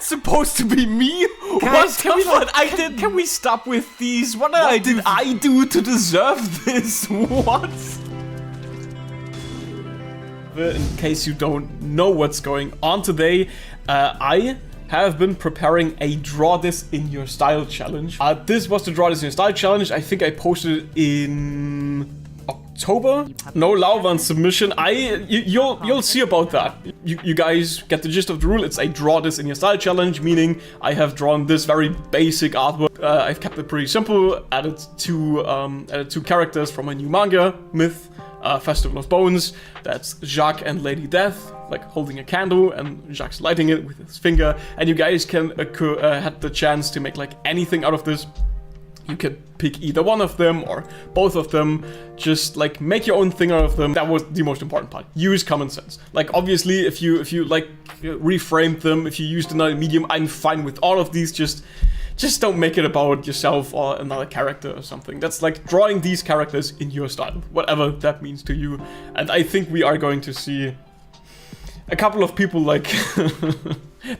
supposed to be me? Guys, Can we stop with these? What did I do to deserve this? What? In case you don't know what's going on today, I have been preparing a Draw This in Your Style challenge. This was the Draw This in Your Style challenge. I think I posted it in October. No Lauvan submission. You'll see about that. You guys get the gist of the rule. It's a Draw This in Your Style challenge, meaning I have drawn this very basic artwork. I've kept it pretty simple. Added two characters from a new manga, Myth. Festival of Bones. That's Jacques and Lady Death, like holding a candle, and Jacques lighting it with his finger. And you guys can had the chance to make like anything out of this. You can pick either one of them or both of them. Just like make your own thing out of them. That was the most important part. Use common sense. Like obviously, if you like reframe them, if you used another medium, I'm fine with all of these. Just don't make it about yourself or another character or something. That's like drawing these characters in your style, whatever that means to you. And I think we are going to see a couple of people like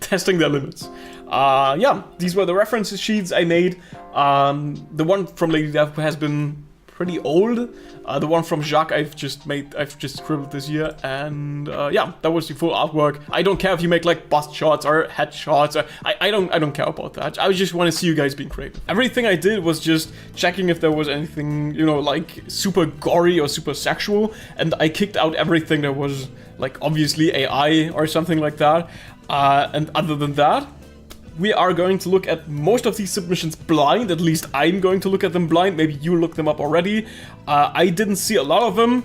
testing their limits. Yeah, these were the reference sheets I made. The one from Lady Death has been pretty old. The one from Jacques I've just scribbled this year, and yeah, that was the full artwork. I don't care if you make like bust shots or head shots. I don't care about that. I just want to see you guys being creative. Everything I did was just checking if there was anything, you know, like super gory or super sexual, and I kicked out everything that was like obviously AI or something like that. And other than that, we are going to look at most of these submissions blind. At least I'm going to look at them blind. Maybe you looked them up already. I didn't see a lot of them,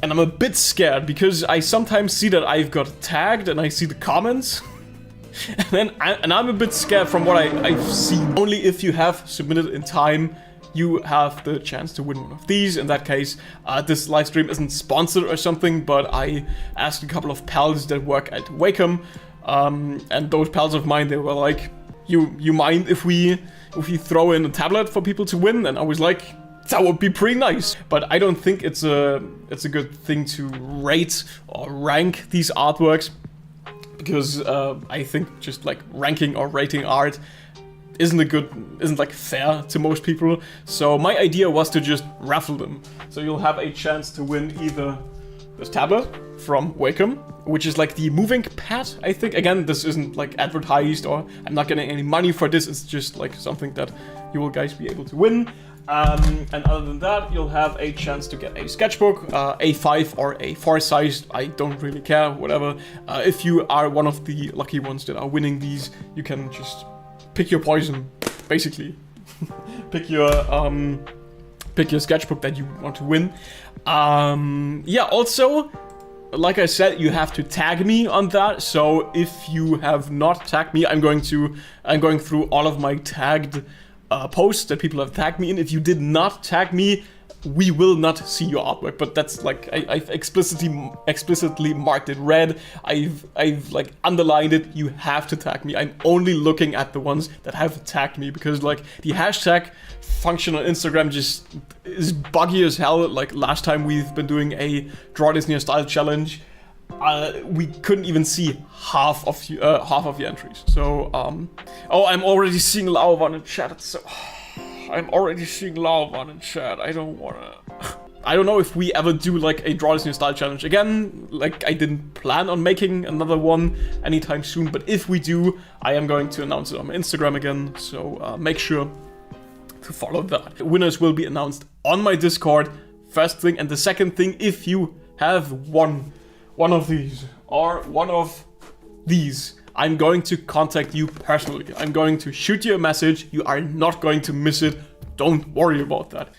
and I'm a bit scared because I sometimes see that I've got tagged and I see the comments. and I'm a bit scared from what I've seen. Only if you have submitted in time, you have the chance to win one of these. In that case, this live stream isn't sponsored or something, but I asked a couple of pals that work at Wacom. And those pals of mine, they were like, you mind if we throw in a tablet for people to win? And I was like, that would be pretty nice. But I don't think it's a good thing to rate or rank these artworks, because I think just like ranking or rating art isn't like fair to most people. So my idea was to just raffle them. So you'll have a chance to win either this tablet from Wacom, which is like the moving pad, I think. Again, this isn't like advertised, or I'm not getting any money for this. It's just like something that you will guys be able to win. And other than that, you'll have a chance to get a sketchbook, A5 or A4 size. I don't really care, whatever. If you are one of the lucky ones that are winning these, you can just pick your poison, basically. pick your sketchbook that you want to win. Yeah, also, like I said, you have to tag me on that. So if you have not tagged me, I'm going through all of my tagged posts that people have tagged me in. If you did not tag me, we will not see your artwork. But that's like I've explicitly marked it red. I've like underlined it. You have to tag me. I'm only looking at the ones that have tagged me, because like the hashtag function on Instagram just is buggy as hell. Like last time we've been doing a Draw This in Your Style challenge, we couldn't even see half of the entries. So oh, I'm already seeing Lauvan in chat. I'm already seeing Lauvan in chat. I don't wanna. I don't know if we ever do like a Draw This in Your Style challenge again. Like I didn't plan on making another one anytime soon, but if we do, I am going to announce it on my Instagram again. So make sure to follow that. Winners will be announced on my Discord, first thing. And the second thing, if you have won one of these or one of these, I'm going to contact you personally. I'm going to shoot you a message. You are not going to miss it. Don't worry about that.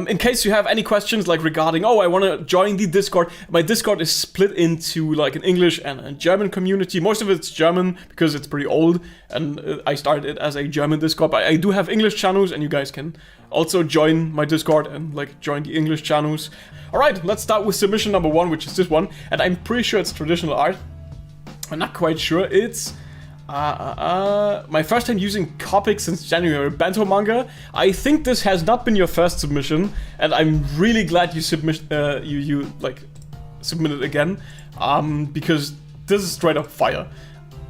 In case you have any questions like regarding, oh, I want to join the Discord. My Discord is split into like an English and a German community. Most of it's German because it's pretty old, and I started it as a German Discord. But I do have English channels, and you guys can also join my Discord and like join the English channels. All right, let's start with submission number 1, which is this one. And I'm pretty sure it's traditional art. I'm not quite sure. It's my first time using Copic since January. Bento manga. I think this has not been your first submission, and I'm really glad you submitted again, because this is straight up fire.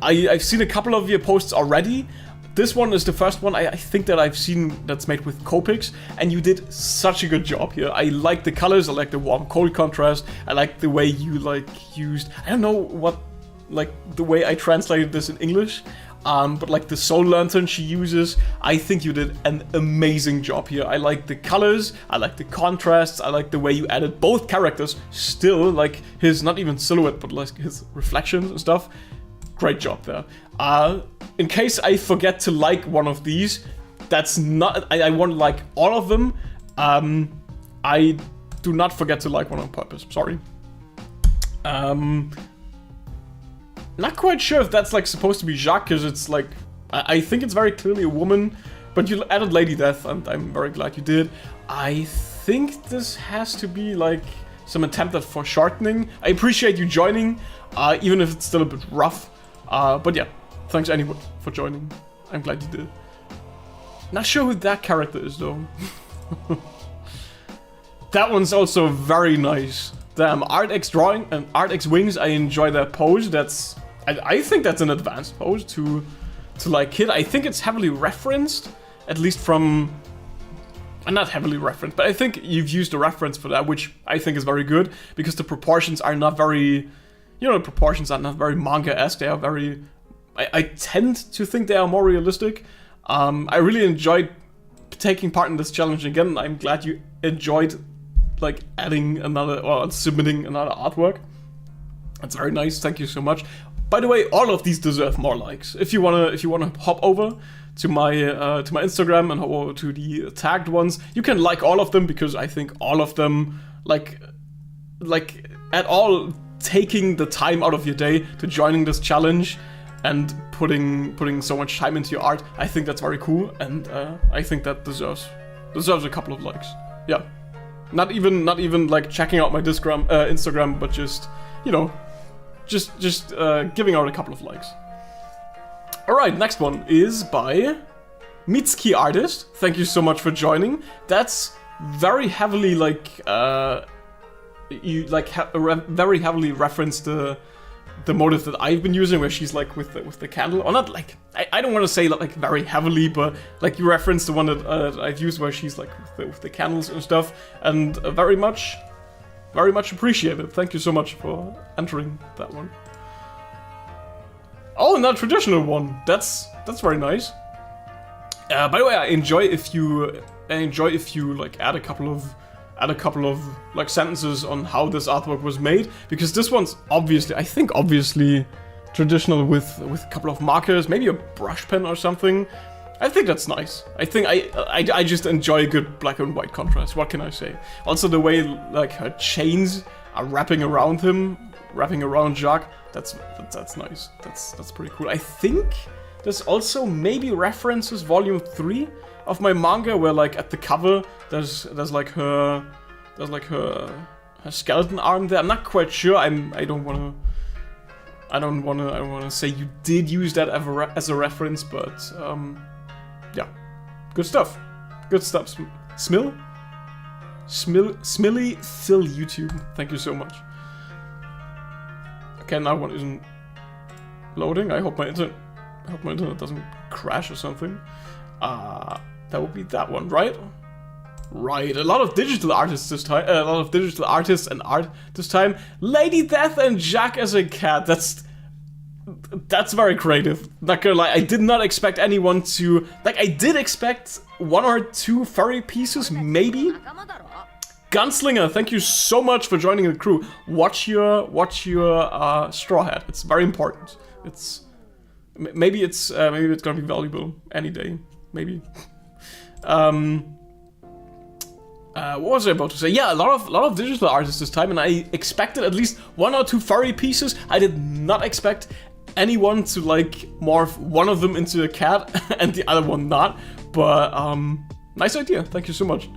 I've seen a couple of your posts already. This one is the first one I think that I've seen that's made with Copics, and you did such a good job here. I like the colors, I like the warm-cold contrast, I like the way you like used, I don't know what, like the way I translated this in English, but like the soul lantern she uses, I think you did an amazing job here. I like the colors, I like the contrasts, I like the way you added both characters, still like his, not even silhouette, but like his reflections and stuff. Great job there. In case I forget to like one of these, that's not, I want to like all of them. I do not forget to like one on purpose, sorry. Not quite sure if that's like supposed to be Jacques, because it's like, I think it's very clearly a woman, but you added Lady Death, and I'm very glad you did. I think this has to be like some attempt at foreshortening. I appreciate you joining, even if it's still a bit rough. But yeah, thanks anyway for joining. I'm glad you did. Not sure who that character is though. That one's also very nice. Damn, ArtX drawing and ArtX wings, I enjoy that pose. That's, I think that's an advanced pose to like hit. I think it's heavily referenced, at least from, not heavily referenced, but I think you've used a reference for that, which I think is very good, because the proportions are not very, you know, the proportions are not very manga-esque. They are very, I tend to think they are more realistic. I really enjoyed taking part in this challenge again. I'm glad you enjoyed like adding another, or submitting another artwork. That's very nice, thank you so much. By the way, all of these deserve more likes. If you wanna hop over to my Instagram and hop over to the tagged ones, you can like all of them, because I think all of them, like at all, taking the time out of your day to joining this challenge and putting so much time into your art, I think that's very cool, and I think that deserves a couple of likes. Yeah, not even like checking out my Instagram, but just, you know, just giving out a couple of likes. All right, next one is by Mitsuki Artist. Thank you so much for joining. That's very heavily like you like very heavily referenced the motive that I've been using, where she's like with the candle, or not like, I don't want to say like very heavily, but like you referenced the one that I've used where she's like with the candles and stuff, and very much appreciated. Thank you so much for entering that one. Oh, not traditional one. That's very nice. By the way, I enjoy if you like add a couple of like sentences on how this artwork was made, because this one's obviously traditional with a couple of markers, maybe a brush pen or something. I think that's nice. I think I just enjoy a good black and white contrast. What can I say? Also the way like her chains are wrapping around Jacques. That's nice. That's pretty cool. I think this also maybe references volume 3 of my manga, where like at the cover there's like her skeleton arm there. I'm not quite sure. I don't wanna say you did use that as a reference, but yeah, good stuff. Smilly Phil YouTube. Thank you so much. Okay, now one isn't loading. I hope my internet doesn't crash or something. That would be that one, right? Right, a lot of digital artists this time. A lot of digital artists and art this time. Lady Death and Jack as a cat. That's very creative. Not gonna lie, I did not expect anyone to, like, I did expect 1 or 2 furry pieces, maybe. Gunslinger, thank you so much for joining the crew. Watch your straw hat. It's very important. Maybe it's gonna be valuable any day. Maybe. What was I about to say? Yeah, a lot of digital artists this time, and I expected at least 1 or 2 furry pieces. I did not expect anyone to like morph one of them into a cat and the other one not. But nice idea. Thank you so much.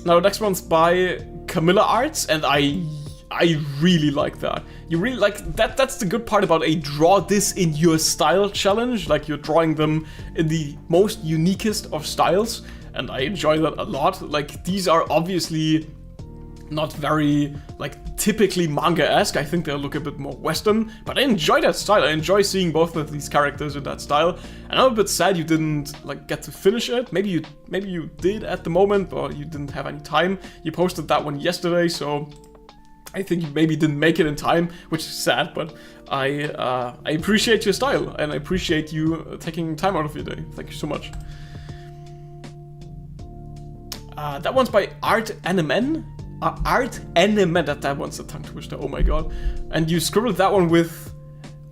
Now the next one's by Camilla Arts, and I really like that. You really like that. That's the good part about a draw this in your style challenge. Like, you're drawing them in the most uniquest of styles, and I enjoy that a lot. Like, these are obviously not very, like, typically manga-esque. I think they'll look a bit more Western, but I enjoy that style. I enjoy seeing both of these characters in that style. And I'm a bit sad you didn't, like, get to finish it. Maybe you did at the moment, or you didn't have any time. You posted that one yesterday, so I think you maybe didn't make it in time, which is sad, but I appreciate your style, and I appreciate you taking time out of your day. Thank you so much. That one's by Art Animen. Art Animen, that one's a tongue twister, oh my god. And you scribbled that one with,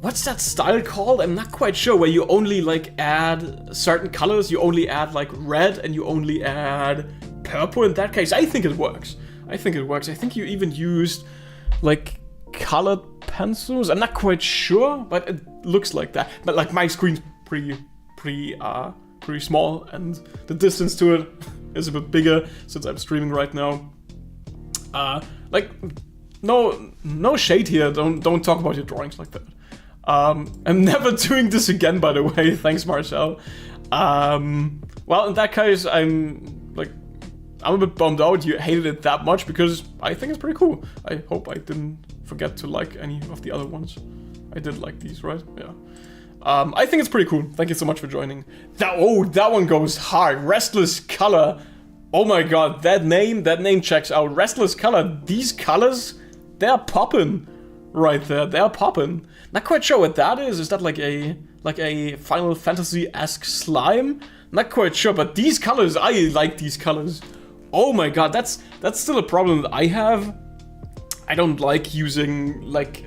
what's that style called? I'm not quite sure, where you only like add certain colors, you only add like red, and you only add purple in that case. I think it works. I think you even used like colored pencils. I'm not quite sure, but it looks like that. But like my screen's pretty small, and the distance to it is a bit bigger since I'm streaming right now. Like, no shade here. Don't talk about your drawings like that. I'm never doing this again, by the way. Thanks, Marcel. Well, in that case, I'm a bit bummed out you hated it that much, because I think it's pretty cool. I hope I didn't forget to like any of the other ones. I did like these, right? Yeah. I think it's pretty cool. Thank you so much for joining. That one goes hard. Restless Color. Oh my god, that name checks out. Restless Color. These colors, they're poppin' right there. They're poppin'. Not quite sure what that is. Is that like a Final Fantasy-esque slime? Not quite sure, but these colors, I like these colors. Oh my god, that's still a problem that I have. I don't like using like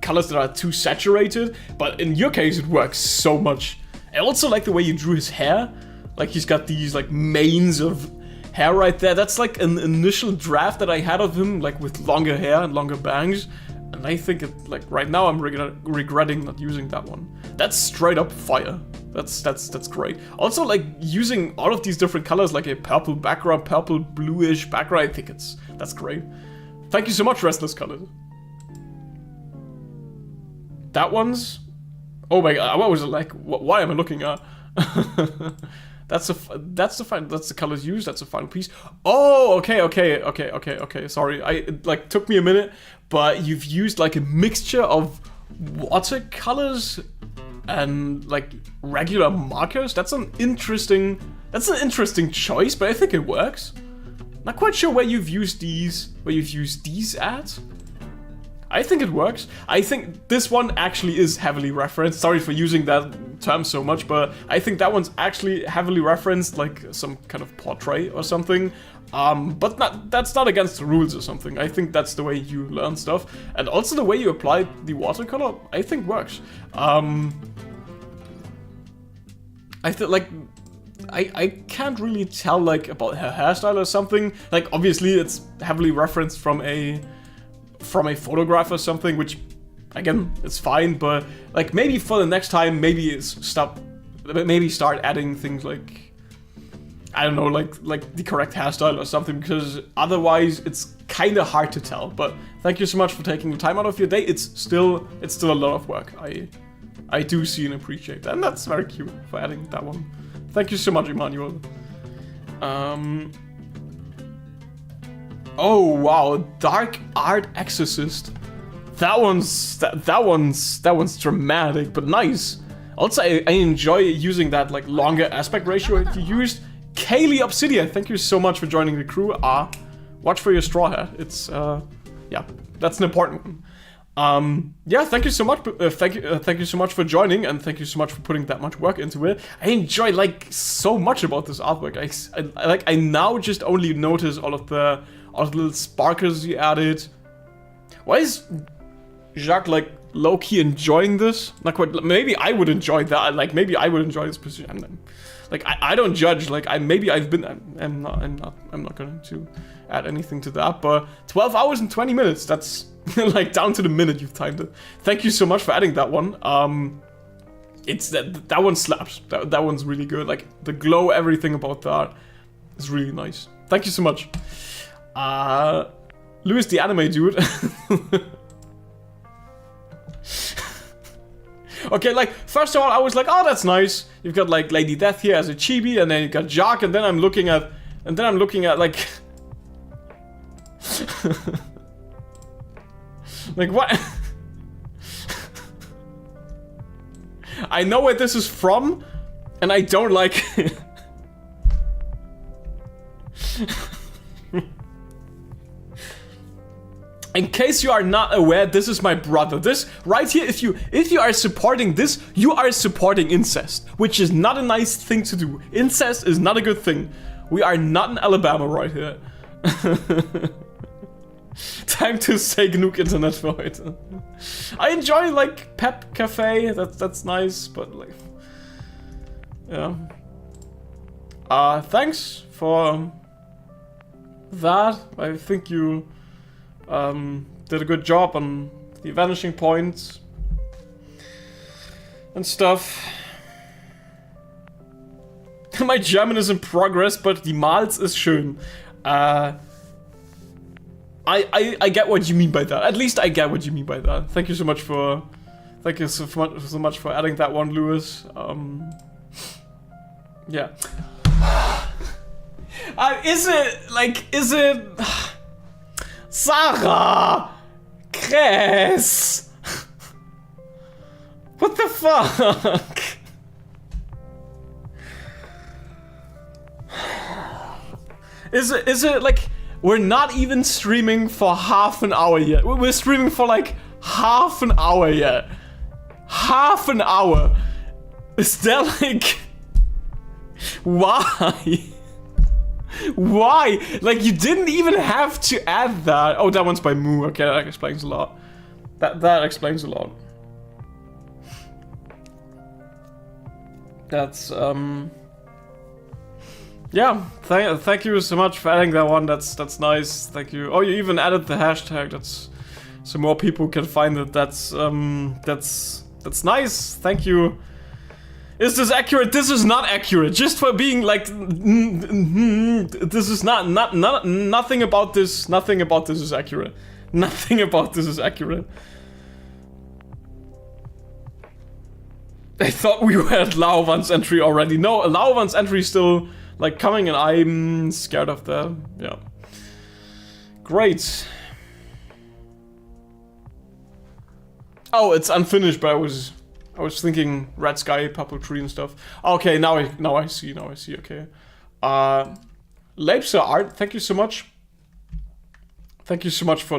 colors that are too saturated, but in your case it works so much. I also like the way you drew his hair. Like he's got these like manes of hair right there. That's like an initial draft that I had of him, like with longer hair and longer bangs. And I think it, like right now I'm regretting not using that one. That's straight up fire. That's great. Also, like using all of these different colors, like a purple background, purple bluish background, I think that's great. Thank you so much, Restless Color. That one's, oh my god, what was it like? Why am I looking at? That's the colors used. That's the final piece. Oh, okay. Sorry, it like took me a minute, but you've used like a mixture of watercolors and like regular markers. That's an interesting choice, but I think it works. Not quite sure where you've used these at. I think it works. I think this one actually is heavily referenced. Sorry for using that term so much, but I think that one's actually heavily referenced, like some kind of portrait or something. But that's not against the rules or something. I think that's the way you learn stuff. And also the way you apply the watercolor, I think works. I feel like I can't really tell like about her hairstyle or something. Like obviously it's heavily referenced from a photograph or something, which again it's fine, but like maybe for the next time maybe start adding things like, I don't know, like the correct hairstyle or something, because otherwise it's kind of hard to tell. But thank you so much for taking the time out of your day. It's still a lot of work. I do see and appreciate that, and that's very cute for adding that one. Thank you so much, Emmanuel. Oh wow, Dark Art Exorcist. That one's dramatic, but nice. Also, I enjoy using that like longer aspect ratio you used. Kaylee Obsidian, thank you so much for joining the crew. Watch for your straw hat. It's yeah, that's an important one. Yeah, thank you so much. Thank you so much for joining, and thank you so much for putting that much work into it. I enjoy like so much about this artwork. I now just only notice all the little sparkles you added. Why is Jacques like low-key enjoying this? Not quite. Maybe I would enjoy that. Like maybe I would enjoy this position. Like I don't judge. Like I'm not going to add anything to that. But 12 hours and 20 minutes. That's like down to the minute you've timed it. Thank you so much for adding that one. It's that one slaps. That one's really good. Like the glow, everything about that is really nice. Thank you so much. Louis the anime dude. Okay, like first of all I was like, oh that's nice. You've got like Lady Death here as a chibi, and then you got Jacques, and then I'm looking at like Like, what? I know where this is from, and I don't like it. In case you are not aware, this is my brother. This right here, if you are supporting this, you are supporting incest, which is not a nice thing to do. Incest is not a good thing. We are not in Alabama right here. Time to say genug Internet für heute. I enjoy like Pep Cafe. That's nice, but like, yeah. Thanks for that. I think you did a good job on the vanishing points and stuff. My German is in progress, but die Mals ist schön. I get what you mean by that. At least I get what you mean by that. Thank you so much for adding that one, Lewis. Yeah. Is it Sarah Kress? What the fuck? Is it like we're not even streaming for half an hour yet? We're streaming for like half an hour yet. Half an hour. Is that like why? Why? Like, you didn't even have to add that. Oh, that one's by Moo. Okay, that explains a lot. That explains a lot. That's yeah. Thank you so much for adding that one. That's nice. Thank you. Oh, you even added the hashtag. That's so more people can find it. That's nice. Thank you. Is this accurate? This is not accurate. Just for being like, this is not nothing about this. Nothing about this is accurate. Nothing about this is accurate. I thought we were at Lauvan's entry already. No, Lauvan's entry is still like coming, and I'm scared of that. Yeah. Great. Oh, it's unfinished, but I was thinking red sky, purple tree and stuff. Okay, now I see. Okay. Leipzig art, thank you so much. Thank you so much for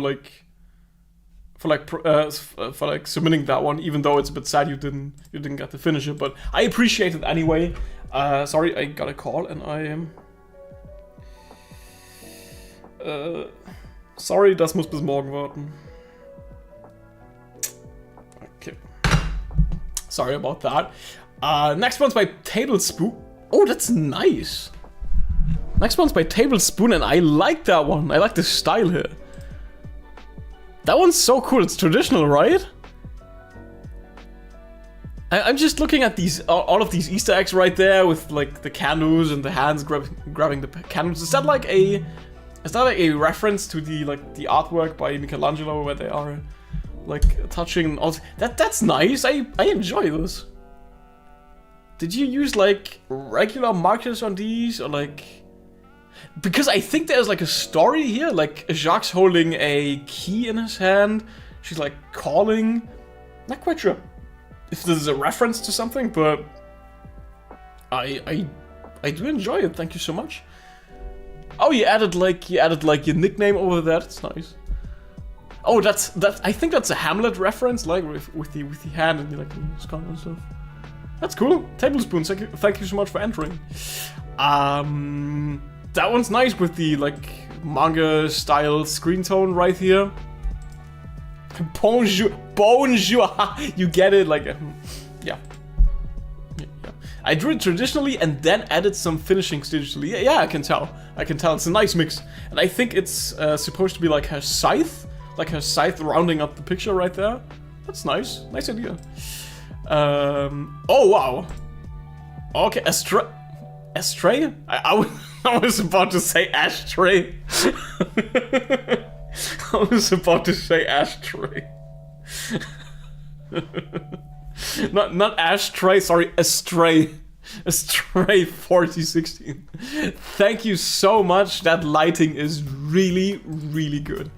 submitting that one, even though it's a bit sad you didn't get to finish it, but I appreciate it anyway. Sorry, I got a call and I am sorry, das muss bis morgen warten. Okay. Sorry about that. Next one's by Tablespoon. Oh, that's nice. Next one's by Tablespoon, and I like that one. I like the style here. That one's so cool. It's traditional, right? I'm just looking at these, all of these Easter eggs right there with like the candles and the hands grabbing the candles. Is that like a reference to the artwork by Michelangelo where they are like touching all that's nice. I enjoy this. Did you use like regular markers on these, or like, because I think there's like a story here, like Jacques holding a key in his hand, she's like calling. Not quite sure if this is a reference to something, but I do enjoy it. Thank you so much. Oh, you added like your nickname over there. That's nice. Oh, that's I think that's a Hamlet reference, like with the hand and like the skull and stuff. That's cool. Tablespoon, thank you so much for entering. That one's nice with the like manga style screen tone right here. Bonjour, you get it, like yeah. I drew it traditionally and then added some finishings digitally. Yeah, I can tell. It's a nice mix, and I think it's supposed to be like her scythe. Like her scythe rounding up the picture right there. That's nice. Nice idea. Oh, wow. Okay, Astray? I was about to say ashtray. I was about to say ashtray. Not ashtray, sorry, astray. Astray 4016. Thank you so much. That lighting is really, really good.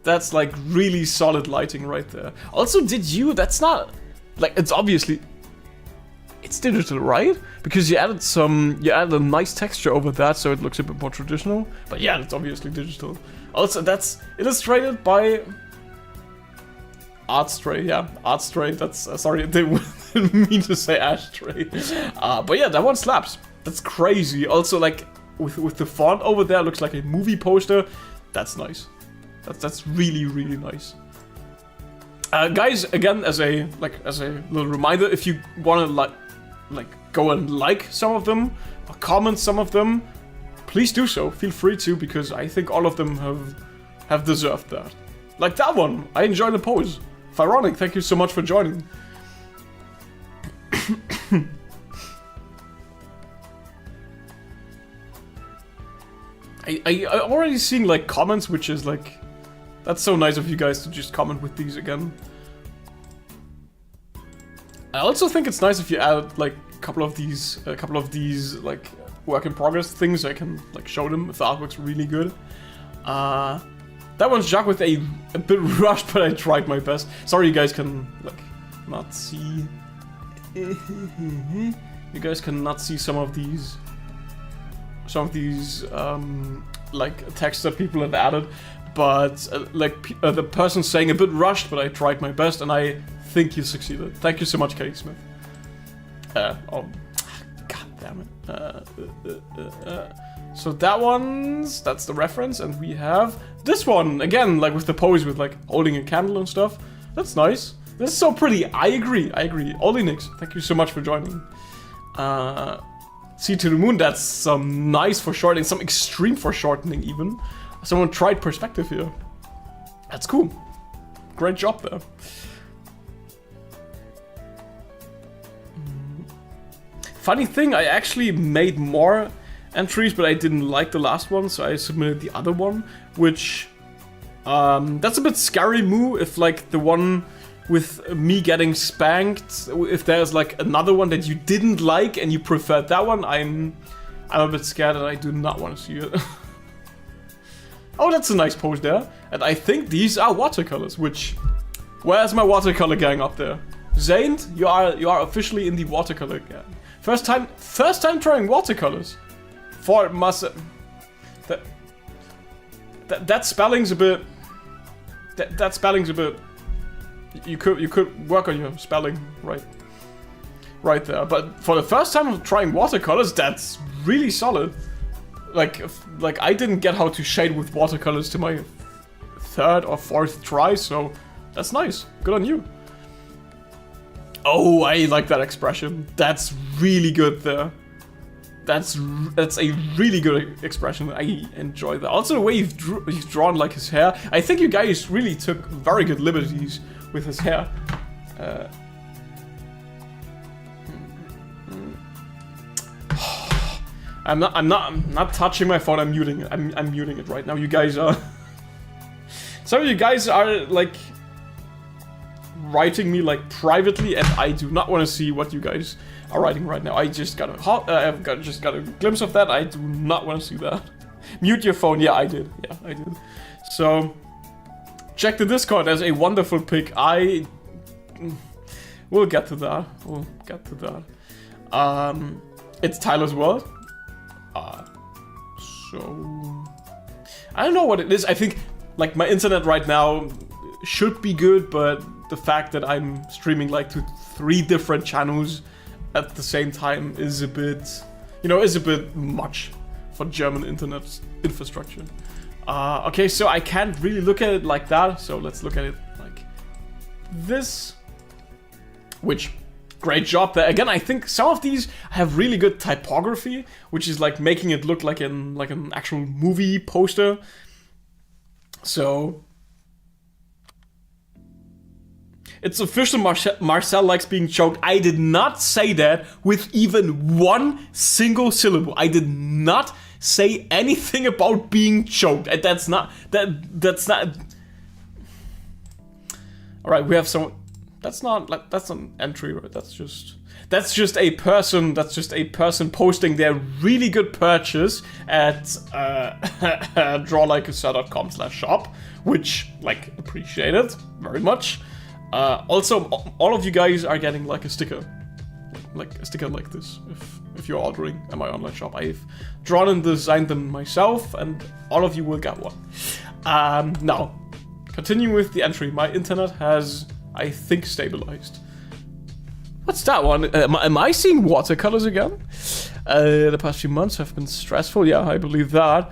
That's like really solid lighting right there. Also, that's not, like, it's obviously, it's digital, right? Because you added a nice texture over that, so it looks a bit more traditional. But yeah, it's obviously digital. Also, that's illustrated by Artstray, yeah, Artstray. That's sorry, I didn't mean to say Ashtray. But yeah, that one slaps. That's crazy. Also, like with the font over there, looks like a movie poster. That's nice. That's really, really nice. Guys, again, as a little reminder, if you want to go and like some of them or comment some of them, please do so. Feel free to, because I think all of them have deserved that. Like that one, I enjoy the pose. Phyronic, thank you so much for joining. I already seeing like comments, which is like, that's so nice of you guys to just comment with these again. I also think it's nice if you add like a couple of these like work in progress things, so I can like show them if the artwork's really good. That one's Jacques with a bit rushed, but I tried my best. Sorry, you guys can like not see. You guys cannot see some of these like texts that people have added, but the person saying a bit rushed, but I tried my best, and I think you succeeded. Thank you so much, Katie Smith. Oh, god damn it. So that's the reference, and we have this one again, like with the pose with like holding a candle and stuff. That's nice. This is so pretty. I agree. Olinix, thank you so much for joining. See to the moon. That's some nice foreshortening, some extreme foreshortening even. Someone tried perspective here. That's cool. Great job there. Funny thing, I actually made more entries, but I didn't like the last one, so I submitted the other one, which that's a bit scary move. If like the one with me getting spanked, if there's like another one that you didn't like and you preferred that one, I'm a bit scared and I do not want to see it. Oh, that's a nice pose there. And I think these are watercolors, which, where's my watercolor gang up there? Zaint, you are officially in the watercolor gang. First time trying watercolors. For must that spelling's a bit. That spelling's a bit. You could work on your spelling right there. But for the first time of trying watercolors, that's really solid. Like I didn't get how to shade with watercolors to my third or fourth try, so that's nice. Good on you. Oh, I like that expression. That's really good there. That's a really good expression. I enjoy that. Also, the way he's drawn like his hair. I think you guys really took very good liberties with his hair. I'm not touching my phone. I'm muting it. I'm muting it right now. You guys are. Some of you guys are like writing me like privately, and I do not want to see what you guys are writing right now. I just got a glimpse of that. I do not want to see that. Mute your phone. Yeah, I did. Yeah, I did. So check the Discord. There's a wonderful pic. We'll get to that. It's Tyler's World. So I don't know what it is. I think like my internet right now should be good, but the fact that I'm streaming like to 3 different channels at the same time is a bit, much for German internet infrastructure. Okay, so I can't really look at it like that, so let's look at it like this. Which, great job there. Again, I think some of these have really good typography, which is like making it look like an actual movie poster. So it's official. Marcel likes being choked. I did not say that with even one single syllable. I did not say anything about being choked. And that's not. All right, we have some. That's not like that's an entry, right? That's just. That's just a person posting their really good purchase at drawlikeasir.com/shop, which, like, appreciate it very much. Also, all of you guys are getting like a sticker. Like a sticker like this, if you're ordering at my online shop. I've drawn and designed them myself, and all of you will get one. Now, continuing with the entry, my internet has, I think, stabilized. What's that one? Am I seeing watercolors again? The past few months have been stressful. Yeah, I believe that.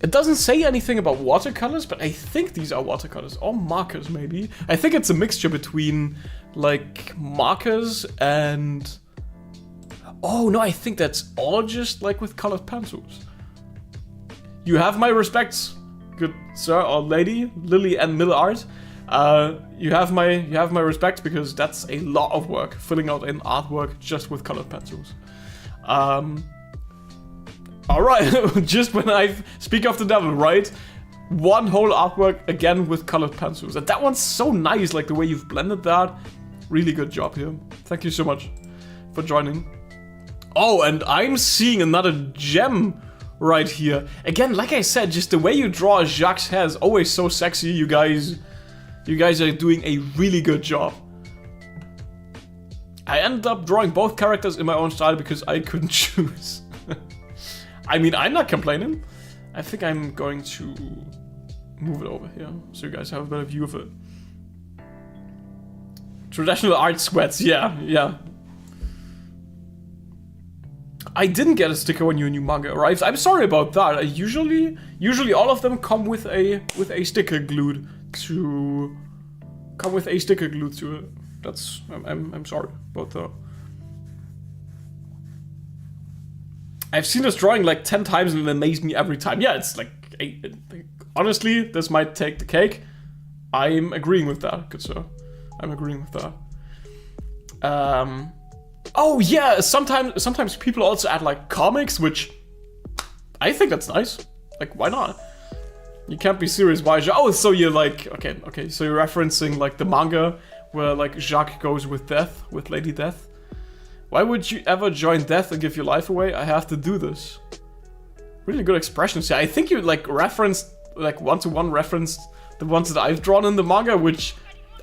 It doesn't say anything about watercolors, but I think these are watercolors. Or markers, maybe. I think it's a mixture between, like, markers and... Oh, no, I think that's all just, like, with colored pencils. You have my respects, good sir or lady, Lily and Mill Art. You have my respect, because that's a lot of work, filling out an artwork just with colored pencils. Alright, just when I speak of the devil, right? One whole artwork again with colored pencils. And that one's so nice, like the way you've blended that. Really good job here. Thank you so much for joining. Oh, and I'm seeing another gem right here. Again, like I said, just the way you draw Jacques' hair is always so sexy. You guys are doing a really good job. I ended up drawing both characters in my own style because I couldn't choose. I mean, I'm not complaining. I think I'm going to move it over here so you guys have a better view of it. Traditional art sweats, yeah. I didn't get a sticker when your new manga arrives. I'm sorry about that. Usually all of them come with a sticker glued to it. That's I'm sorry about that. I've seen this drawing like 10 times and it amazed me every time. Yeah, it's like honestly, this might take the cake. I'm agreeing with that, good sir. I'm agreeing with that. Oh yeah, sometimes people also add like comics, which I think that's nice. Like, why not? You can't be serious. Why? Oh, so you're like, okay, so you're referencing like the manga where like Jacques goes with Death, with Lady Death. Why would you ever join Death and give your life away? I have to do this. Really good expressions. Yeah, I think you like referenced, like one-to-one referenced the ones that I've drawn in the manga, which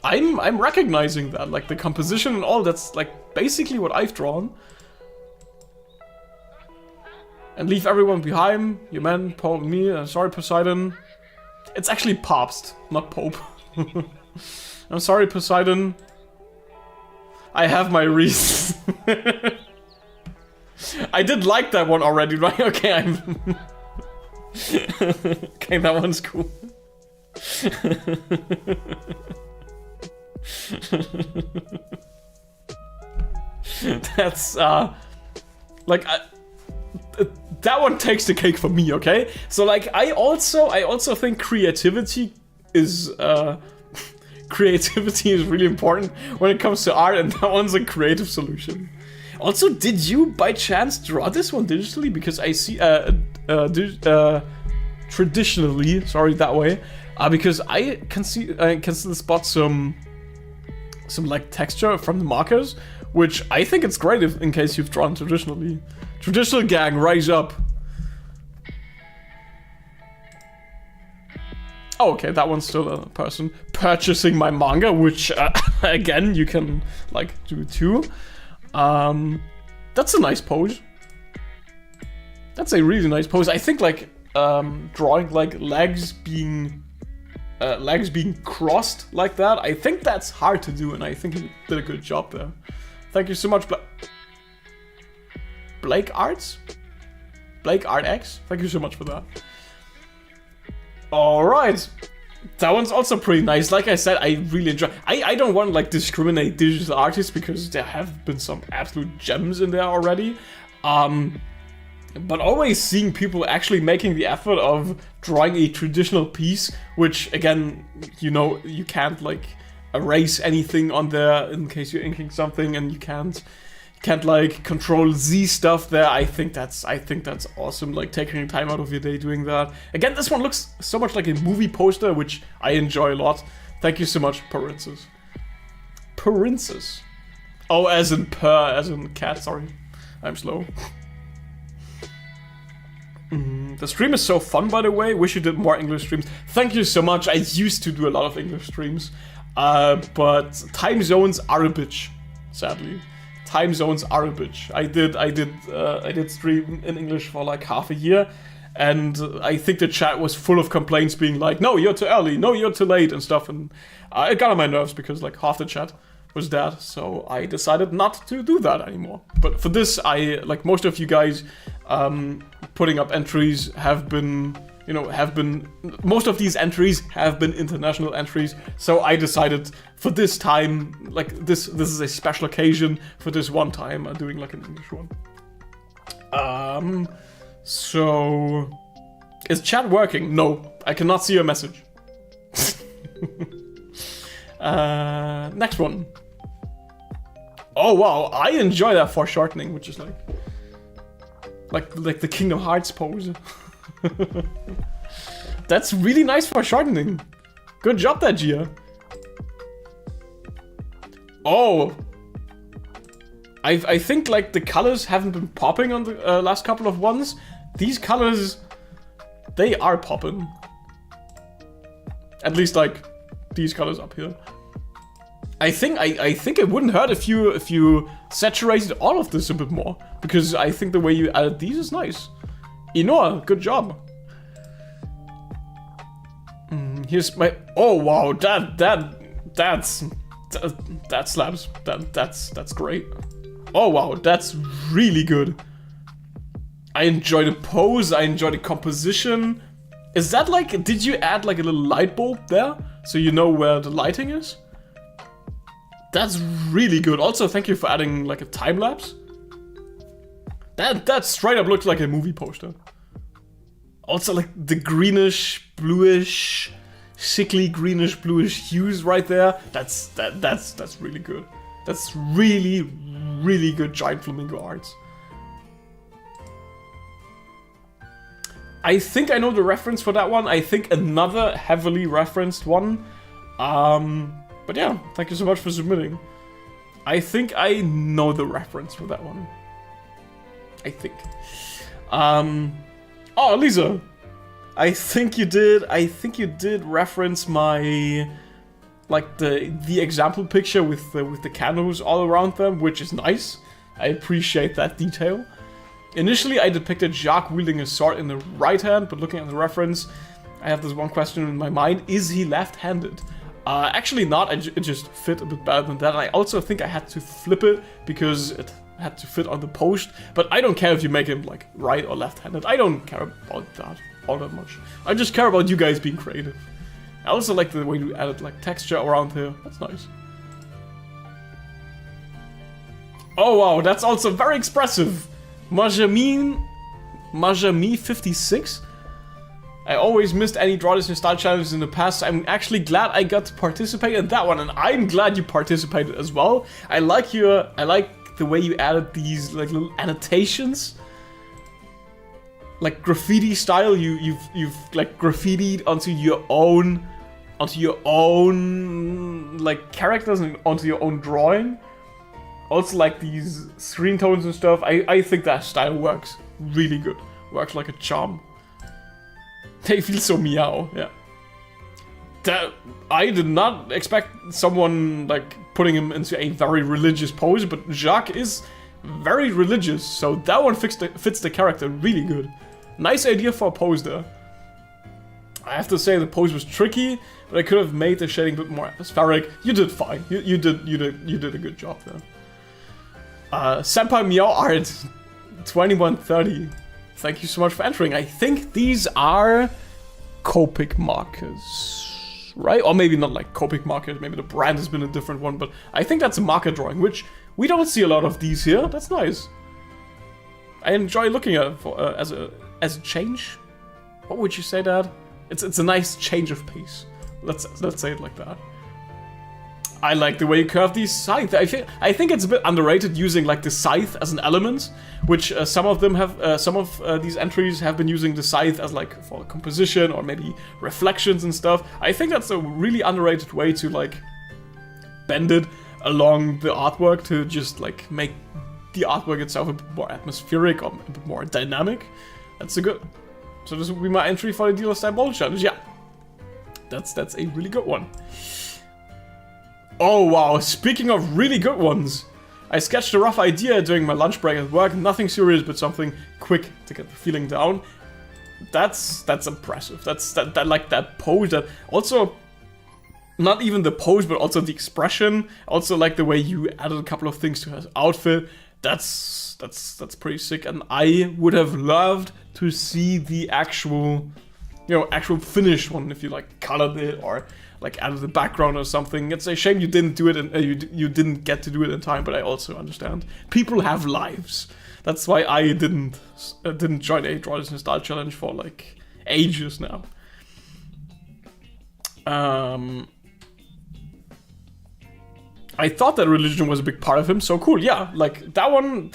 I'm recognizing that, like the composition and all, that's like basically what I've drawn. And leave everyone behind, you man, Pope, me, sorry Poseidon. It's actually Papst, not Pope. I'm sorry Poseidon. I have my reasons. I did like that one already, right? Okay, okay, that one's cool. That's like that one takes the cake for me, okay? So like I also think creativity is really important when it comes to art, and that one's a creative solution. Also, did you by chance draw this one digitally? Because I see traditionally, sorry, that way, because I can still spot some like texture from the markers, which I think it's great if, in case you've drawn traditionally. Traditional gang, rise up. Oh, okay, that one's still a person purchasing my manga, which again you can like do too. That's a nice pose. That's a really nice pose. I think like drawing like legs being crossed like that, I think that's hard to do, and I think he did a good job there. Thank you so much, Blake Arts? Blake Art X? Thank you so much for that. Alright. That one's also pretty nice. Like I said, I really enjoy... I don't want to like discriminate digital artists, because there have been some absolute gems in there already. But always seeing people actually making the effort of drawing a traditional piece, which again, you know, you can't like erase anything on there in case you're inking something, and you can't like control Z stuff there. I think that's awesome, like taking time out of your day doing that. Again, this one looks so much like a movie poster, which I enjoy a lot. Thank you so much, Parensis. Oh, as in as in cat, sorry. I'm slow. The stream is so fun, by the way. Wish you did more English streams. Thank you so much. I used to do a lot of English streams. But time zones are a bitch, sadly. Time zones are a bitch. I did stream in English for like half a year. And I think the chat was full of complaints being like, no, you're too early, no, you're too late and stuff. And it got on my nerves because like half the chat was that. So I decided not to do that anymore. But for this, like most of you guys putting up entries have been, most of these entries have been international entries. So I decided for this time, like this is a special occasion. For this one time, I'm doing like an English one. So, is chat working? No, I cannot see your message. Next one. Oh wow, I enjoy that foreshortening, which is like the Kingdom Hearts pose. That's really nice foreshortening. Good job there, Gia. Oh. I think like the colors haven't been popping on the last couple of ones. These colors, they are popping. At least like these colors up here. I think it wouldn't hurt if you saturated all of this a bit more, because I think the way you added these is nice. Inoa, good job. Here's my. Oh wow, that slaps. That's great. Oh wow, that's really good. I enjoy the pose, I enjoy the composition. Is that like, did you add like a little light bulb there? So you know where the lighting is? That's really good. Also, thank you for adding like a time lapse. That straight up looks like a movie poster. Also like the greenish, bluish, sickly greenish, bluish hues right there. That's really good. That's really, really good giant flamingo arts. I think I know the reference for that one. I think another heavily referenced one. But yeah, thank you so much for submitting. I think I know the reference for that one. I think. Oh, Lisa. I think you did reference my, like the example picture with the candles all around them, which is nice. I appreciate that detail. Initially, I depicted Jacques wielding a sword in the right hand, but looking at the reference, I have this one question in my mind: is he left-handed? Actually not. It just fit a bit better than that. I also think I had to flip it because it had to fit on the post. But I don't care if you make him like right or left-handed. I don't care about that all that much. I just care about you guys being creative. I also like the way you added like texture around here. That's nice. Oh wow, that's also very expressive. Majami 56. I always missed any Draw This New Style challenges in the past. I'm actually glad I got to participate in that one, and I'm glad you participated as well. I like the way you added these like little annotations, like graffiti style. You've like graffitied onto your own like characters and onto your own drawing. Also like these screen tones and stuff. I think that style works really good. Works like a charm. They feel so meow, yeah. That I did not expect someone like putting him into a very religious pose, but Jacques is very religious, so that one fits the character really good. Nice idea for a pose there. I have to say the pose was tricky, but I could have made the shading a bit more atmospheric. You did fine. You did a good job there. Senpai Meow Art 2130. Thank you so much for entering. I think these are Copic markers, right? Or maybe not like Copic markers. Maybe the brand has been a different one, but I think that's a marker drawing, which we don't see a lot of these here. That's nice. I enjoy looking at it for, as a change. What would you say, Dad? It's a nice change of pace. Let's say it like that. I like the way you curve these scythe. I think it's a bit underrated using like the scythe as an element, which some of them have. Some of these entries have been using the scythe as like for composition or maybe reflections and stuff. I think that's a really underrated way to like bend it. along the artwork to just like make the artwork itself a bit more atmospheric or a bit more dynamic. That's a good. So this will be my entry for the DLAS Style Bowl Challenge. Yeah, that's a really good one. Oh wow! Speaking of really good ones, I sketched a rough idea during my lunch break at work. Nothing serious, but something quick to get the feeling down. That's impressive. That like that pose. That also. Not even the pose, but also the expression. Also, like the way you added a couple of things to his outfit. That's pretty sick. And I would have loved to see the actual, actual finished one. If you like colored it or like added the background or something. It's a shame you didn't do it, and you didn't get to do it in time. But I also understand people have lives. That's why I didn't join a Draw This in Style challenge for like ages now. I thought that religion was a big part of him, so cool. Yeah, like that one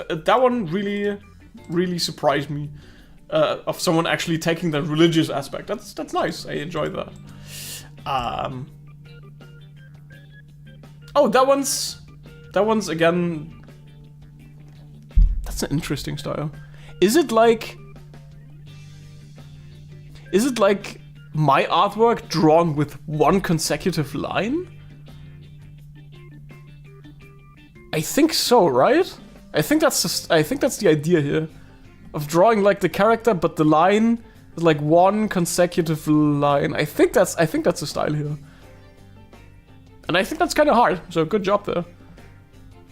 really surprised me. Of someone actually taking the religious aspect. That's nice. I enjoy that. Oh, that one's again. That's an interesting style. Is it like my artwork drawn with one consecutive line? I think so, right? I think that's the idea here, of drawing like the character, but the line is like one consecutive line. I think that's the style here, and I think that's kind of hard. So good job there.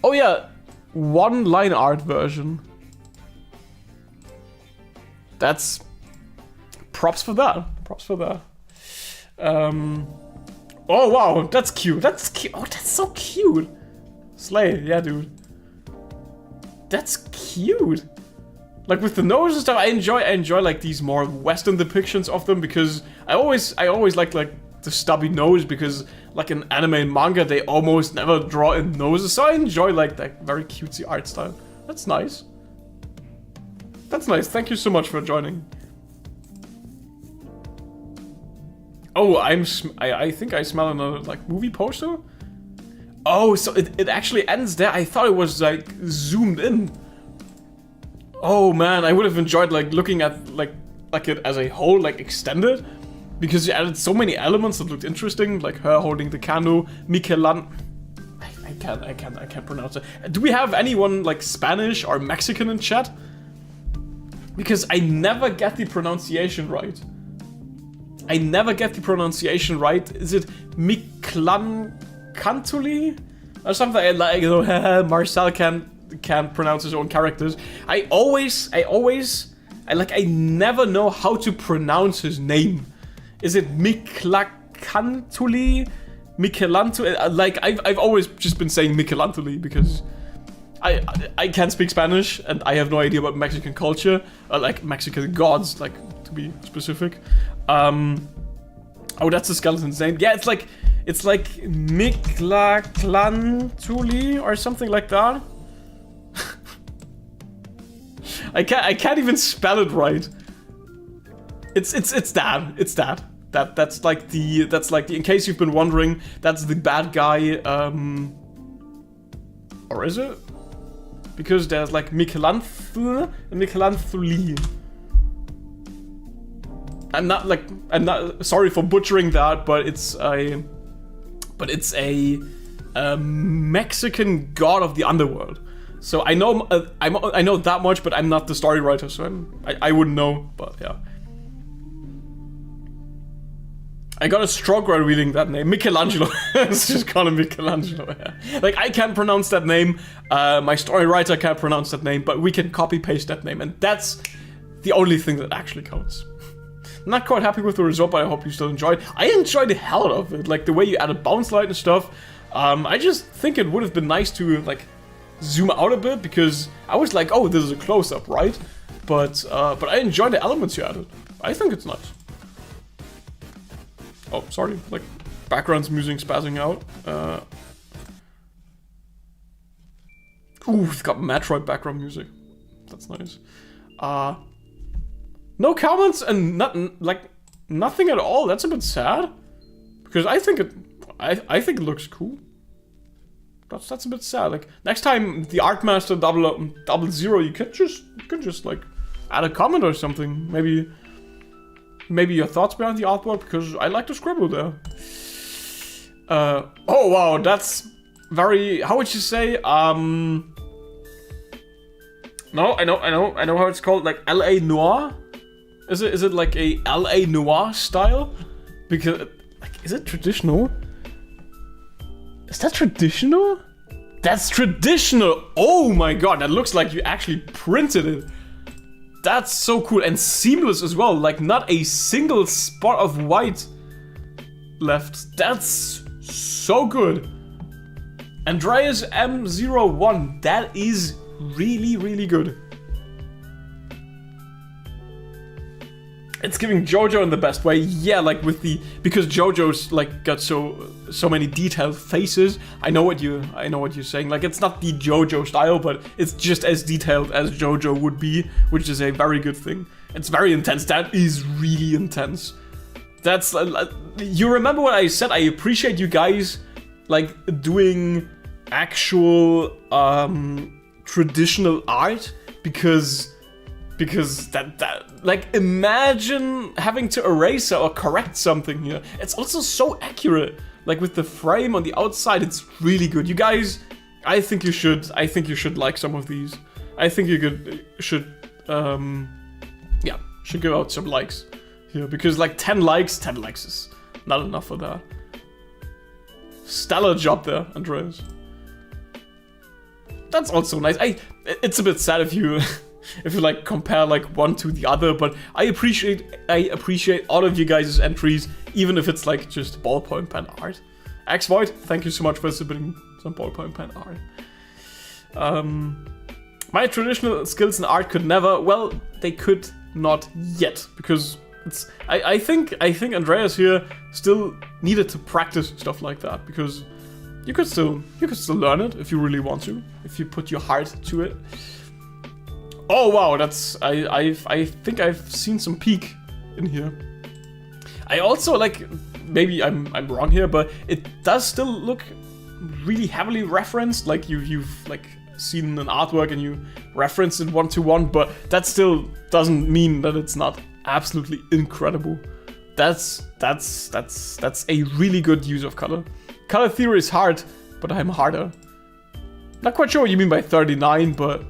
Oh yeah, one line art version. That's props for that. Props for that. Oh wow, that's cute. That's cute. Oh, that's so cute. Slay, yeah, dude. That's cute. Like with the nose and stuff, I enjoy like these more Western depictions of them, because I always like the stubby nose, because like in anime and manga they almost never draw in noses, so I enjoy like that very cutesy art style. That's nice. That's nice. Thank you so much for joining. Oh, I think I smell another like movie poster. Oh, so it actually ends there. I thought it was like zoomed in. Oh man, I would have enjoyed like looking at like it as a whole, like extended, because you added so many elements that looked interesting, like her holding the candle, Michelan. I can't pronounce it. Do we have anyone like Spanish or Mexican in chat? Because I never get the pronunciation right. I never get the pronunciation right. Is it Mictlan Cantuli or something? Like, Marcel can't pronounce his own characters. I never know how to pronounce his name. Is it Michelantuli? Like I've always just been saying Michelantuli because I can't speak Spanish and I have no idea about Mexican culture, or like Mexican gods, like to be specific. Oh, that's the skeleton's name. Yeah, it's like Michelantuli or something like that. I can't even spell it right. It's that. That's like the in case you've been wondering, that's the bad guy, or is it? Because there's like Michelanthu and Michelantuli. I'm not sorry for butchering that, but it's a Mexican god of the underworld. So I know I know that much, but I'm not the story writer, so I wouldn't know. But yeah, I got a stroke while reading that name, Michelangelo. Let's just call him Michelangelo. Yeah. Like I can't pronounce that name. My story writer can't pronounce that name, but we can copy paste that name, and that's the only thing that actually counts. Not quite happy with the result, but I hope you still enjoyed. I enjoyed the hell out of it, like the way you added bounce light and stuff. I just think it would have been nice to like zoom out a bit, because I was like, oh, this is a close-up, right? But I enjoy the elements you added. I think it's nice. Oh, sorry, like background's music spazzing out. Ooh, it's got Metroid background music. That's nice. No comments and nothing at all. That's a bit sad, because I think it looks cool. That's a bit sad. Like next time the Artmaster 000, you can just like add a comment or something. Maybe your thoughts behind the artwork, because I like to scribble there. Oh wow, that's very, how would you say? No, I know how it's called, like LA Noir? Is it like a LA Noir style? Because, like, is it traditional? Is that traditional? That's traditional! Oh my god, that looks like you actually printed it. That's so cool, and seamless as well, like not a single spot of white left. That's so good. Andreas M01, that is really, really good. It's giving JoJo in the best way. Yeah, like with the, because JoJo's like got so many detailed faces. I know what you're saying. Like it's not the JoJo style, but it's just as detailed as JoJo would be, which is a very good thing. It's very intense. That is really intense. That's you remember what I said? I appreciate you guys like doing actual traditional art, because that like, imagine having to erase or correct something here. It's also so accurate. Like with the frame on the outside, it's really good. You guys, I think you should like some of these. I think you should give out some likes here, because like 10 likes is not enough for that. Stellar job there, Andreas. That's also nice. It's a bit sad if you like compare like one to the other, but I appreciate all of you guys' entries, even if it's like just ballpoint pen art. Xvoid, thank you so much for submitting some ballpoint pen art. My traditional skills in art could never, well, they could not yet, because it's I think Andreas here still needed to practice stuff like that, because you could still learn it if you really want to, if you put your heart to it. Oh wow, that's I think I've seen some peak in here. I also like, maybe I'm wrong here, but it does still look really heavily referenced. Like you've like seen an artwork and you reference it 1-to-1, but that still doesn't mean that it's not absolutely incredible. That's a really good use of color. Color theory is hard, but I'm harder. Not quite sure what you mean by 39, but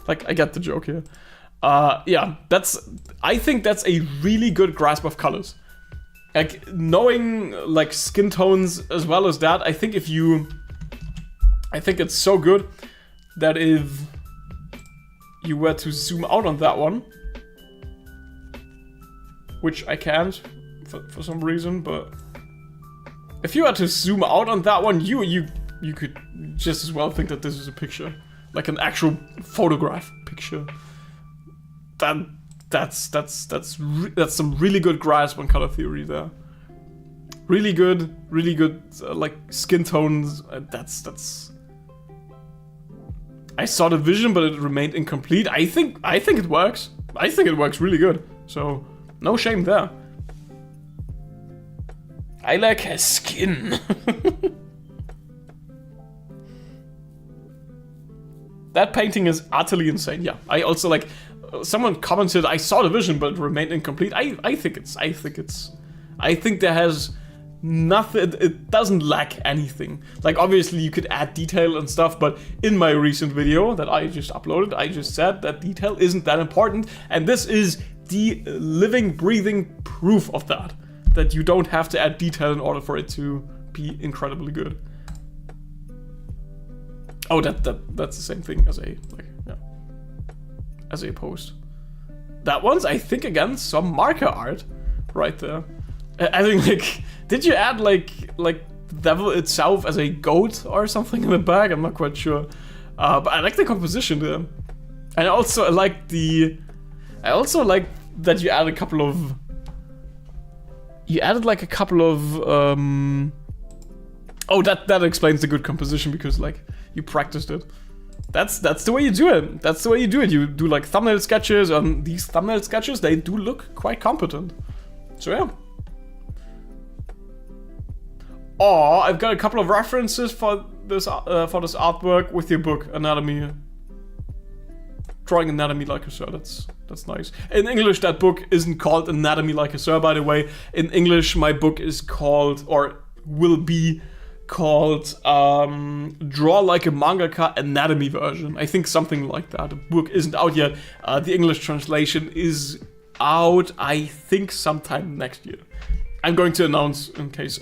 like, I get the joke here. Yeah, I think that's a really good grasp of colors. Like, knowing, like, skin tones as well as that, I think it's so good that if you were to zoom out on that one, which I can't for some reason, but if you had to zoom out on that one, you could just as well think that this is a picture. Like an actual photograph picture. That's some really good grasp on color theory there. Really good, like skin tones. That's. I saw the vision, but it remained incomplete. I think it works. I think it works really good. So no shame there. I like her skin. That painting is utterly insane. Yeah, I also like. Someone commented, I saw the vision, but it remained incomplete. I think there has nothing. It doesn't lack anything. Like, obviously, you could add detail and stuff, but in my recent video that I just uploaded, I just said that detail isn't that important, and this is the living, breathing proof of that. That you don't have to add detail in order for it to be incredibly good. Oh, that's the same thing as a as a post. That one's, I think, again, some marker art right there. I think, like, did you add like the devil itself as a goat or something in the back? I'm not quite sure. But I like the composition there. And I also like that you added a couple of. You added like a couple of. Oh, that explains the good composition, because like you practiced it. That's the way you do it. That's the way you do it. You do like thumbnail sketches, and these thumbnail sketches, they do look quite competent. So yeah. Oh, I've got a couple of references for this artwork with your book, Anatomy. Drawing Anatomy Like a Sir, that's nice. In English, that book isn't called Anatomy Like a Sir, by the way. In English, my book is called, or will be called, Draw Like a Mangaka Anatomy Version. I think something like that. The book isn't out yet. The English translation is out, I think, sometime next year. I'm going to announce in case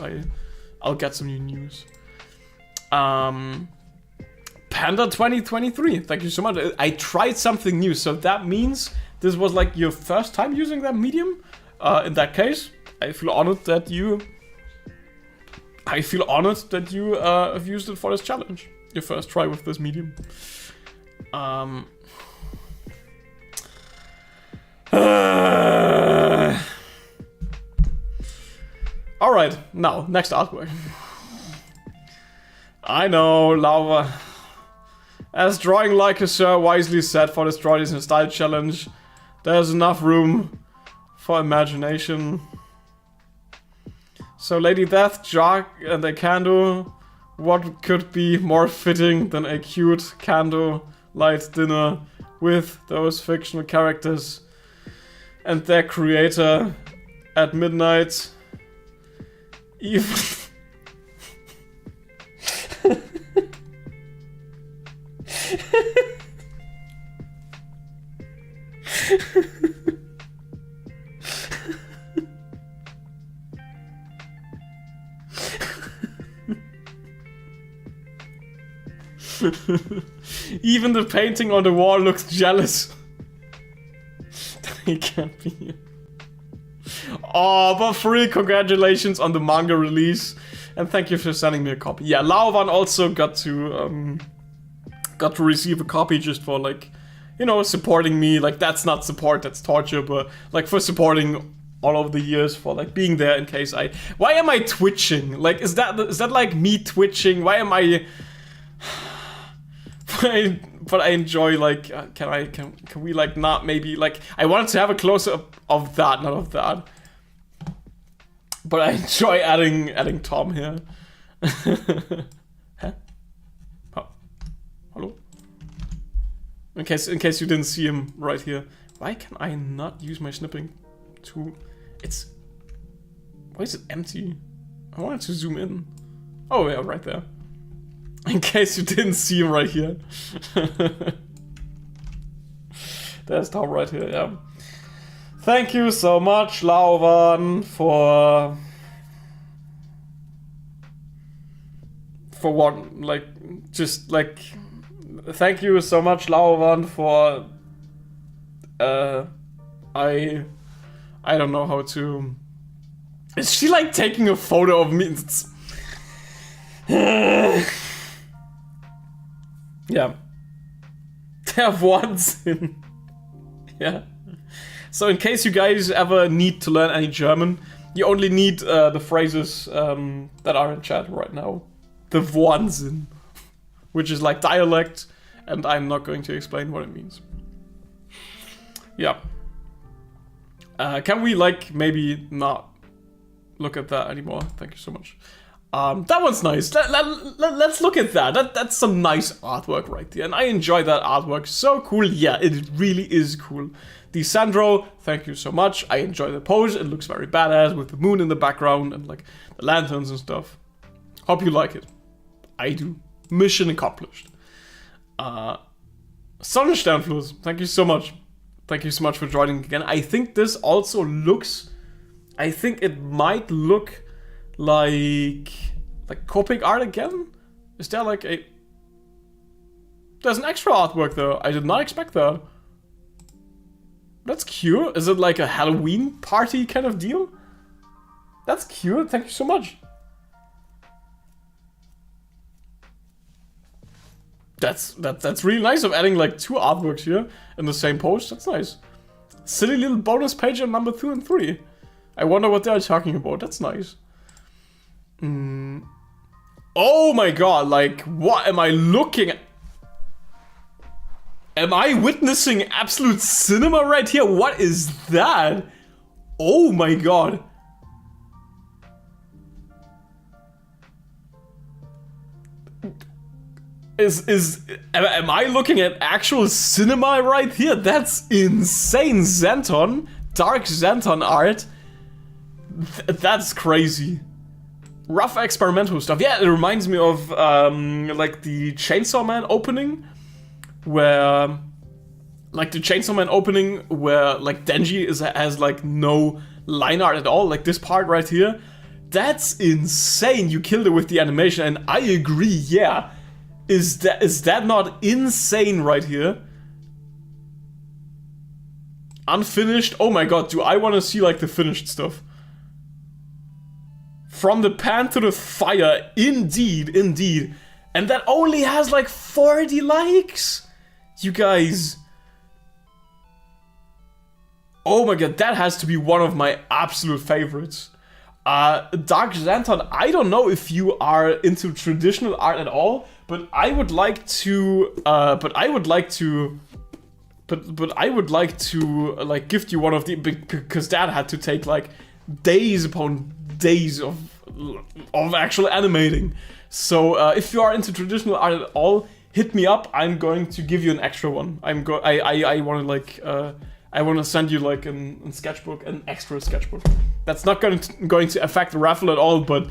I'll get some new news. Panda 2023, thank you so much. I tried something new, so that means this was like your first time using that medium. In that case, I feel honored that you have used it for this challenge. Your first try with this medium. Alright, now, next artwork. I know, Lava. As Drawing Like a Sir wisely said for this Draw This in Style challenge, there's enough room for imagination. So Lady Death, Jack, and a Kando, what could be more fitting than a cute candlelight dinner with those fictional characters and their creator at midnight? Even... Even the painting on the wall looks jealous. He can't be here. Oh, but free congratulations on the manga release. And thank you for sending me a copy. Yeah, Laovan also got to receive a copy just for, like, you know, supporting me. Like, that's not support, that's torture, but like for supporting all over the years, for like being there in case I... Why am I twitching? Like, is that like me twitching? Why am I... But I enjoy, like, can we like not maybe, like, I wanted to have a close-up of that, not of that. But I enjoy adding Tom here. Huh? Oh. Hello? In case you didn't see him right here. Why can I not use my snipping tool? It's... Why is it empty? I wanted to zoom in. Oh yeah, right there. In case you didn't see him right here. There's Tom right here, yeah. Thank you so much, Lauvan, for what, like, just, like, thank you so much, Lauvan, for, I don't know how to, is she, like, taking a photo of me? Yeah. Have once in, yeah. So in case you guys ever need to learn any German, you only need the phrases that are in chat right now. The Wahnsinn, which is like dialect, and I'm not going to explain what it means. Yeah. Can we, like, maybe not look at that anymore? Thank you so much. That one's nice. Let's look at that. That's some nice artwork right there. And I enjoy that artwork. So cool. Yeah, it really is cool. DeSandro, thank you so much. I enjoy the pose. It looks very badass with the moon in the background and, like, the lanterns and stuff. Hope you like it. I do. Mission accomplished. Sonnensternfluss, thank you so much. Thank you so much for joining again. I think this also looks... I think it might look... like Copic art again? Is there like a... There's an extra artwork though. I did not expect that. That's cute. Is it like a Halloween party kind of deal? That's cute. Thank you so much. That's really nice of adding like 2 artworks here in the same post. That's nice. Silly little bonus page on number 2 and 3. I wonder what they're talking about. That's nice. Oh my god, like, what am I looking at? Am I witnessing absolute cinema right here? What is that? Oh my god. Am I looking at actual cinema right here? That's insane. Xanton, dark Xanton art. That's crazy. Rough experimental stuff. Yeah, it reminds me of like the Chainsaw Man opening, where like Denji has like no line art at all. Like this part right here. That's insane. You killed it with the animation, and I agree. Yeah, is that not insane right here? Unfinished. Oh my god, do I want to see like the finished stuff? From the pan to the fire, indeed. And that only has like 40 likes. You guys. Oh my god, that has to be one of my absolute favorites. Dark Xanton, I don't know if you are into traditional art at all, but I would like to like gift you one of the, because that had to take like days upon days of actual animating. So if you are into traditional art at all, hit me up. I'm going to give you an extra one. I want to like I want to send you like an sketchbook, an extra sketchbook. That's not going to affect the raffle at all, but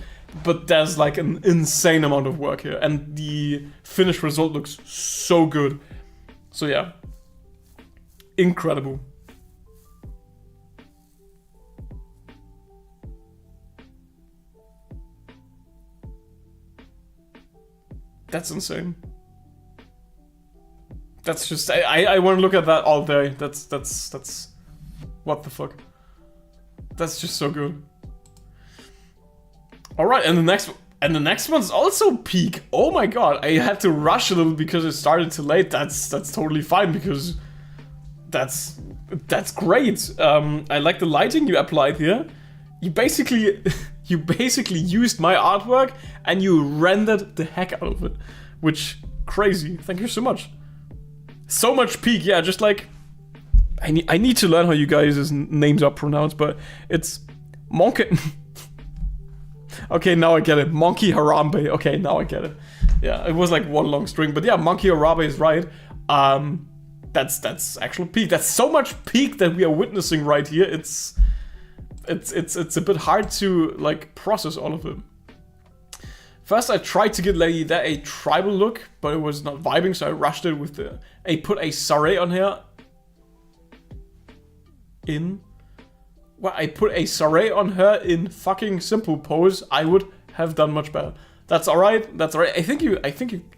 there's like an insane amount of work here, and the finished result looks so good. So yeah, incredible. That's insane. That's just I want to look at that all day. That's what the fuck. That's just so good. All right, and the next one's also peak. Oh my god, I had to rush a little because it started too late. That's totally fine because that's great. I like the lighting you applied here. You basically used my artwork and you rendered the heck out of it, which crazy. Thank you so much. So much peak, yeah. Just like I need to learn how you guys' names are pronounced, but it's Monkey. Okay, now I get it. Monkey Harambe. Okay, now I get it. Yeah, it was like one long string, but yeah, Monkey Harambe is right. That's actual peak. That's so much peak that we are witnessing right here. It's a bit hard to like process all of it. First, I tried to get Lady that a tribal look, but it was not vibing, so I rushed it with I put a Saray on here. I put a Saray on her in fucking simple pose. I would have done much better. That's alright. I think you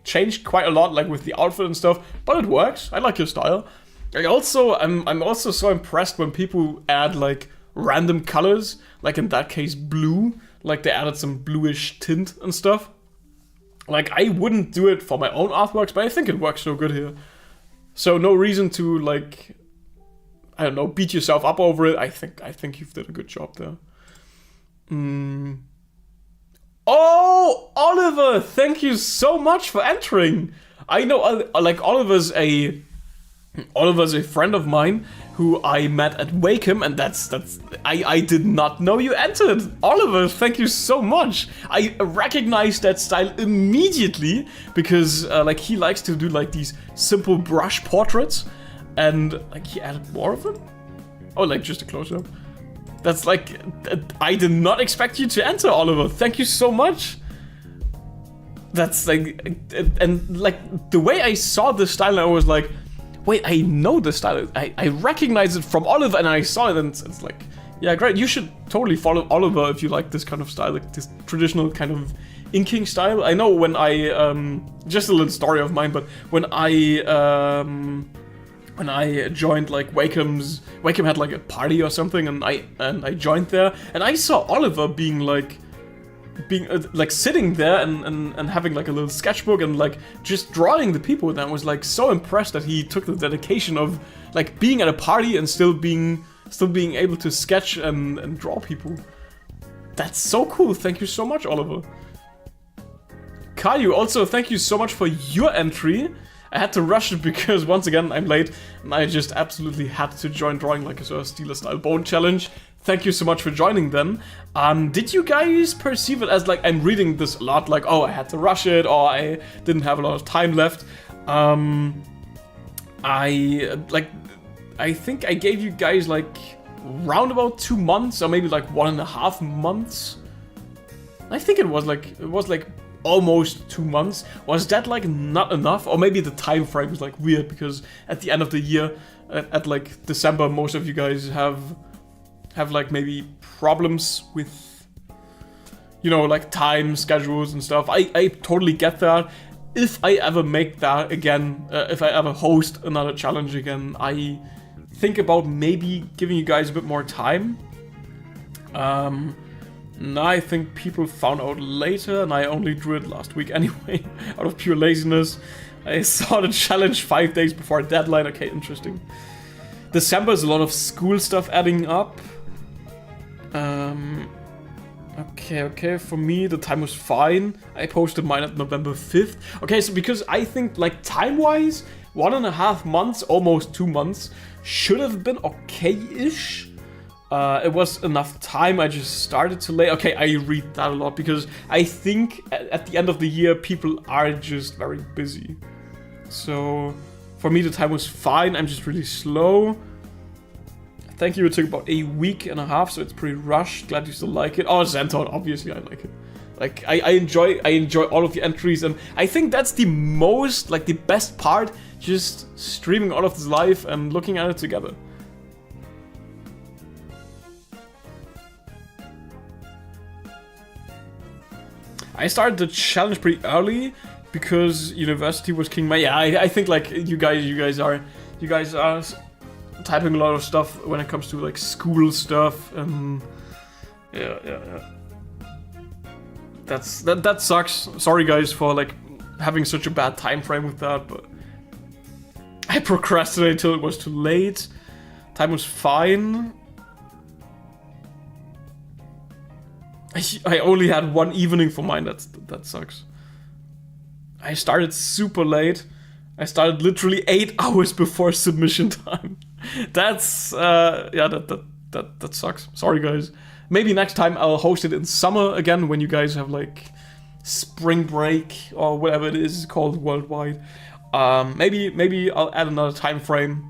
changed quite a lot, like with the outfit and stuff, but it works. I like your style. I'm also so impressed when people add like random colors, like in that case blue. Like they added some bluish tint and stuff. Like I wouldn't do it for my own artworks, but I think it works so good here. So no reason to like, I don't know, beat yourself up over it. I think you've did a good job there. Oh, Oliver, thank you so much for entering. I know, like Oliver's a friend of mine who I met at Wakeham, and I did not know you entered. Oliver, thank you so much. I recognized that style immediately because like he likes to do like these simple brush portraits, and like he added more of them. Oh, like just a close-up. That's like, I did not expect you to enter, Oliver. Thank you so much. That's like, and like the way I saw this style, I was like, wait, I know this style. I recognize it from Oliver, and I saw it, and it's like, yeah, great. You should totally follow Oliver if you like this kind of style, like this traditional kind of inking style. I know when I, just a little story of mine, but when I joined like Wakeham had like a party or something, and I joined there, and I saw Oliver being sitting there and having like a little sketchbook and like just drawing the people, and I was like so impressed that he took the dedication of like being at a party and still being able to sketch and draw people. That's so cool. Thank you so much, Oliver. Caillou, also thank you so much for your entry. I had to rush it because once again I'm late and I just absolutely had to join drawing like a sort of Steeler style bone challenge. thank you so much for joining then. Did you guys perceive it as like, I'm reading this a lot, like, oh, I had to rush it, or I didn't have a lot of time left. I think I gave you guys like round about 2 months, or maybe like 1.5 months. I think it was like almost 2 months. Was that like not enough? Or maybe the time frame is like weird, because at the end of the year, at like December, most of you guys have like maybe problems with, you know, like time schedules and stuff. I totally get that. If I ever make that again, if I ever host another challenge again, I think about maybe giving you guys a bit more time. Now I think people found out later, and I only drew it last week anyway, out of pure laziness. I saw the challenge 5 days before a deadline. Okay, interesting. December is a lot of school stuff adding up. Okay, for me the time was fine. I posted mine at November 5th. Okay, so because I think like time-wise, 1.5 months, almost 2 months, should have been okay-ish. It was enough time, I just started too late. Okay, I read that a lot because I think at the end of the year, people are just very busy. So for me, the time was fine, I'm just really slow. Thank you, it took about 1.5 weeks, so it's pretty rushed. Glad you still like it. Oh, Zenton, obviously I like it. Like, I enjoy all of the entries, and I think that's the most, like, the best part, just streaming all of this live and looking at it together. I started the challenge pretty early because university was king. Yeah, I think like you guys are typing a lot of stuff when it comes to like school stuff, and yeah. That sucks. Sorry guys for like having such a bad time frame with that, but I procrastinated until it was too late. Time was fine. I only had one evening for mine. That sucks. I started super late. I started literally 8 hours before submission time. That's yeah, that sucks. Sorry guys. Maybe next time I'll host it in summer again when you guys have like spring break or whatever it is called worldwide. Maybe I'll add another time frame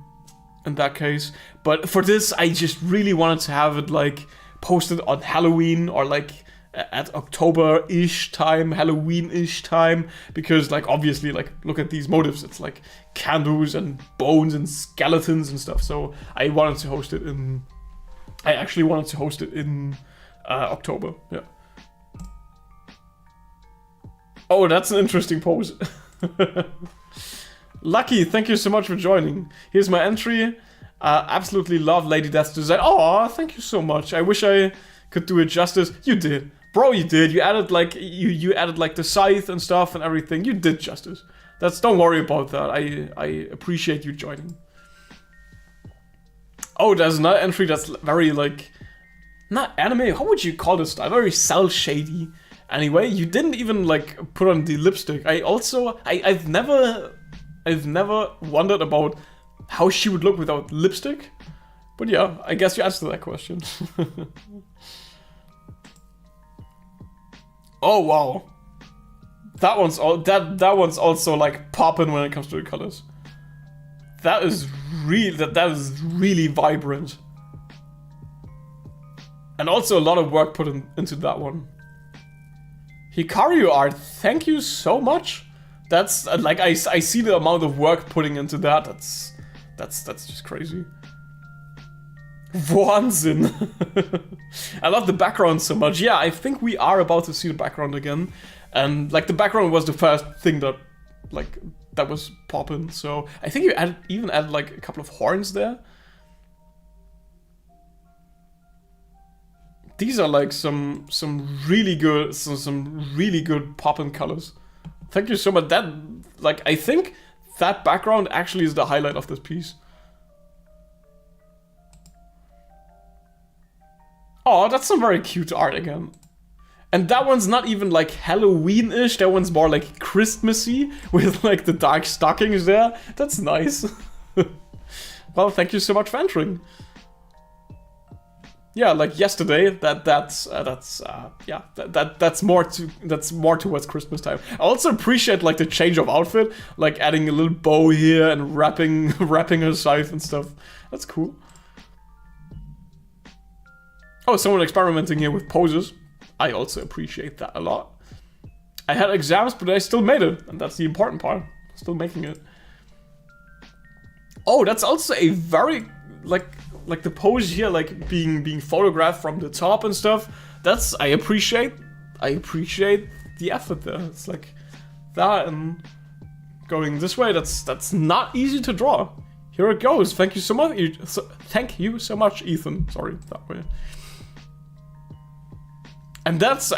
in that case. But for this, I just really wanted to have it like posted on Halloween or like at October-ish time, Halloween-ish time, because like obviously like look at these motifs, it's like candles and bones and skeletons and stuff. So I wanted to host it in October. Yeah. Oh, that's an interesting pose. Lucky, thank you so much for joining. Here's my entry. Absolutely love Lady Death's design. Oh, thank you so much. I wish I could do it justice. You did. Bro, you did. You added like you added like the scythe and stuff and everything. You did justice. Don't worry about that. I appreciate you joining. Oh, there's another entry that's very like not anime. How would you call this style? Very cel shady. Anyway, you didn't even like put on the lipstick. I've never wondered about how she would look without lipstick. But yeah, I guess you answered that question. Oh wow. That one's also like popping when it comes to the colors. That is really vibrant. And also a lot of work put into that one. Hikaru art, thank you so much. That's like I see the amount of work putting into that. That's just crazy. Wahnsinn. I love the background so much. Yeah, I think we are about to see the background again. And like the background was the first thing that was popping. So I think you even added like a couple of horns there. These are like some really good popping colors. Thank you so much. That like I think that background actually is the highlight of this piece. Oh, that's some very cute art again. And that one's not even like Halloween-ish, that one's more like Christmassy with like the dark stockings there. That's nice. Well, thank you so much for entering. Yeah, like yesterday. That's more towards Christmas time. I also appreciate like the change of outfit, like adding a little bow here and wrapping her scythe and stuff. That's cool. Oh, someone experimenting here with poses. I also appreciate that a lot. I had exams, but I still made it, and that's the important part. Still making it. Oh, that's also a very like the pose here, like being photographed from the top and stuff. That's I appreciate the effort there. It's like that and going this way. That's not easy to draw. Here it goes. Thank you so much. Thank you so much, Ethan. Sorry, that way. And that's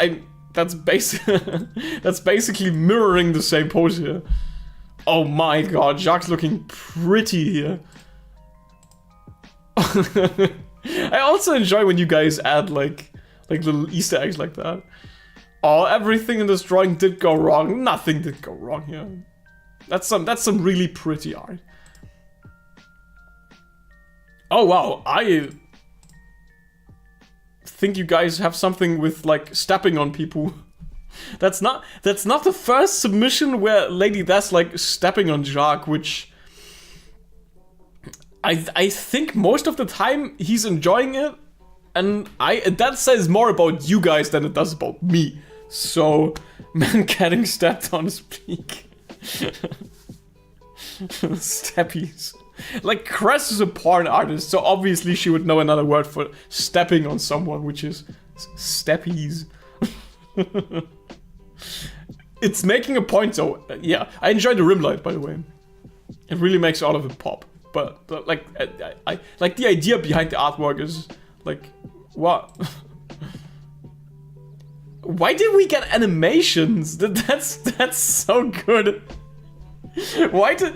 basically mirroring the same pose here. Oh my god, Jacques looking pretty here. I also enjoy when you guys add like little Easter eggs like that. Oh, everything in this drawing did go wrong. Nothing did go wrong here. That's some really pretty art. Oh wow, I think you guys have something with like stepping on people. That's not the first submission where Lady That's like stepping on Jacques, which I think most of the time he's enjoying it, and that says more about you guys than it does about me. So, man getting stepped on his peak. Steppies. Like, Cress is a porn artist, so obviously she would know another word for stepping on someone, which is steppies. It's making a point though. Yeah, I enjoy the rim light, by the way. It really makes all of it pop. But like, I like the idea behind the artwork is like, what? Why did we get animations? That's so good. Why did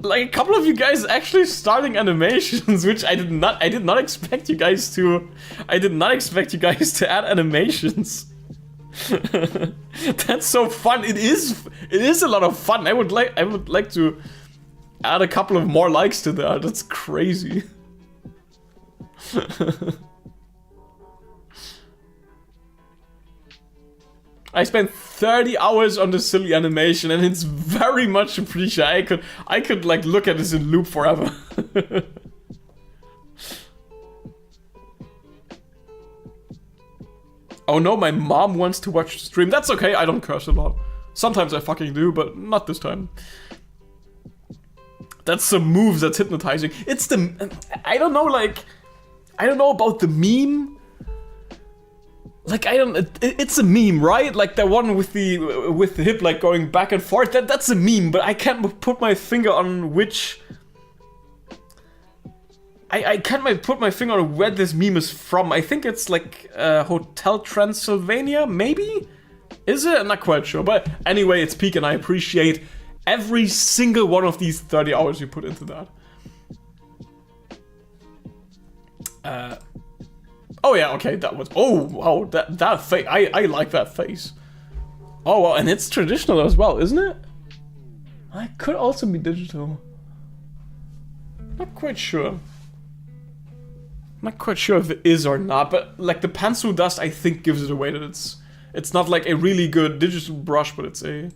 like a couple of you guys actually starting animations, which I did not expect you guys to. I did not expect you guys to add animations. That's so fun. It is a lot of fun. I would like to add a couple of more likes to that. That's crazy. I spent 30 hours on this silly animation, and it's very much appreciated. I could like look at this in loop forever. Oh no, my mom wants to watch the stream. That's okay, I don't curse a lot. Sometimes I fucking do, but not this time. That's some moves that's hypnotizing. It's the... I don't know, like... I don't know about the meme. Like, I don't... It's a meme, right? Like the one with the hip, like, going back and forth. That's a meme, but I can't put my finger on which... I can't put my finger on where this meme is from. I think it's like Hotel Transylvania, maybe? Is it? I'm not quite sure. But anyway, it's peak, and I appreciate every single one of these 30 hours you put into that. Oh yeah, okay, that was... Oh, wow, that face. I like that face. Oh, well, and it's traditional as well, isn't it? It could also be digital. Not quite sure. Not quite sure if it is or not, but like the pencil dust, I think gives it away that it's not like a really good digital brush, but it's a...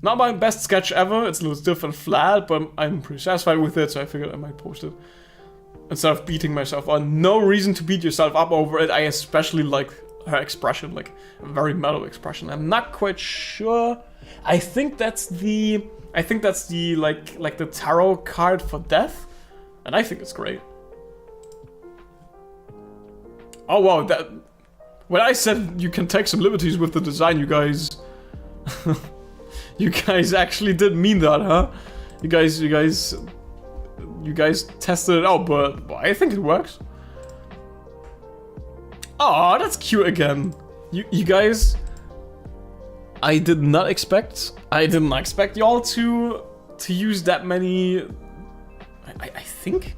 Not my best sketch ever. It's a little stiff and flat, but I'm pretty satisfied with it, so I figured I might post it. Instead of beating myself on. No reason to beat yourself up over it. I especially like her expression, like a very mellow expression. I'm not quite sure. I think that's the like the tarot card for death, and I think it's great. Oh wow, that when I said you can take some liberties with the design, you guys you guys actually did mean that, huh? You guys tested it out, but I think it works. Oh, that's cute again. You guys, I did not expect y'all to use that many. I think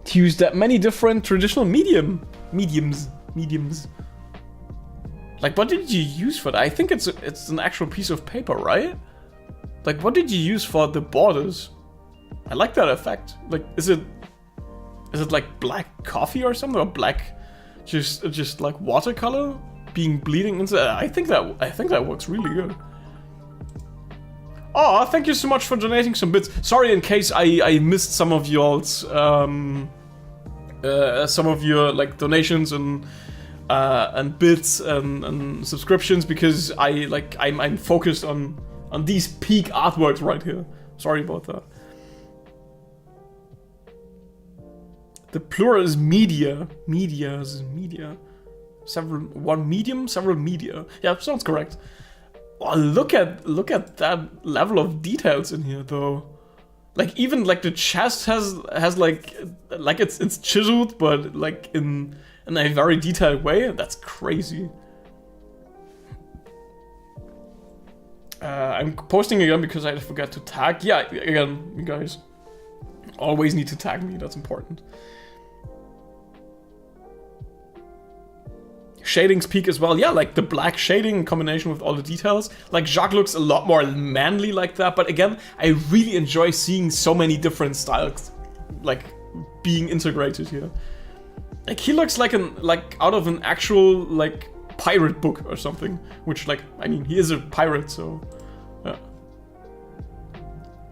to use that many different traditional mediums. Like, what did you use for that? I think it's an actual piece of paper, right? Like, what did you use for the borders? I like that effect. Like, is it like black coffee or something, or black, just like watercolor being bleeding into? I think that works really good. Oh, thank you so much for donating some bits. Sorry in case I missed some of y'all's some of your like donations and bits and subscriptions, because I'm focused on these peak artworks right here. Sorry about that. The plural is media. Media is media. One medium, several media. Yeah, sounds correct. Oh, look at that level of details in here, though. Like, even like the chest has like it's chiseled, but like in a very detailed way. That's crazy. I'm posting again because I forgot to tag. Yeah, again, you guys always need to tag me. That's important. Shadings peak as well. Yeah, like the black shading in combination with all the details. Like, Jacques looks a lot more manly like that. But again, I really enjoy seeing so many different styles like being integrated here. Like, he looks like out of an actual like pirate book or something. Which, like, I mean, he is a pirate, so yeah.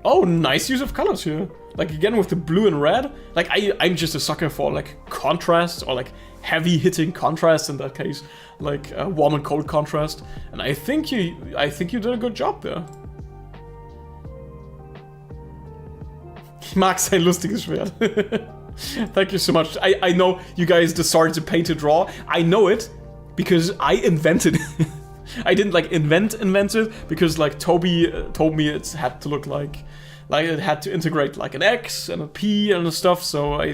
Oh, nice use of colors here. Like, again with the blue and red. Like, I'm just a sucker for like contrast, or like heavy hitting contrast in that case, like warm and cold contrast. And I think you did a good job there. Ich mag sein lustiges Schwert. Thank you so much. I know you guys decided to paint to draw. I know it because I invented it. I didn't like invent it, because like Toby told me it had to look like it had to integrate like an X and a P and stuff. So I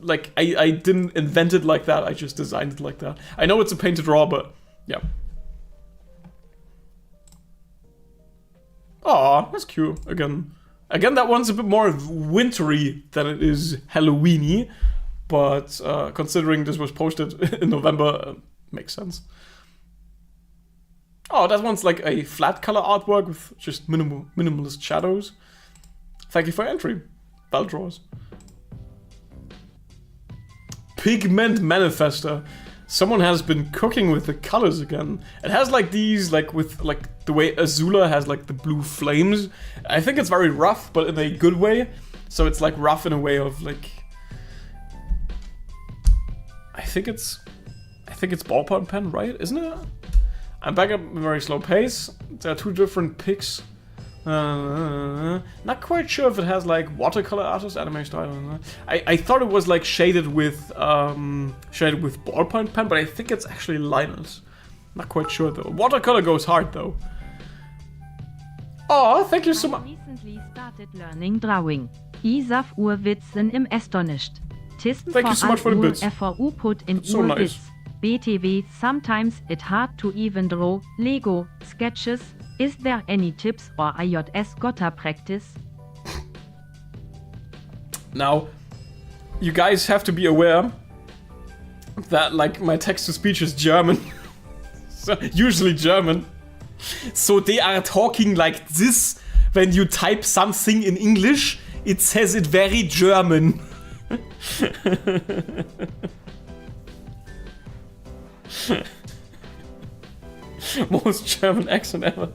didn't invent it like that. I just designed it like that. I know it's a paint to draw, but yeah. Aw, that's cute. Again, that one's a bit more wintry than it is Halloween-y, but considering this was posted in November, makes sense. Oh, that one's like a flat color artwork with just minimalist shadows. Thank you for your entry, Baldraws. Pigment Manifester. Someone has been cooking with the colors again. It has like these, like with like the way Azula has like the blue flames. I think it's very rough, but in a good way. So it's like rough in a way of like, I think it's ballpoint pen, right? Isn't it? I'm back at a very slow pace. There are two different picks. Not quite sure if it has like watercolor artist anime style. I thought it was like shaded with ballpoint pen, but I think it's actually liners. Not quite sure though. Watercolor goes hard though. Oh, thank you so much. I recently started learning drawing. Isaf Urwitzen im Estonischt. Tisten thank you so much for the bits. FVU put in so nice. BTW, sometimes it's hard to even draw Lego sketches. Is there any tips or IJS gotta practice? Now, you guys have to be aware that like my text-to-speech is German. So, usually German. So they are talking like this. When you type something in English, it says it very German. Most German accent ever.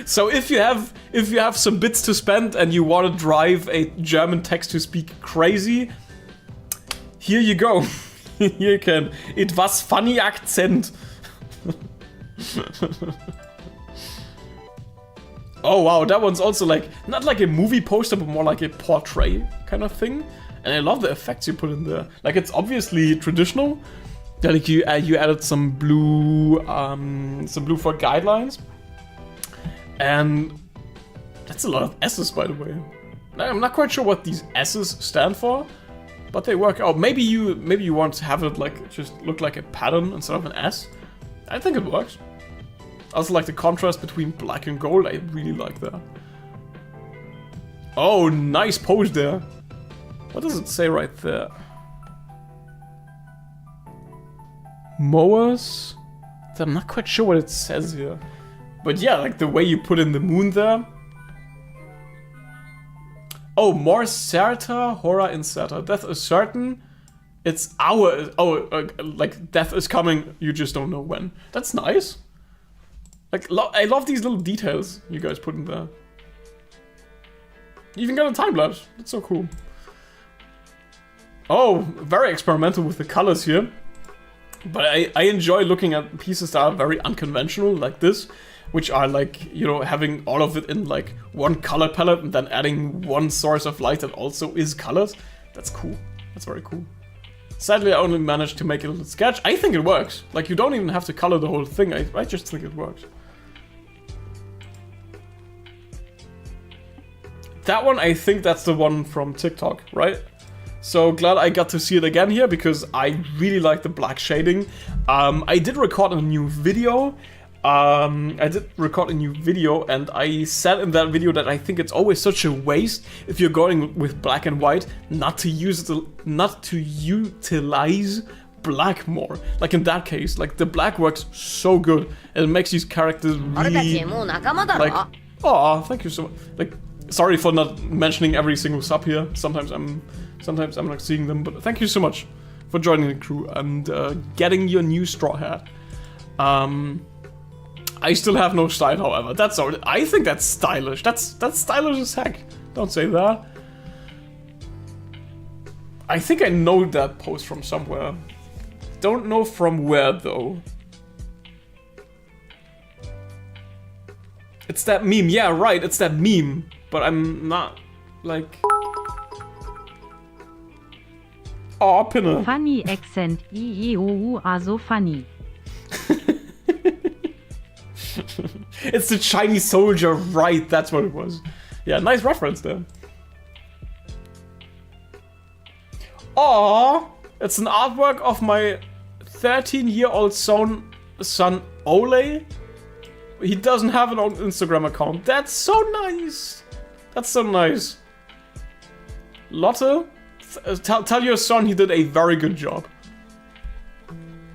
So if you have some bits to spend and you want to drive a German text to speak crazy, here you go. Here you can. It was funny accent. Oh wow, that one's also like not like a movie poster, but more like a portrait kind of thing. And I love the effects you put in there. Like, it's obviously traditional. Like you added some blue for guidelines, and that's a lot of S's, by the way. I'm not quite sure what these S's stand for, but they work out. Maybe you want to have it like just look like a pattern instead of an S. I think it works. Also, like the contrast between black and gold, I really like that. Oh, nice pose there. What does it say right there? Mowers? I'm not quite sure what it says here. But yeah, like the way you put in the moon there. Oh, more certa, hora incerta. Death is certain. It's our... Oh, like, death is coming, you just don't know when. That's nice. Like, I love these little details you guys put in there. You even got a time lapse. That's so cool. Oh, very experimental with the colors here. But I enjoy looking at pieces that are very unconventional, like this. Which are like, you know, having all of it in like one color palette and then adding one source of light that also is colored. That's cool. That's very cool. Sadly, I only managed to make a little sketch. I think it works. Like, you don't even have to color the whole thing. I just think it works. That one, I think that's the one from TikTok, right? So glad I got to see it again here because I really like the black shading. I did record a new video. And I said in that video that I think it's always such a waste if you're going with black and white not to utilize black more. Like in that case, like the black works so good and it makes these characters really like, oh, thank you so much. Like, sorry for not mentioning every single sub here. Sometimes I'm not seeing them, but thank you so much for joining the crew and getting your new straw hat. I still have no style, however. That's all. I think that's stylish. That's stylish as heck. Don't say that. I think I know that post from somewhere. Don't know from where though. It's that meme. Yeah, right. It's that meme. But I'm not like. Oh, Pinner. Funny accent. IEOU are so funny. It's the Chinese soldier, right? That's what it was. Yeah, nice reference there. Aww, it's an artwork of my 13-year-old son Ole. He doesn't have an own Instagram account. That's so nice. That's so nice. Lotte, tell your son he did a very good job.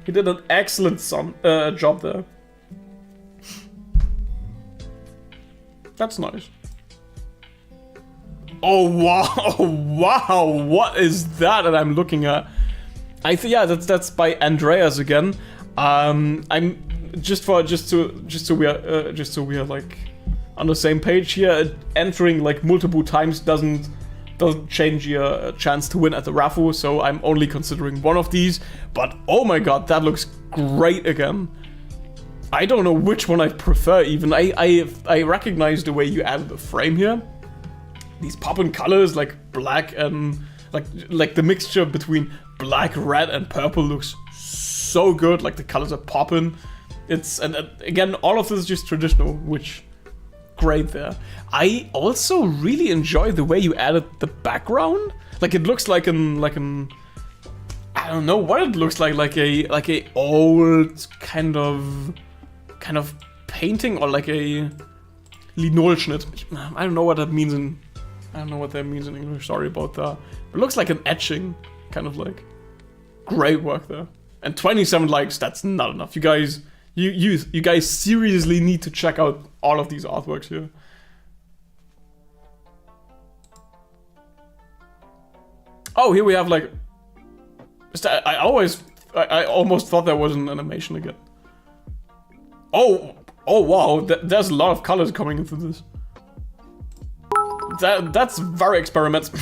He did an excellent job there. That's nice. Oh wow! Oh, wow! What is that that I'm looking at? Yeah, that's by Andreas again. I'm just so we are like on the same page here. Entering like multiple times doesn't change your chance to win at the raffle. So I'm only considering one of these. But oh my god, that looks great again. I don't know which one I prefer even. I recognize the way you added the frame here. These popping colors like black and like the mixture between black, red and purple looks so good. Like the colors are popping. And again, all of this is just traditional, which great there. I also really enjoy the way you added the background. Like it looks like an I don't know what it looks like a old kind of painting or like a Linolschnitt. I don't know what that means in English. Sorry about that. It looks like an etching, kind of like. Great work there. And 27 likes. That's not enough. You guys seriously need to check out all of these artworks here. Oh, here we have like. I almost thought there was an animation again. Oh wow, there's a lot of colors coming into this. That's very experimental.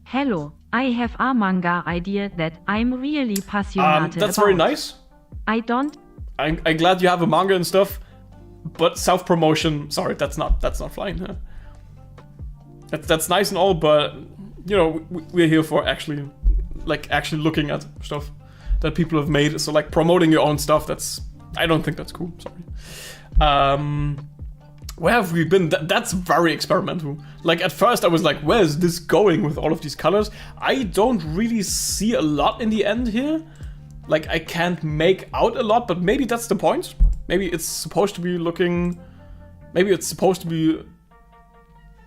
Hello, I have a manga idea that I'm really passionate that's about. very nice. I'm glad you have a manga and stuff, but self-promotion, sorry, that's not flying here. That's nice and all, but you know, we're here for actually looking at stuff that people have made. So like promoting your own stuff, I don't think that's cool. Sorry. Where have we been? That's very experimental. Like at first I was like, where's this going with all of these colors? I don't really see a lot in the end here. Like I can't make out a lot, but maybe that's the point. Maybe it's supposed to be looking. Maybe it's supposed to be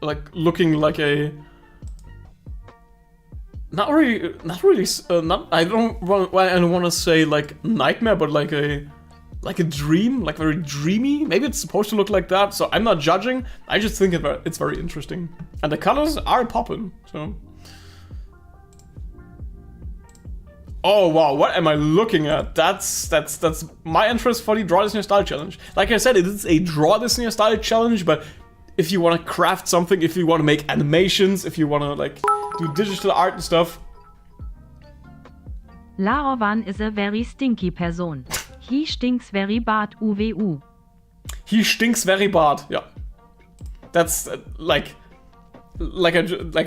like looking like a. Not really. I don't want to say like nightmare, but like a like a dream, like very dreamy. Maybe it's supposed to look like that, so I'm not judging. I just think it's very interesting. And the colors are popping, so... Oh wow, what am I looking at? That's my interest for the Draw This in Your Style challenge. Like I said, it is a Draw This in Your Style challenge, but if you want to craft something, if you want to make animations, if you want to like do digital art and stuff. Larovan is a very stinky person. He stinks very bad, UWU. He stinks very bad, yeah. That's like I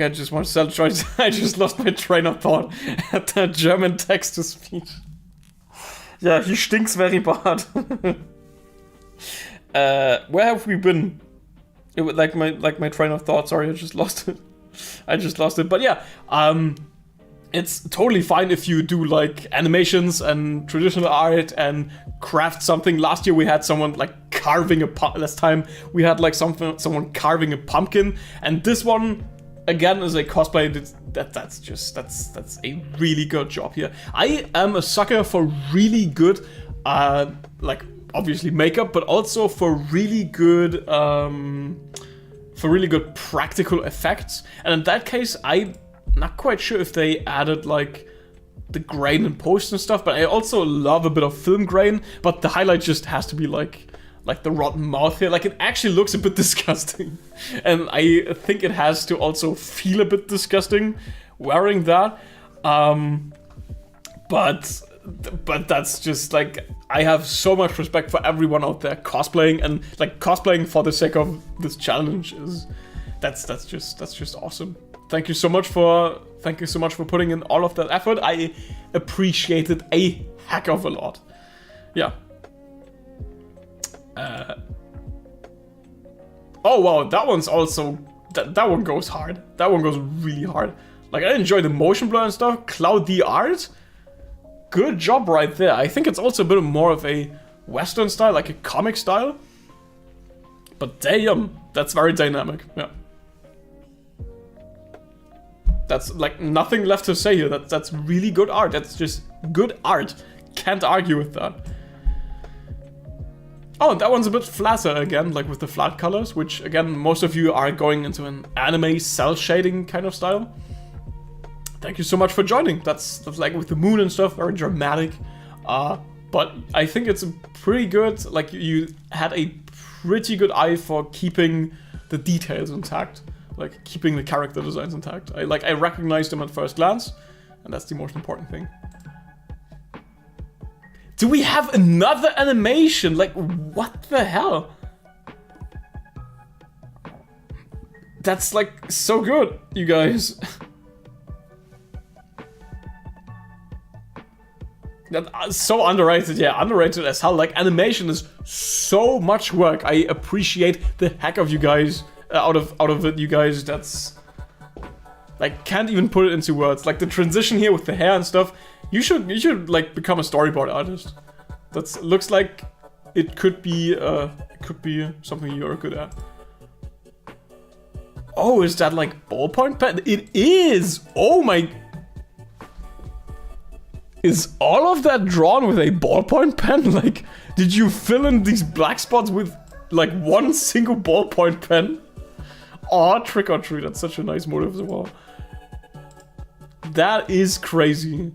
just want to sell choice. I just lost my train of thought at that German text to speech. Yeah, he stinks very bad. Where have we been? It was like my train of thought. Sorry, I just lost it. But yeah, it's totally fine if you do like animations and traditional art and craft something. Last year we had someone like carving a last time we had like someone carving a pumpkin, and this one again is a cosplay. That's a really good job here. I am a sucker for really good like obviously makeup, but also for really good practical effects. And in that case, I'm not quite sure if they added like the grain and post and stuff, but I also love a bit of film grain. But the highlight just has to be like the rotten mouth here. Like it actually looks a bit disgusting, and I think it has to also feel a bit disgusting wearing that. But that's just like, I have so much respect for everyone out there cosplaying, and like cosplaying for the sake of this challenge is that's just awesome. Thank you so much for putting in all of that effort. I appreciate it a heck of a lot. Yeah. Oh wow, that one's also that one goes hard. That one goes really hard. Like I enjoy the motion blur and stuff. Cloud the art. Good job right there. I think it's also a bit more of a Western style, like a comic style. But damn, that's very dynamic. Yeah. That's like nothing left to say here. That's really good art. That's just good art. Can't argue with that. Oh, that one's a bit flatter again, like with the flat colors, which again, most of you are going into an anime cell shading kind of style. Thank you so much for joining. That's like with the moon and stuff, very dramatic. But I think it's a pretty good, like you had a pretty good eye for keeping the details intact. Like keeping the character designs intact. I recognized them at first glance, and that's the most important thing. Do we have another animation? Like, what the hell? That's like so good, you guys. That's so underrated, yeah, underrated as hell. Like, animation is so much work. I appreciate the heck of you guys. Out of it, you guys. That's like, can't even put it into words. Like the transition here with the hair and stuff. You should like become a storyboard artist. That looks like it could be something you're good at. Oh, is that like ballpoint pen? It is. Oh my. Is all of that drawn with a ballpoint pen? Like, did you fill in these black spots with like one single ballpoint pen? Aw, trick or treat. That's such a nice motive as well. That is crazy.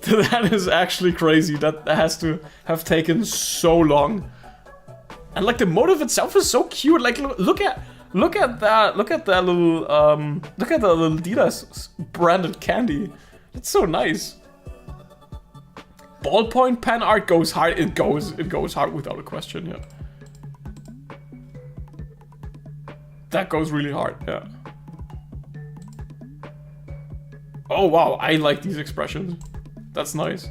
That is actually crazy. That has to have taken so long. And like the motive itself is so cute. Like look at that. Look at that little DLAS branded candy. It's so nice. Ballpoint pen art goes hard. It goes hard without a question. Yeah. That goes really hard, yeah. Oh wow, I like these expressions. That's nice.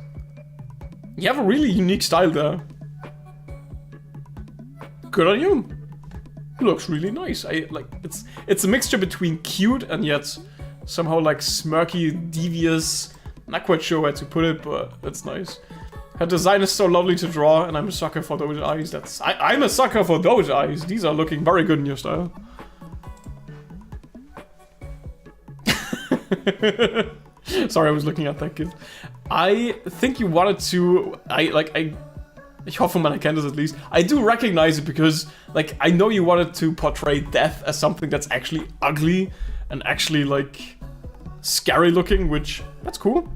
You have a really unique style there. Good on you. It looks really nice. I like it's a mixture between cute and yet somehow like smirky, devious. Not quite sure where to put it, but it's nice. Her design is so lovely to draw, and I'm a sucker for those eyes. I'm a sucker for those eyes. These are looking very good in your style. Sorry, I was looking at that kid. I think you wanted to. Ich hoffe, man erkennt es at least. I do recognize it because, like, I know you wanted to portray death as something that's actually ugly and actually, like, scary looking, which, that's cool.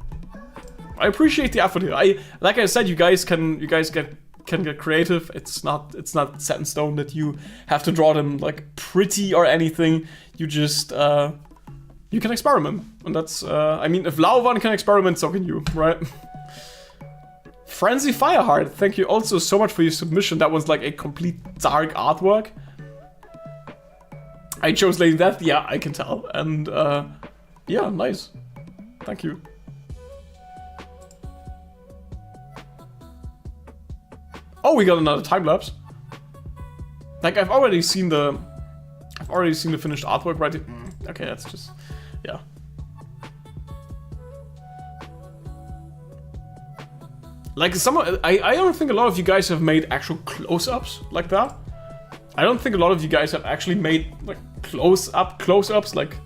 I appreciate the effort here. Like I said, you guys can get creative. It's not set in stone that you have to draw them like pretty or anything. You just you can experiment, and that's I mean, if Lauvan can experiment, so can you, right? Frenzy Fireheart, thank you also so much for your submission. That was like a complete dark artwork. I chose Lady Death, yeah, I can tell, and yeah, nice. Thank you. Oh, we got another time lapse. Like I've already seen the finished artwork, right? Okay, that's just, yeah. Like I don't think a lot of you guys have made actual close-ups like that. I don't think a lot of you guys have actually made like close-ups, like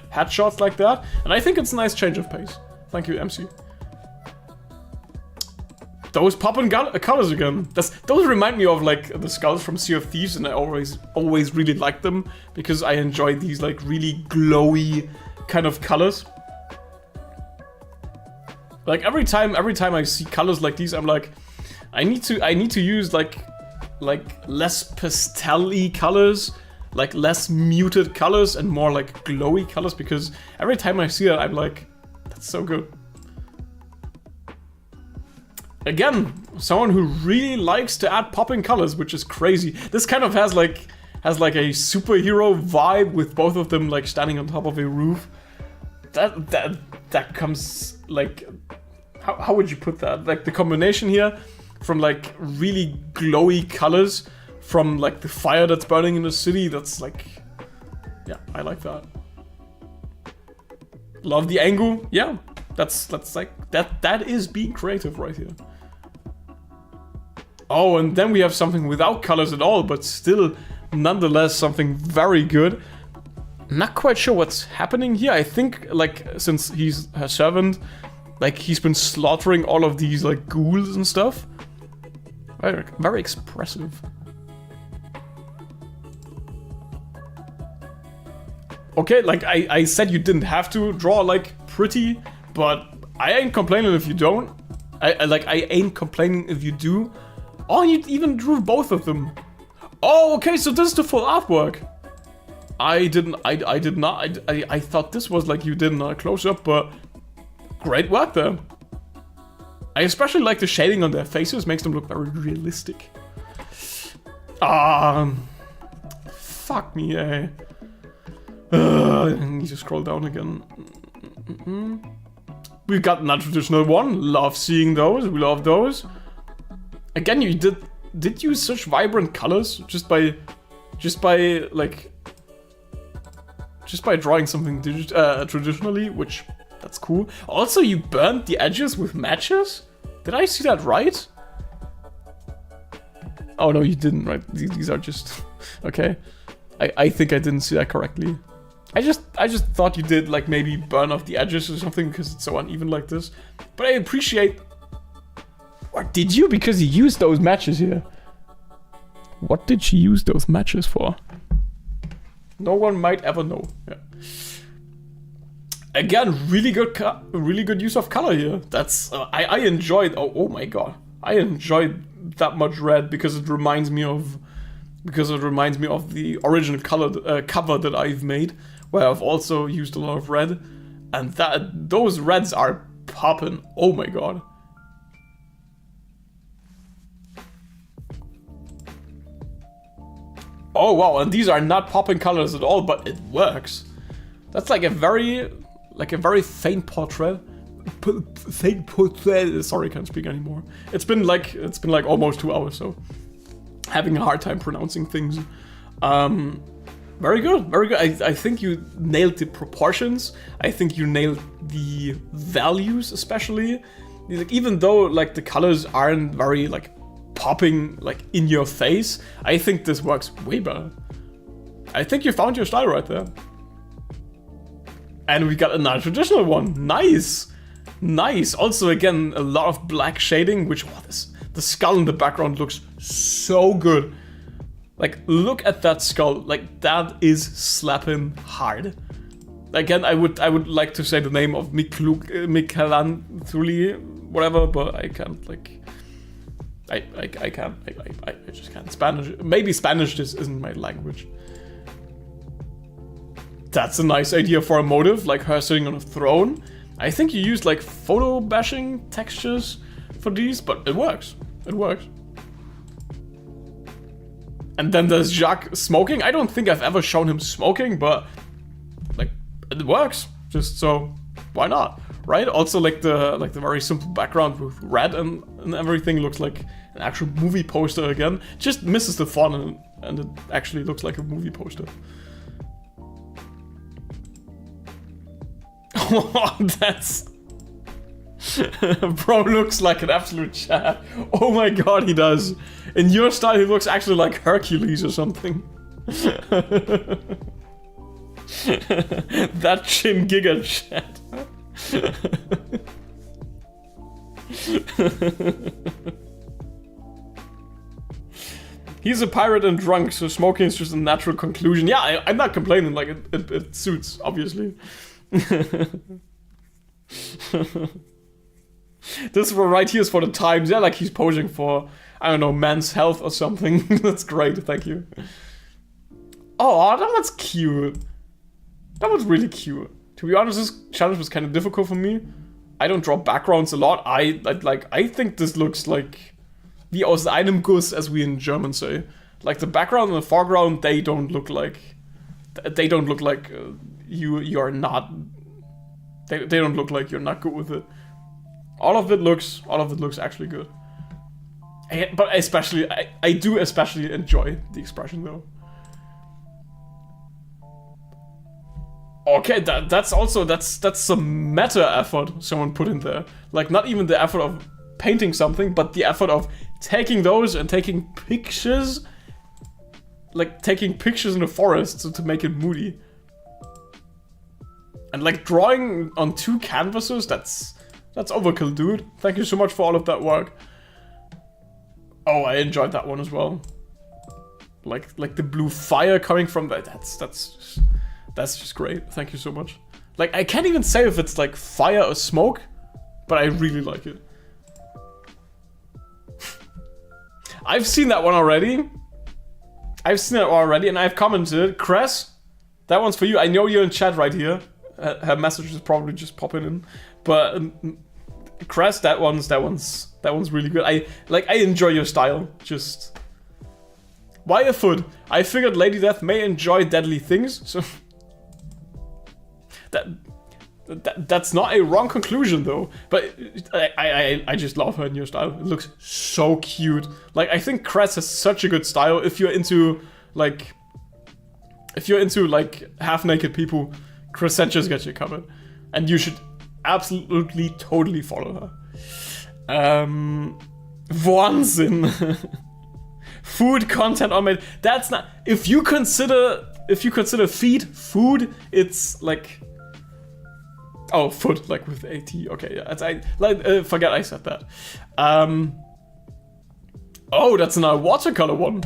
headshots like that. And I think it's a nice change of pace. Thank you, MC. Those poppin' colors again. Those remind me of like the skulls from Sea of Thieves, and I always really liked them because I enjoy these like really glowy kind of colors. Like every time I see colors like these, I'm like, I need to use like less pastel-y colors, like less muted colors and more like glowy colors, because every time I see it, I'm like, that's so good. Again, someone who really likes to add popping colors, which is crazy. This kind of has like a superhero vibe with both of them like standing on top of a roof. That comes like, how would you put that? Like the combination here from like really glowy colors from like the fire that's burning in the city. That's like, yeah, I like that. Love the angle. Yeah, that's like that is being creative right here. Oh, and then we have something without colors at all, but still, nonetheless, something very good. Not quite sure what's happening here. I think, like, since he's her servant, like, he's been slaughtering all of these, like, ghouls and stuff. Very, very expressive. Okay, like, I said you didn't have to draw, like, pretty, but I ain't complaining if you don't. I ain't complaining if you do. Oh, you even drew both of them. Oh, okay, so this is the full artwork. I did not. I thought this was like you did in a close-up, but great work there. I especially like the shading on their faces, makes them look very realistic. Fuck me, eh. I need to scroll down again. We've got another traditional one. Love seeing those. We love those. Again, you did use such vibrant colors just by drawing something traditionally, which that's cool. Also, you burned the edges with matches? Did I see that right? Oh no, you didn't, right? These are just okay. I think I didn't see that correctly. I just thought you did like maybe burn off the edges or something because it's so uneven like this. But I appreciate. Or did you? Because you used those matches here. What did she use those matches for? No one might ever know. Yeah. Again, really good use of color here. That's I enjoyed. Oh my god, I enjoyed that much red because it reminds me of the original cover that I've made, where I've also used a lot of red, and those reds are popping. Oh my god. Oh wow, and these are not popping colors at all, but it works. That's like a very faint portrait. Sorry, I can't speak anymore. It's been like almost 2 hours, so having a hard time pronouncing things. Very good, very good. I think you nailed the proportions. I think you nailed the values, especially. Like, even though like the colors aren't very like popping like in your face, I think this works way better. I think you found your style right there. And we got another traditional one. Nice. Nice. Also, again, a lot of black shading, which, The skull in the background looks so good. Like, look at that skull. Like, that is slapping hard. Again, I would like to say the name of Michelangelo, whatever, but I can't, like... I can't. I just can't. Spanish. Maybe Spanish just isn't my language. That's a nice idea for a motive, like her sitting on a throne. I think you used like photo bashing textures for these, but it works. It works. And then there's Jacques smoking. I don't think I've ever shown him smoking, but like it works. Just so why not? Right? Also like the very simple background with red and everything looks like an actual movie poster again. Just misses the font and it actually looks like a movie poster. Oh, that's... Bro looks like an absolute Chad. Oh my god, he does. In your style, he looks actually like Hercules or something. That chin giga Chad. He's a pirate and drunk, so smoking is just a natural conclusion. Yeah, I'm not complaining, like, it suits, obviously. This one right here is for the times. Yeah, like he's posing for, I don't know, Men's Health or something. That's great, thank you. Oh, that one's cute. That was really cute. To be honest, this challenge was kind of difficult for me. I don't draw backgrounds a lot. I think this looks like wie aus einem Guss, as we in German say. Like the background and the foreground, they don't look like you're not. They don't look like you're not good with it. All of it looks actually good. But especially, I do especially enjoy the expression though. Okay, that's some meta effort someone put in there. Like not even the effort of painting something, but the effort of taking those and taking pictures. Like taking pictures in the forest to make it moody. And like drawing on 2 canvases, that's overkill, dude. Thank you so much for all of that work. Oh, I enjoyed that one as well. Like the blue fire coming from that. That's just great. Thank you so much. Like I can't even say if it's like fire or smoke, but I really like it. I've seen that one already. And I've commented, Cress, that one's for you. I know you're in chat right here. Her message is probably just popping in, but Crest, that one's really good. I enjoy your style. Just why a foot? I figured Lady Death may enjoy deadly things, so that's not a wrong conclusion though. But I just love her in your style. It looks so cute. Like I think Crest has such a good style. If you're into like half-naked people, Crescentia's got you covered. And you should absolutely, totally follow her. Wahnsinn. Food content on my... That's not... If you consider feed food, it's like... Oh, foot, like with AT. Okay, yeah. Forget I said that. Oh, that's a watercolor one.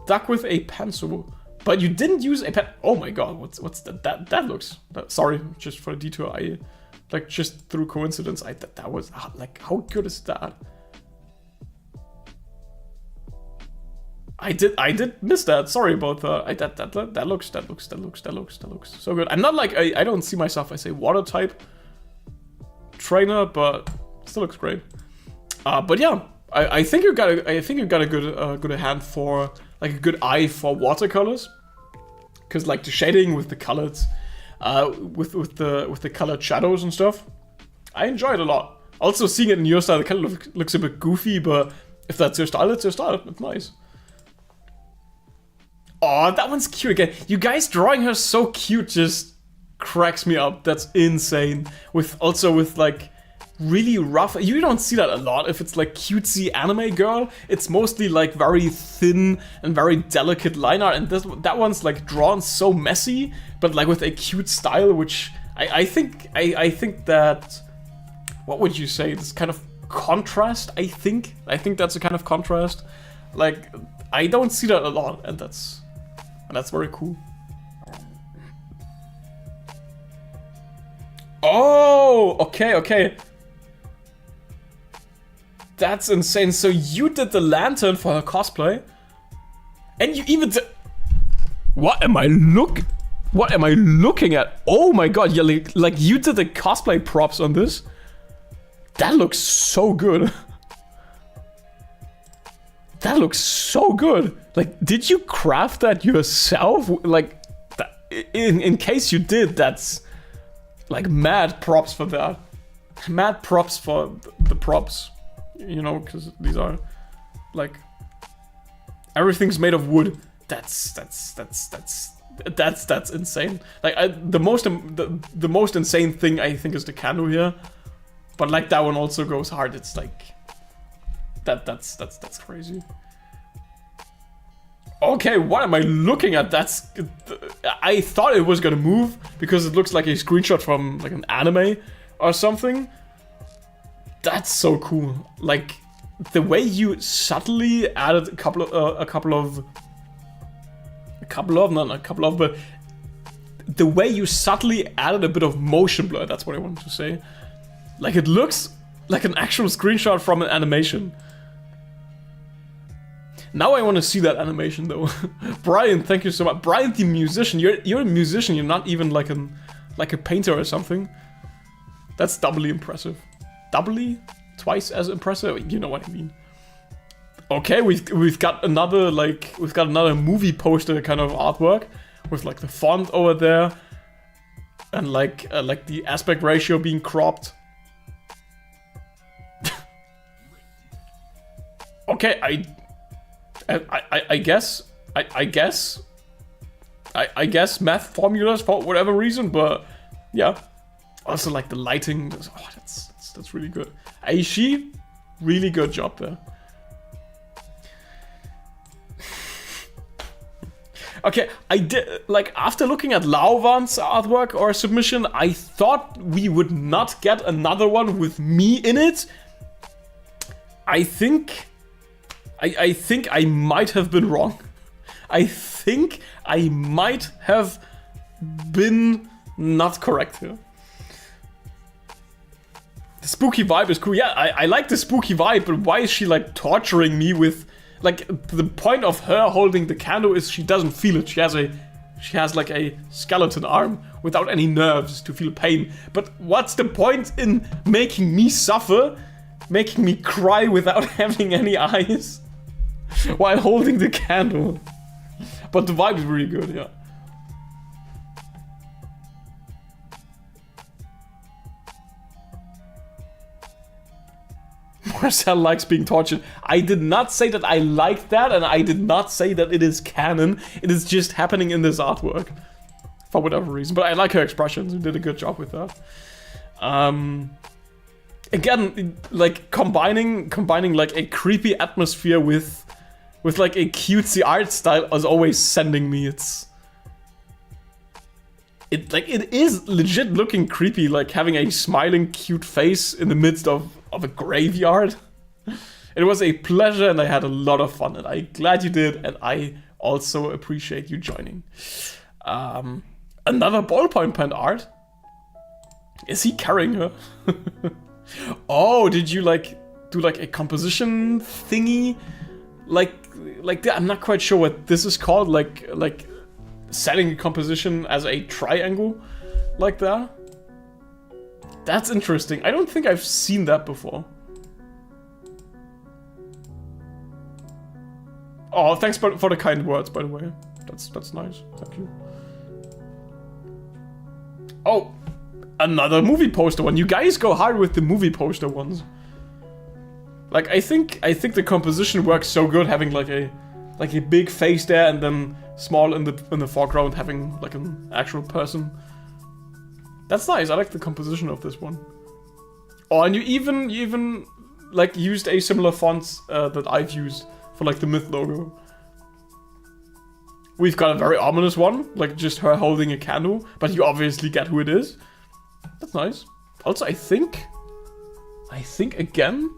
Duck with a pencil. But you didn't use a pen. Oh my god, what's that? That looks. Sorry, just for a detour. I like just through coincidence. That was like, how good is that? I did miss that. Sorry about that. That looks so good. I'm not like I don't see myself as a water type trainer, but still looks great. But yeah, I think you got a good hand for like a good eye for watercolors, because like the shading with the colors, with the colored shadows and stuff, I enjoy it a lot. Also seeing it in your style, it kind of looks a bit goofy, but if that's your style, it's your style. It's nice. Oh, that one's cute again. You guys drawing her so cute just cracks me up. That's insane. With like really rough. You don't see that a lot if it's like cutesy anime girl. It's mostly like very thin and very delicate line art, and that one's like drawn so messy, but like with a cute style, which I think that, what would you say? This kind of contrast, I think. I think that's a kind of contrast. Like, I don't see that a lot, and that's very cool. Oh, okay. That's insane. So you did the lantern for her cosplay, and you even did... What am I looking at? Oh my god, yeah, like you did the cosplay props on this. That looks so good. That looks so good. Like, did you craft that yourself? Like, in case you did, that's like mad props for that. Mad props for the props. You know, because these are like everything's made of wood. That's insane. Like the most insane thing I think is the candle here, but like that one also goes hard. It's like that's crazy. Okay, what am I looking at? I thought it was gonna move because it looks like a screenshot from like an anime or something. That's so cool. Like the way you subtly added a couple of, but the way you subtly added a bit of motion blur, that's what I wanted to say. Like it looks like an actual screenshot from an animation. Now I want to see that animation though. Brian, thank you so much. Brian the musician, you're a musician, you're not even like a painter or something. That's doubly impressive. Doubly? Twice as impressive? You know what I mean. Okay, we've got another movie poster kind of artwork with like the font over there and like the aspect ratio being cropped. Okay, I guess math formulas for whatever reason, but yeah. Also like the lighting, oh, that's really good. Aishi, really good job there. Okay, I did, like, after looking at Lauvan's artwork or submission, I thought we would not get another one with me in it. I think I might have been wrong. I think I might have been not correct here. The spooky vibe is cool. Yeah, I like the spooky vibe, but why is she like torturing me with... Like, the point of her holding the candle is she doesn't feel it. She has like a skeleton arm without any nerves to feel pain. But what's the point in making me suffer, making me cry without having any eyes while holding the candle? But the vibe is really good, yeah. Marcel likes being tortured. I did not say that I liked that, and I did not say that it is canon. It is just happening in this artwork. For whatever reason. But I like her expressions. You did a good job with that. Again, like combining like a creepy atmosphere with like a cutesy art style is always sending me. It is legit looking creepy, like having a smiling cute face in the midst of a graveyard. It was a pleasure and I had a lot of fun and I'm glad you did, and I also appreciate you joining. Another ballpoint pen art. Is he carrying her? Oh, did you like do like a composition thingy? Like I'm not quite sure what this is called. Like setting a composition as a triangle like that. That's interesting. I don't think I've seen that before. Oh, thanks for the kind words, by the way. That's nice. Thank you. Oh, another movie poster one. You guys go hard with the movie poster ones. Like I think the composition works so good, having like a big face there and then small in the foreground having like an actual person. That's nice. I like the composition of this one. Oh, and you even like used a similar font that I've used for like the myth logo. We've got a very ominous one, like just her holding a candle, but you obviously get who it is. That's nice. Also, I think I think, again,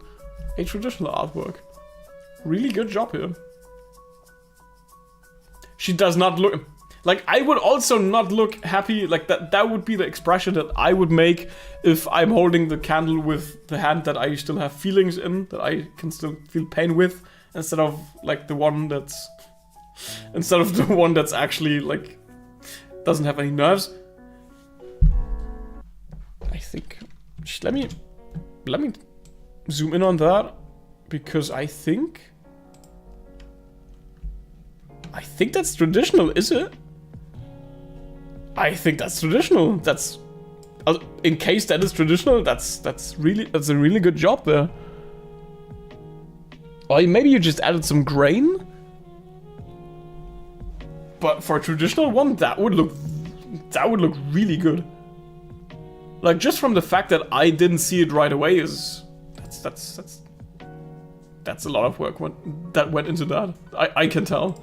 a traditional artwork. Really good job here. She does not look... Like, I would also not look happy. Like, that would be the expression that I would make if I'm holding the candle with the hand that I still have feelings in, that I can still feel pain with, instead of, like, the one that's... Instead of the one that's actually, like, doesn't have any nerves. I think... Let me zoom in on that, because I think that's traditional, is it? I think that's traditional. That's in case that is traditional. That's a really good job there. Or maybe you just added some grain. But for a traditional one, that would look really good. Like, just from the fact that I didn't see it right away is that's a lot of work that went into that. I can tell.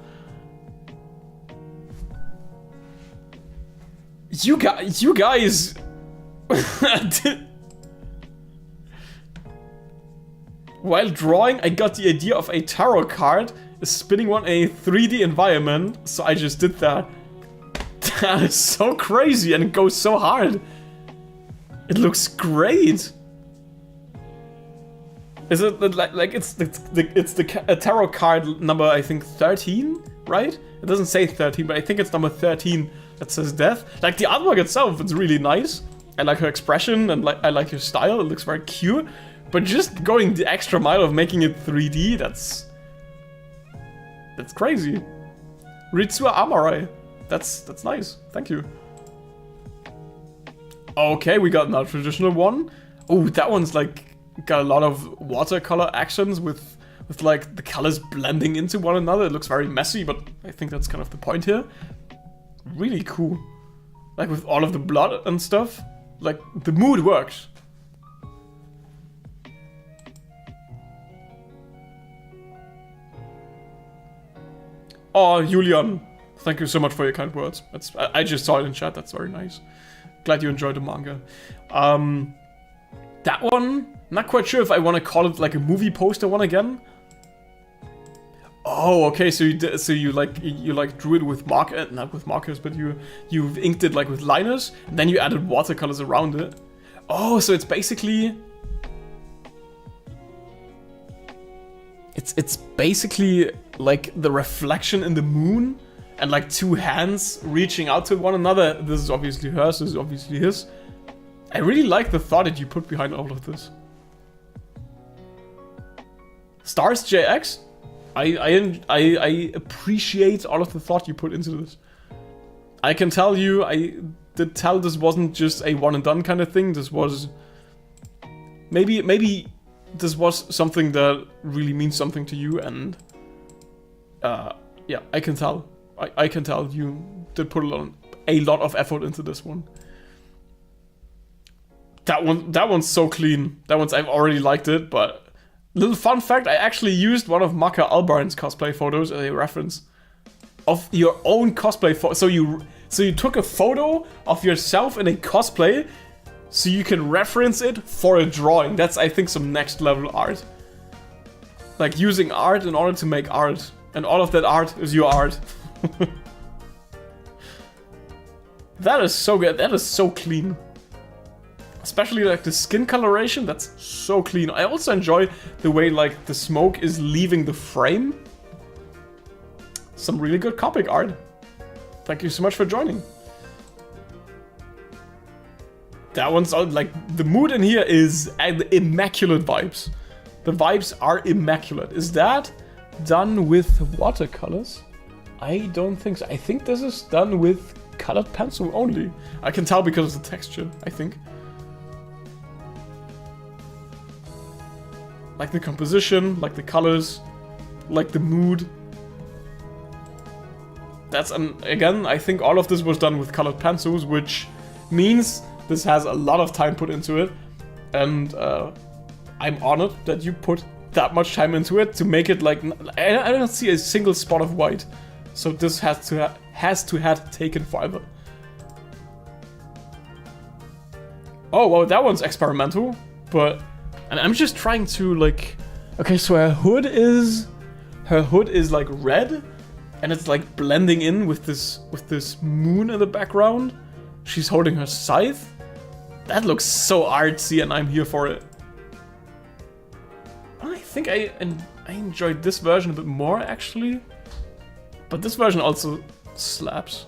You guys While drawing, I got the idea of a tarot card spinning one in a 3D environment, so I just did that. That is so crazy, and it goes so hard. It looks great. Is it like it's the tarot card number, I think 13, right? It doesn't say 13, but I think it's number 13 that says death. Like, the artwork itself, it's really nice. I like her expression, and I like her style. It looks very cute. But just going the extra mile of making it 3D, that's crazy. Ritsua Amarai. That's nice. Thank you. Okay, we got another traditional one. Oh, that one's like got a lot of watercolor actions with like the colors blending into one another. It looks very messy, but I think that's kind of the point here. Really cool. Like, with all of the blood and stuff. Like, the mood works. Oh, Julian, thank you so much for your kind words. I just saw it in chat. That's very nice. Glad you enjoyed the manga. That one, not quite sure if I want to call it like a movie poster one again. Oh, okay. So you drew it with not with markers, but you inked it like with liners, and then you added watercolors around it. Oh, so it's basically it's basically like the reflection in the moon, and like two hands reaching out to one another. This is obviously hers. This is obviously his. I really like the thought that you put behind all of this. Stars JX. I appreciate all of the thought you put into this. I can tell you, I did tell this wasn't just a one and done kind of thing. This was maybe this was something that really means something to you, and yeah, I can tell. I can tell you did put a lot of effort into this one. That one's so clean. I've already liked it, but little fun fact, I actually used one of Maka Albarn's cosplay photos as a reference of your own cosplay photo. So you took a photo of yourself in a cosplay so you can reference it for a drawing. That's, I think, some next level art. Like, using art in order to make art. And all of that art is your art. That is so good. That is so clean. Especially like the skin coloration, that's so clean. I also enjoy the way like the smoke is leaving the frame. Some really good comic art. Thank you so much for joining. That one's like, the mood in here is immaculate vibes. The vibes are immaculate. Is that done with watercolors? I don't think so. I think this is done with colored pencil only. I can tell because of the texture, I think. Like the composition, like the colors, like the mood. That's again, I think all of this was done with colored pencils, which means this has a lot of time put into it. And I'm honored that you put that much time into it to make it like, I don't see a single spot of white. So this has to have taken forever. Oh, well, that one's experimental, but And I'm just trying to like, okay, so her hood is like red, and it's like blending in with this moon in the background. She's holding her scythe. That looks so artsy, and I'm here for it. I think I enjoyed this version a bit more, actually. But this version also slaps.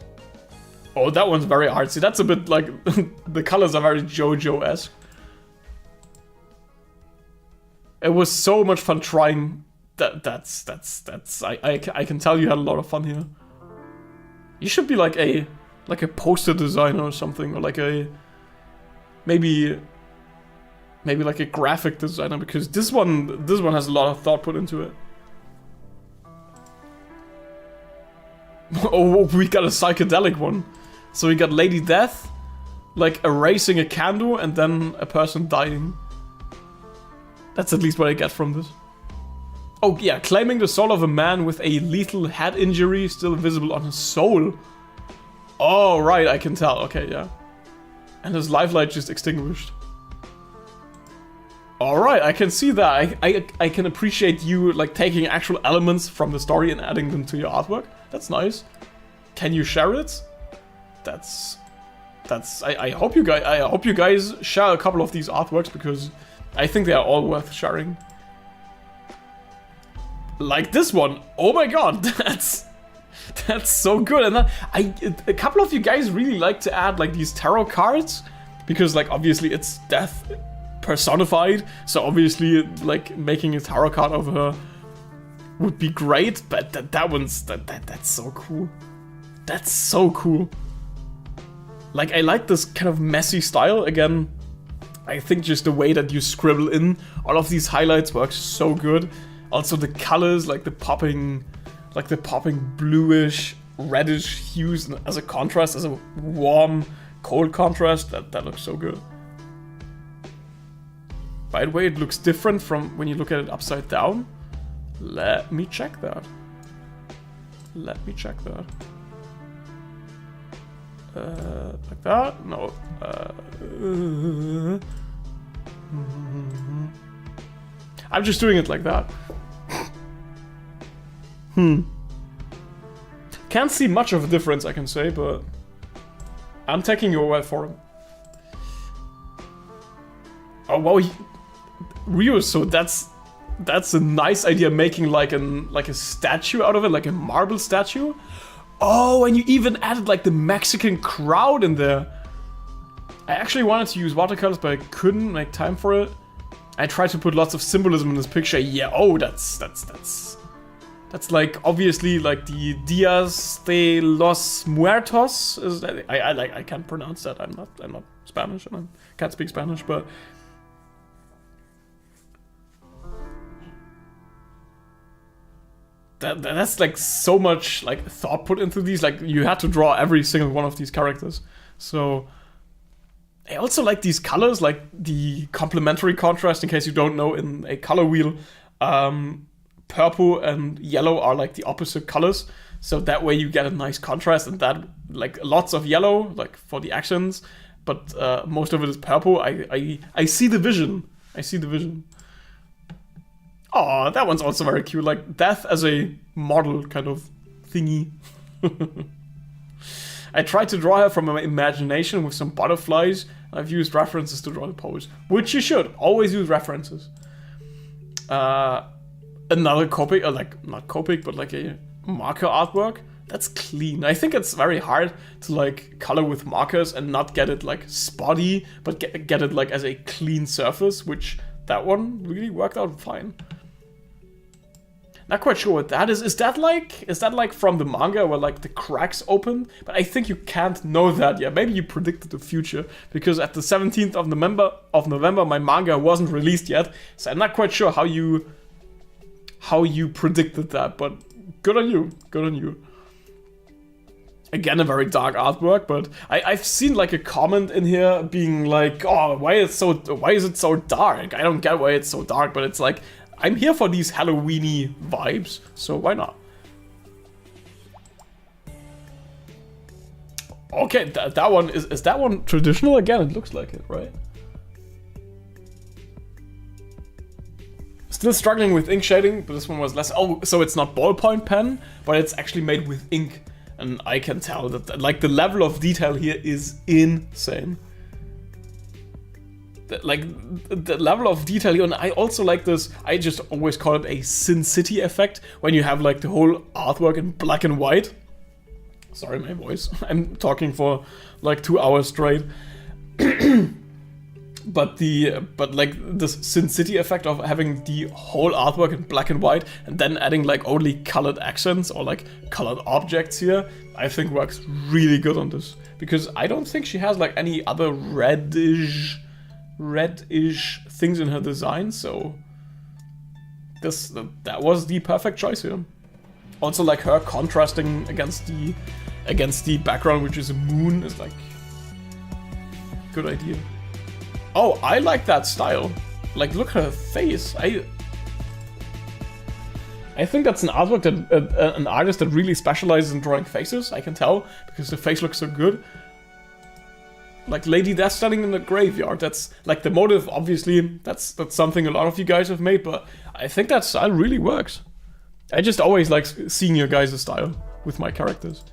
Oh, that one's very artsy. That's a bit like... the colors are very JoJo-esque. It was so much fun trying... I can tell you had a lot of fun here. You should be like a poster designer or something, or like a... Maybe like a graphic designer, because this one has a lot of thought put into it. Oh, we got a psychedelic one. So we got Lady Death, like erasing a candle and then a person dying. That's at least what I get from this. Oh yeah, claiming the soul of a man with a lethal head injury still visible on his soul. Oh right, I can tell. Okay, yeah. And his lifeline just extinguished. Alright, I can see that. I can appreciate you like taking actual elements from the story and adding them to your artwork. That's nice. Can you share it? I hope you guys share a couple of these artworks, because I think they are all worth sharing. Like this one. Oh my god, that's so good. And a couple of you guys really like to add like these tarot cards, because like obviously it's death personified, so obviously like making a tarot card of her would be great, but that's so cool. That's so cool. Like, I like this kind of messy style. Again, I think just the way that you scribble in all of these highlights works so good. Also the colors, like the popping bluish, reddish hues as a contrast, as a warm, cold contrast, that looks so good. By the way, it looks different from when you look at it upside down. Let me check that. Like that? No. I'm just doing it like that. Can't see much of a difference, I can say, but I'm taking your word for it. Oh wow, Ryu, so that's a nice idea, making like a statue out of it, like a marble statue. Oh, and you even added like the Mexican crowd in there. I actually wanted to use watercolors, but I couldn't make time for it. I tried to put lots of symbolism in this picture. Yeah, oh, that's like obviously like the Dias de los Muertos. Is that, I can't pronounce that. I'm not Spanish and I can't speak Spanish, but that's like so much like thought put into these. Like you had to draw every single one of these characters. So I also like these colors, like the complementary contrast. In case you don't know, in a color wheel, purple and yellow are like the opposite colors. So that way you get a nice contrast, and that like lots of yellow like for the actions, but most of it is purple. I see the vision. I see the vision. Oh, that one's also very cute, like Death as a model kind of thingy. I tried to draw her from my imagination with some butterflies. I've used references to draw the pose, which you should always use references. Another Copic, like not Copic, but like a marker artwork. That's clean. I think it's very hard to like color with markers and not get it like spotty, but get it like as a clean surface, which that one really worked out fine. Not quite sure what that is. Is that like from the manga where like the cracks open? But I think you can't know that yet. Maybe you predicted the future, because at the 17th of November my manga wasn't released yet. So I'm not quite sure how you predicted that, but good on you. Good on you. Again, a very dark artwork, but I've seen like a comment in here being like, "Oh, why is it so dark? I don't get why it's so dark." But it's like, I'm here for these Halloween-y vibes, so why not? Okay, that one is that one traditional again? It looks like it, right? Still struggling with ink shading, but this one was less. Oh, so it's not ballpoint pen, but it's actually made with ink. And I can tell that, like, the level of detail here is insane. The level of detail here, and I also like this, I just always call it a Sin City effect, when you have, like, the whole artwork in black and white. Sorry, my voice. I'm talking for, like, 2 hours straight. But like this Sin City effect of having the whole artwork in black and white and then adding like only colored accents or like colored objects here, I think works really good on this. Because I don't think she has like any other reddish things in her design, so that was the perfect choice here. Also, like, her contrasting against the background, which is a moon, is like good idea. Oh, I like that style. Like, look at her face. I think that's an artwork that an artist that really specializes in drawing faces. I can tell because the face looks so good. Like Lady Death standing in the graveyard. That's like the motive. Obviously, that's something a lot of you guys have made. But I think that style really works. I just always like seeing your guys' style with my characters.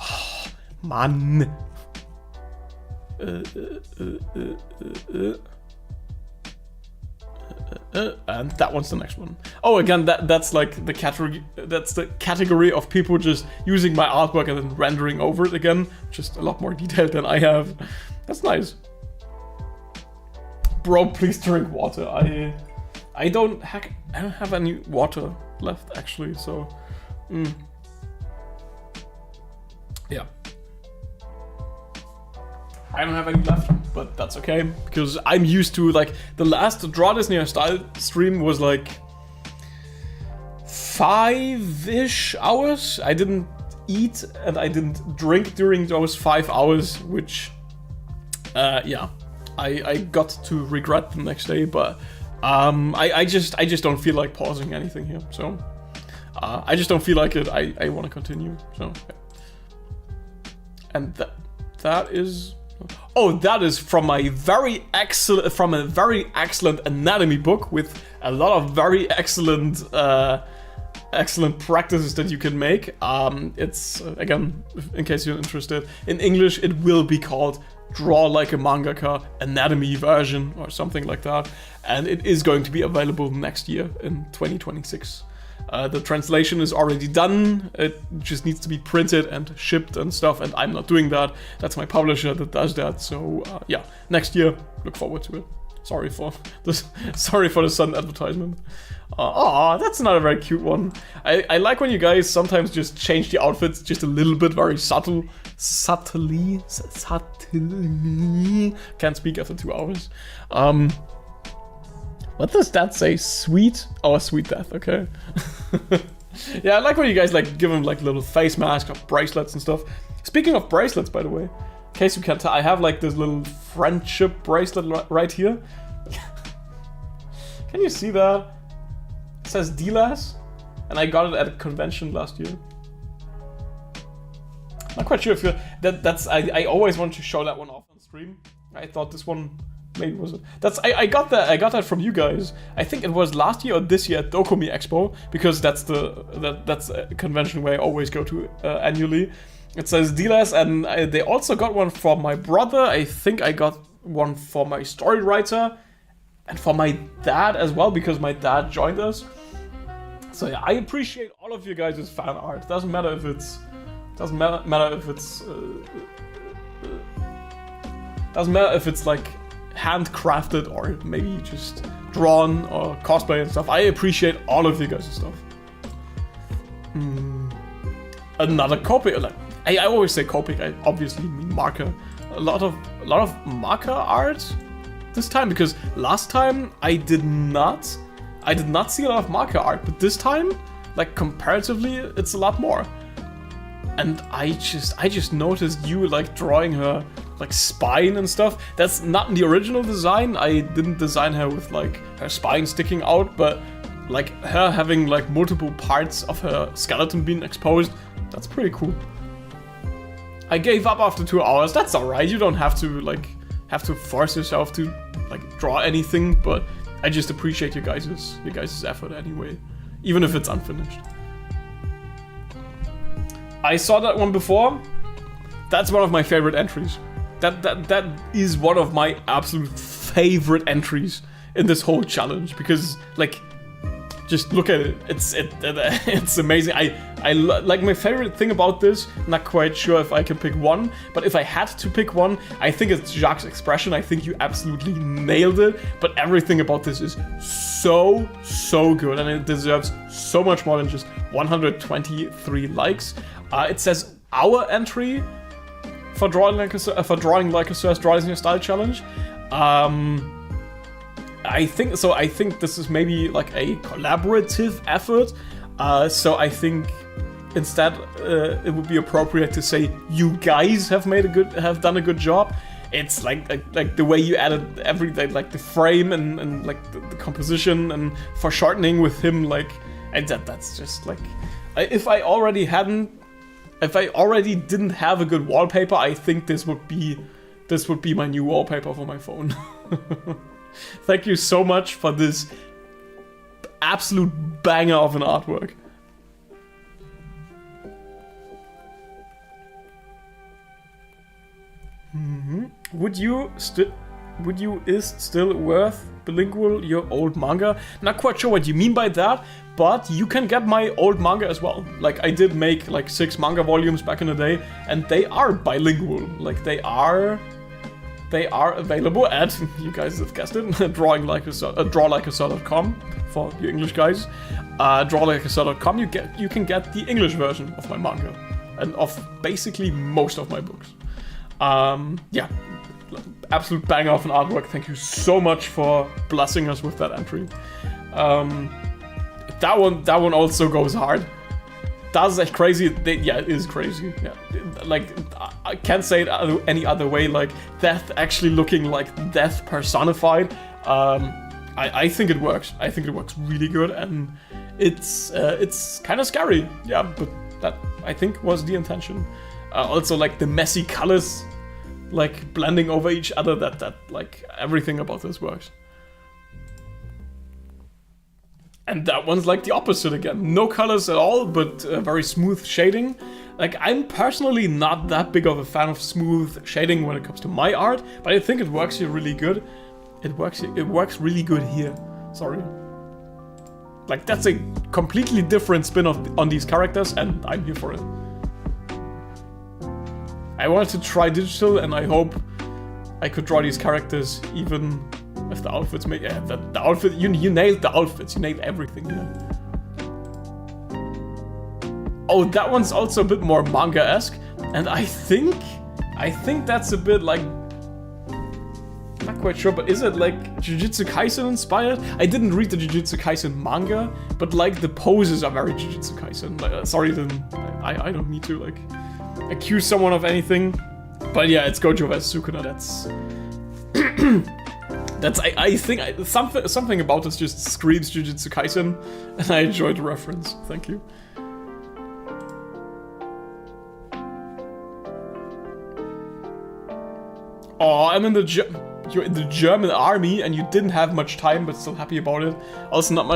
Oh, man. And that one's the next one. Oh, again, that's like the category. That's the category of people just using my artwork and then rendering over it again. Just a lot more detail than I have. That's nice. Bro, please drink water. I don't have any water left actually. So, yeah. I don't have any left, but that's okay, because I'm used to, like, the last Draw Disney Style stream was like 5-ish hours. I didn't eat and I didn't drink during those 5 hours, which, yeah, I got to regret the next day, but I just don't feel like pausing anything here, so I just don't feel like it. I want to continue, so, yeah. And that is... Oh, that is from a very excellent anatomy book with a lot of very excellent practices that you can make. It's again, in case you're interested, in English it will be called Draw Like a Mangaka Anatomy Version or something like that, and it is going to be available next year in 2026. The translation is already done, it just needs to be printed and shipped and stuff, and I'm not doing that. That's my publisher that does that, so yeah, next year, look forward to it. Sorry for the sudden advertisement. Aw, that's not a very cute one. I like when you guys sometimes just change the outfits just a little bit, very subtly. Can't speak after 2 hours. What does that say? Sweet? Oh, sweet death, okay. Yeah, I like when you guys like give them like little face masks or bracelets and stuff. Speaking of bracelets, by the way, in case you can't tell, I have like this little friendship bracelet right here. Can you see that? It says DLAS, and I got it at a convention last year. Not quite sure if you're... I always wanted to show that one off on stream. I thought this one... Maybe was it? I got that from you guys. I think it was last year or this year at Dokumi Expo, because that's a convention where I always go to annually. It says DLAS, and they also got one for my brother. I think I got one for my story writer and for my dad as well, because my dad joined us. So yeah, I appreciate all of you guys' fan art. Doesn't matter if it's like handcrafted or maybe just drawn or cosplay and stuff. I appreciate all of you guys' stuff. Another Copic. Like, I always say Copic. I obviously mean marker. A lot of marker art this time, because last time I did not see a lot of marker art, but this time, like, comparatively, it's a lot more. And I just noticed you like drawing her like spine and stuff. That's not in the original design. I didn't design her with like her spine sticking out, but like her having like multiple parts of her skeleton being exposed. That's pretty cool. I gave up after 2 hours. That's alright. You don't have to force yourself to like draw anything, but I just appreciate your guys' effort anyway, even if it's unfinished. I saw that one before. That's one of my favorite entries. That is one of my absolute favorite entries in this whole challenge, because like, just look at it. It's amazing. I like, my favorite thing about this. Not quite sure if I can pick one, but if I had to pick one, I think it's Jacques' expression. I think you absolutely nailed it. But everything about this is so good, and it deserves so much more than just 123 likes. It says our entry for drawing like a Sir's Draw This in Your Style challenge. I think so. I think this is maybe like a collaborative effort. So I think instead it would be appropriate to say you guys have done a good job. It's like the way you added everything, like the frame and like the composition and foreshortening with him, like, and that's just like, if I already didn't have a good wallpaper, I think this would be my new wallpaper for my phone. Thank you so much for this absolute banger of an artwork. Is still worth bilingual your old manga? Not quite sure what you mean by that, but you can get my old manga as well. Like, I did make like 6 manga volumes back in the day, and they are bilingual. Like, they are available at, you guys have guessed it, drawlikeasir.com for you English guys. Drawlikeasir.com, you can get the English version of my manga and of basically most of my books. Yeah, absolute banger of an artwork. Thank you so much for blessing us with that entry. That one also goes hard. That's echt crazy. Yeah, it is crazy. Yeah, like, I can't say it any other way. Like, death actually looking like death personified. I think it works. I think it works really good, and it's kind of scary. Yeah, but that, I think, was the intention. Also, like, the messy colors, like, blending over each other. That like, everything about this works. And that one's like the opposite again. No colors at all, but very smooth shading. Like, I'm personally not that big of a fan of smooth shading when it comes to my art, but I think it works here really good. It works really good here. Sorry. Like, that's a completely different spin on these characters, and I'm here for it. I wanted to try digital, and I hope I could draw these characters even if the outfits make... Yeah, the outfit... You nailed the outfits. You nailed everything here. Oh, that one's also a bit more manga-esque. And I think that's a bit like... Not quite sure, but is it like Jujutsu Kaisen inspired? I didn't read the Jujutsu Kaisen manga, but like the poses are very Jujutsu Kaisen. Like, sorry, then I don't need to like accuse someone of anything. But yeah, it's Gojo vs Sukuna. I think something about this just screams Jujutsu Kaisen, and I enjoyed the reference. Thank you. Oh, I'm in you're in the German army, and you didn't have much time, but still happy about it. Also, not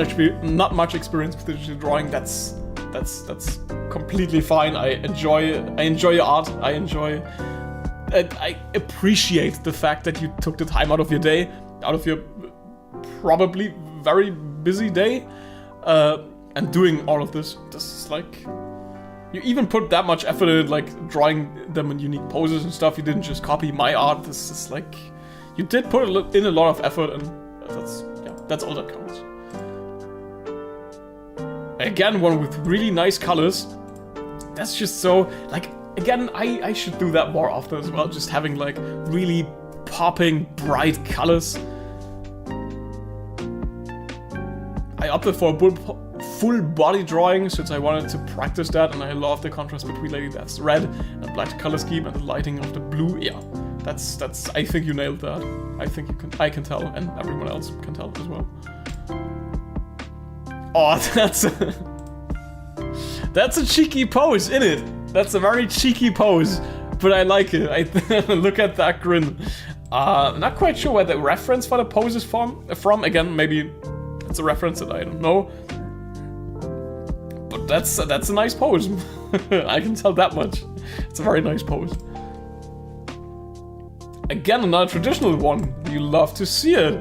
much experience with digital drawing. That's completely fine. I enjoy your art. I appreciate the fact that you took the time out of your day, out of your probably very busy day, and doing all of this. This is like, you even put that much effort in, like, drawing them in unique poses and stuff. You didn't just copy my art. This is like, you did put in a lot of effort, and that's all that counts. Again, one with really nice colors. That's just so, like, again, I should do that more often as well. Just having like really popping bright colors. I opted for a full body drawing since I wanted to practice that, and I love the contrast between Lady Death's red and black color scheme and the lighting of the blue. Yeah, that's. I think you nailed that. I can tell, and everyone else can tell as well. Oh, that's a cheeky pose, isn't it? That's a very cheeky pose, but I like it. Look at that grin. Not quite sure where the reference for the pose is from. Again, maybe it's a reference that I don't know. But that's a nice pose. I can tell that much. It's a very nice pose. Again, another traditional one. You love to see it.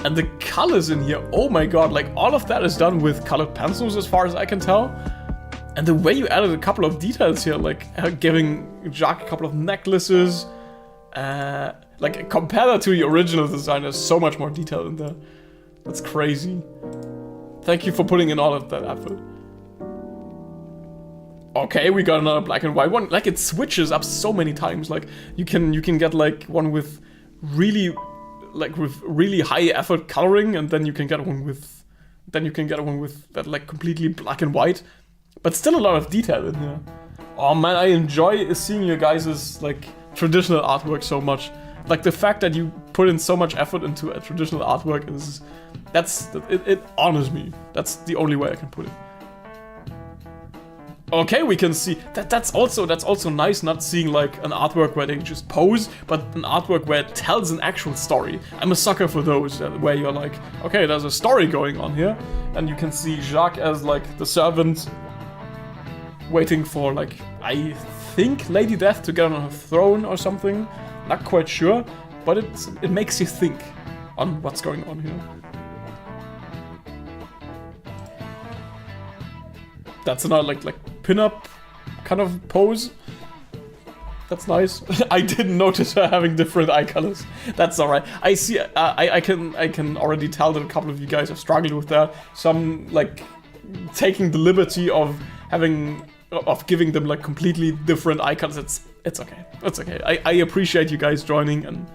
And the colors in here, oh my god, like all of that is done with colored pencils as far as I can tell. And the way you added a couple of details here, like giving Jacques a couple of necklaces. Like compare that to the original design, there's so much more detail in there. That's crazy. Thank you for putting in all of that effort. Okay, we got another black and white one. Like it switches up so many times. Like you can get like one with really high effort coloring, and then you can get one with that like completely black and white, but still a lot of detail in here. Oh man, I enjoy seeing your guys' like traditional artwork so much. Like the fact that you put in so much effort into a traditional artwork it honors me. That's the only way I can put it. Okay, we can see that's also nice, not seeing like an artwork where they just pose, but an artwork where it tells an actual story. I'm a sucker for those where you're like, okay, there's a story going on here, and you can see Jacques as like the servant waiting for like, I think Lady Death to get on her throne or something. Not quite sure, but it makes you think on what's going on here. That's another like pin-up kind of pose. That's nice. I didn't notice her having different eye colors. That's alright. I see. I can already tell that a couple of you guys have struggled with that. Some like taking the liberty of giving them like completely different eye colors. It's okay. It's okay. I appreciate you guys joining, and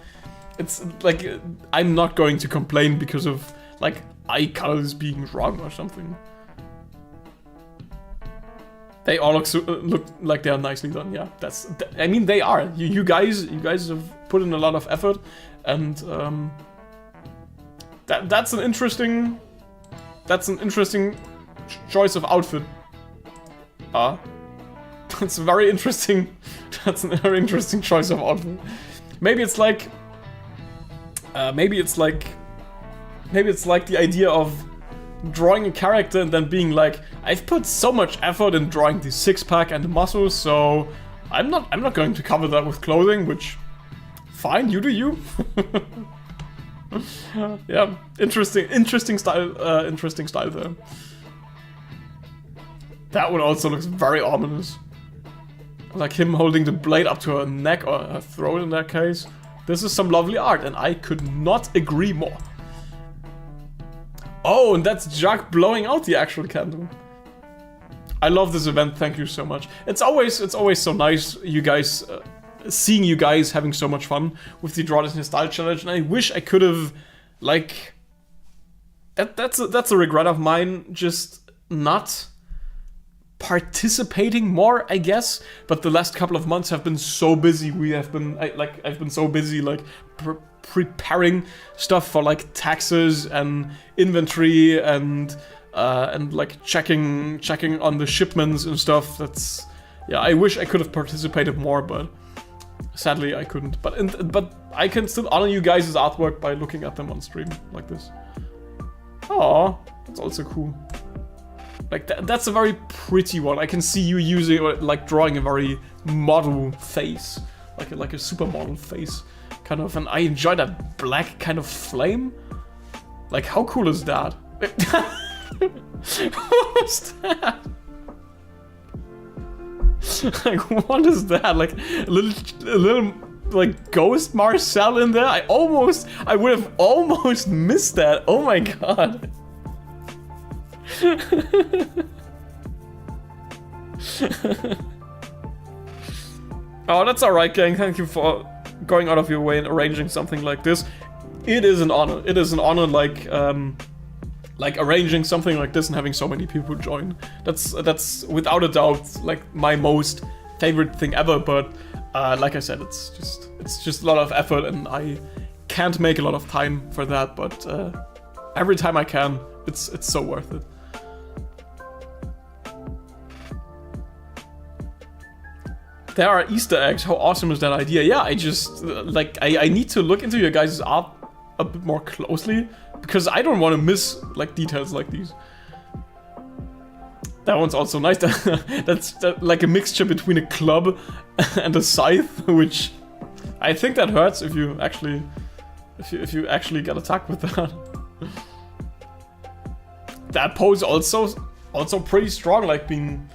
it's like I'm not going to complain because of like eye colors being wrong or something. They all look like they are nicely done. Yeah, I mean, they are. You guys have put in a lot of effort, and that's an interesting choice of outfit. That's very interesting. That's a very interesting choice of outfit. Maybe it's like the idea of drawing a character and then being like, I've put so much effort in drawing the six-pack and the muscles, so I'm not going to cover that with clothing, which fine, you do you. Yeah, interesting style there. That one also looks very ominous. Like him holding the blade up to her neck or her throat in that case. This is some lovely art, and I could not agree more. Oh, and that's Jacques blowing out the actual candle. I love this event, thank you so much. It's always so nice you guys, seeing you guys having so much fun with the Draw This in Your Style challenge, and I wish I could have, like... That's a regret of mine, just not participating more, I guess. But the last couple of months have been so busy. I've been so busy, like, preparing stuff for like taxes and inventory and like checking on the shipments and stuff. Yeah, I wish I could have participated more, but sadly I couldn't. But I can still honor you guys' artwork by looking at them on stream like this. Oh, that's also cool. Like that's a very pretty one. I can see you using, like, drawing a very model face, like a supermodel face. Kind of, and I enjoy that black kind of flame. Like, how cool is that? What was that? Like, what is that? Like a little like ghost Marcel in there. I would have almost missed that. Oh my god. Oh, that's alright, gang. Thank you for going out of your way and arranging something like this. It is an honor. It is an honor, like arranging something like this and having so many people join. That's without a doubt like my most favorite thing ever. But like I said, it's just a lot of effort, and I can't make a lot of time for that. But every time I can, it's so worth it. there are Easter eggs. How awesome is that idea? Yeah, I just, like, I need to look into your guys' art a bit more closely, because I don't want to miss, like, details like these. That one's also nice. That's like a mixture between a club and a scythe, which I think that hurts if you actually get attacked with that. That pose also pretty strong, like being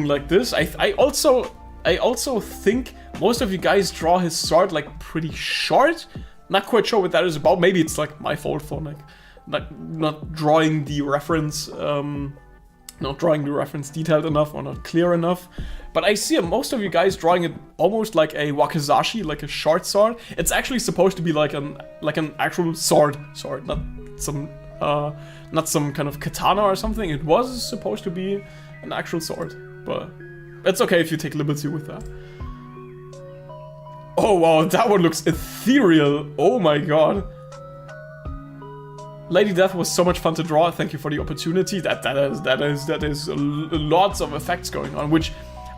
like this. I also think most of you guys draw his sword like pretty short. Not quite sure what that is about. Maybe it's like my fault for like not drawing the reference detailed enough or not clear enough. But I see most of you guys drawing it almost like a wakizashi, like a short sword. It's actually supposed to be like an actual sword, not some kind of katana or something. It was supposed to be an actual sword, but it's okay if you take liberty with that. Oh wow, that one looks ethereal. Oh my god. Lady Death was so much fun to draw. Thank you for the opportunity. That is lots of effects going on, which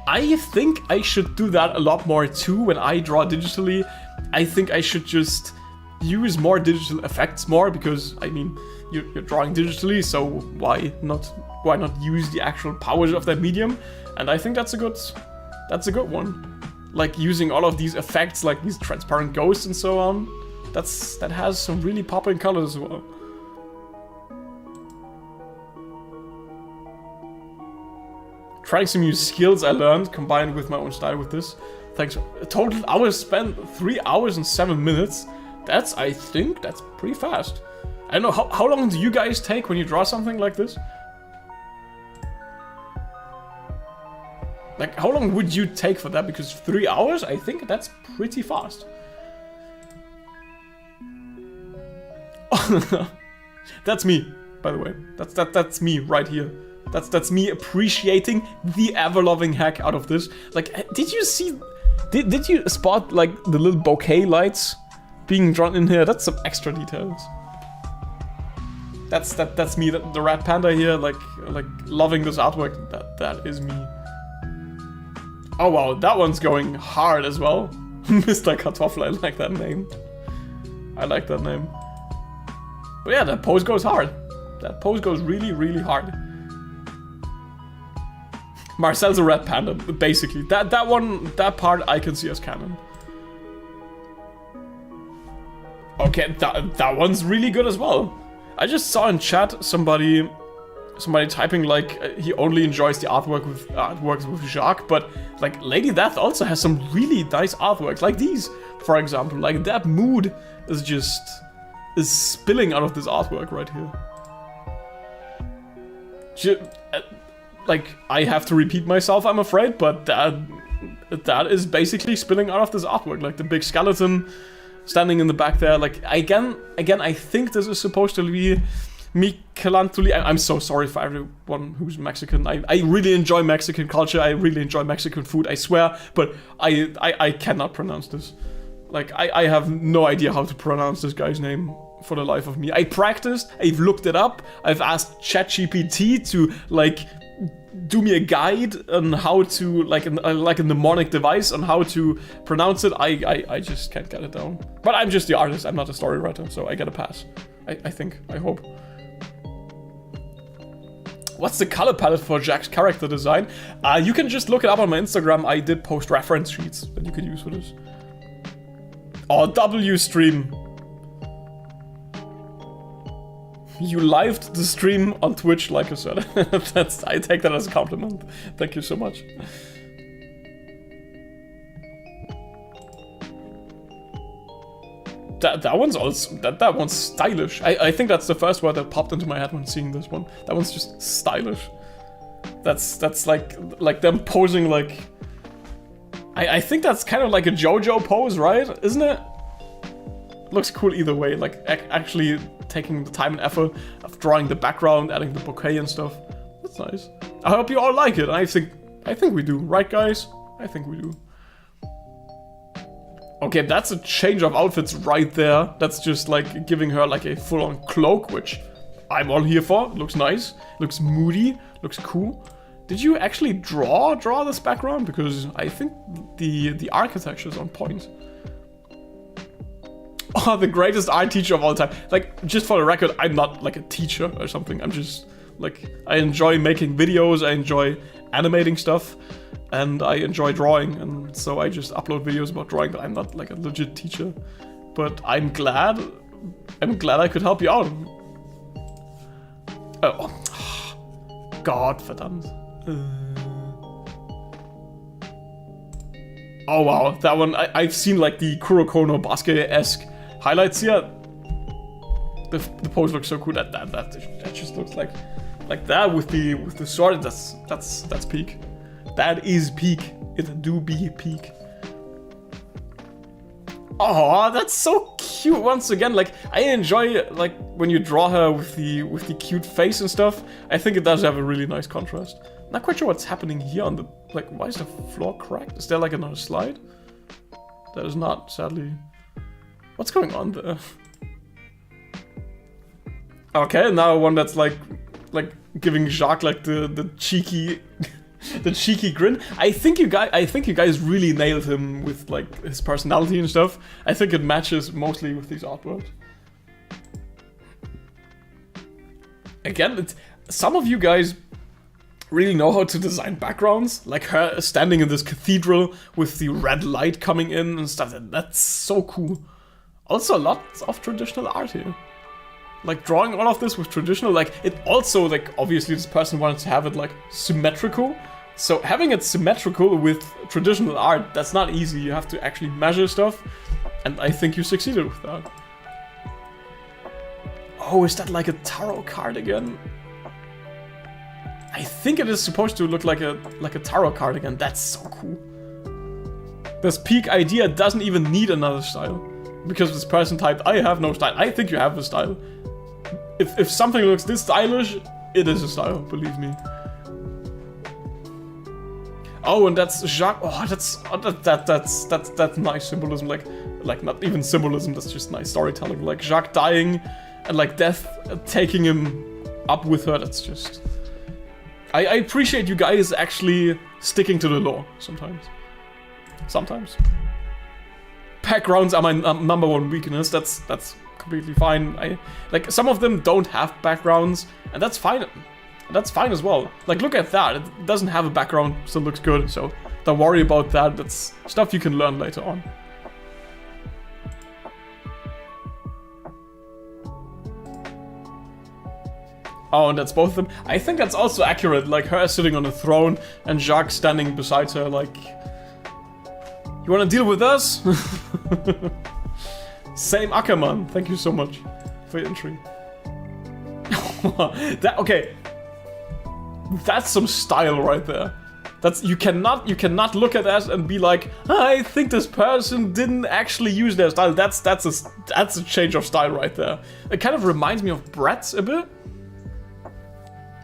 I think I should do that a lot more too when I draw digitally. I think I should just use more digital effects more, because I mean you're drawing digitally, so why not use the actual powers of that medium? And I think that's a good one. Like using all of these effects, like these transparent ghosts and so on. That has some really popping colors as well. Trying some new skills I learned, combined with my own style with this. Thanks. Total hours spent, 3 hours and 7 minutes. I think that's pretty fast. I don't know, how long do you guys take when you draw something like this? Like, how long would you take for that? Because 3 hours, I think that's pretty fast. That's me, by the way. That's me right here. That's me appreciating the ever-loving heck out of this. Like, did you see? Did you spot like the little bouquet lights being drawn in here? That's some extra details. That's me, the rat panda here, like loving this artwork. That is me. Oh wow, that one's going hard as well. Mr. Kartoffel, I like that name. But yeah, that pose goes hard. That pose goes really, really hard. Marcel's a red panda, basically. That part I can see as canon. Okay, that one's really good as well. I just saw in chat somebody typing like he only enjoys the artworks with Jacques, but like Lady Death also has some really nice artworks, like these, for example. Like that mood is spilling out of this artwork right here. Like, I have to repeat myself, I'm afraid, but that is basically spilling out of this artwork. Like the big skeleton standing in the back there. Like, again, I think this is supposed to be Michelangelo. I'm so sorry for everyone who's Mexican. I really enjoy Mexican culture. I really enjoy Mexican food, I swear. But I cannot pronounce this. Like, I have no idea how to pronounce this guy's name for the life of me. I practiced. I've looked it up. I've asked ChatGPT to, like, do me a guide on how to, like a mnemonic device on how to pronounce it. I just can't get it down. But I'm just the artist, I'm not a story writer, so I get a pass. I think, I hope. What's the color palette for Jack's character design? You can just look it up on my Instagram. I did post reference sheets that you could use for this. Or W stream. You lived the stream on Twitch, like I said. I take that as a compliment. Thank you so much. That one's also that one's stylish. I think that's the first word that popped into my head when seeing this one. That one's just stylish. That's like them posing like. I think that's kind of like a JoJo pose, right? Isn't it? Looks cool either way. Like actually taking the time and effort of drawing the background, adding the bouquet and stuff. That's nice. I hope you all like it. I think we do, right, guys? I think we do. Okay, that's a change of outfits right there. That's just like giving her like a full-on cloak, which I'm all here for. Looks nice, looks moody, looks cool. Did you actually draw this background? Because I think the architecture is on point. Oh, the greatest art teacher of all time. Like, just for the record, I'm not like a teacher or something. I'm just like, I enjoy making videos, I enjoy animating stuff, and I enjoy drawing, and so I just upload videos about drawing, but I'm not like a legit teacher. But I'm glad I could help you out. Oh, God, verdammt. Oh wow, that one, I've seen like the Kuroko no Basket-esque highlights here. The pose looks so cool. That just looks like that with the sword. That's peak. That is peak. It do be peak. Oh, that's so cute. Once again, like I enjoy like when you draw her with the cute face and stuff. I think it does have a really nice contrast. Not quite sure what's happening here on the like. Why is the floor cracked? Is there like another slide? That is not, sadly. What's going on there? Okay, now one that's like giving Jacques like the cheeky the cheeky grin. I think you guys really nailed him with like his personality and stuff. I think it matches mostly with these artworks. Again, some of you guys really know how to design backgrounds, like her standing in this cathedral with the red light coming in and stuff. That's so cool. Also, lots of traditional art here. Like drawing all of this with traditional, like it also, like obviously this person wanted to have it like symmetrical. So having it symmetrical with traditional art, that's not easy. You have to actually measure stuff. And I think you succeeded with that. Oh, is that like a tarot card again? I think it is supposed to look like a tarot card again. That's so cool. This peak idea doesn't even need another style. Because this person typed, I have no style. I think you have a style. If something looks this stylish, it is a style, believe me. Oh, and that's Jacques. Oh, that's nice symbolism. Like not even symbolism. That's just nice storytelling. Like Jacques dying, and like death taking him up with her. That's just. I appreciate you guys actually sticking to the law sometimes. Sometimes. Backgrounds are my number one weakness. That's completely fine. Like some of them don't have backgrounds, and that's fine. That's fine as well. Like look at that. It doesn't have a background, still looks good. So don't worry about that. That's stuff you can learn later on. Oh, and that's both of them. I think that's also accurate. Like her sitting on a throne and Jacques standing beside her. Like, you want to deal with us? Same Ackerman. Thank you so much for your entry. Okay, that's some style right there. That's you cannot look at that and be like, I think this person didn't actually use their style. That's a change of style right there. It kind of reminds me of Bratz a bit.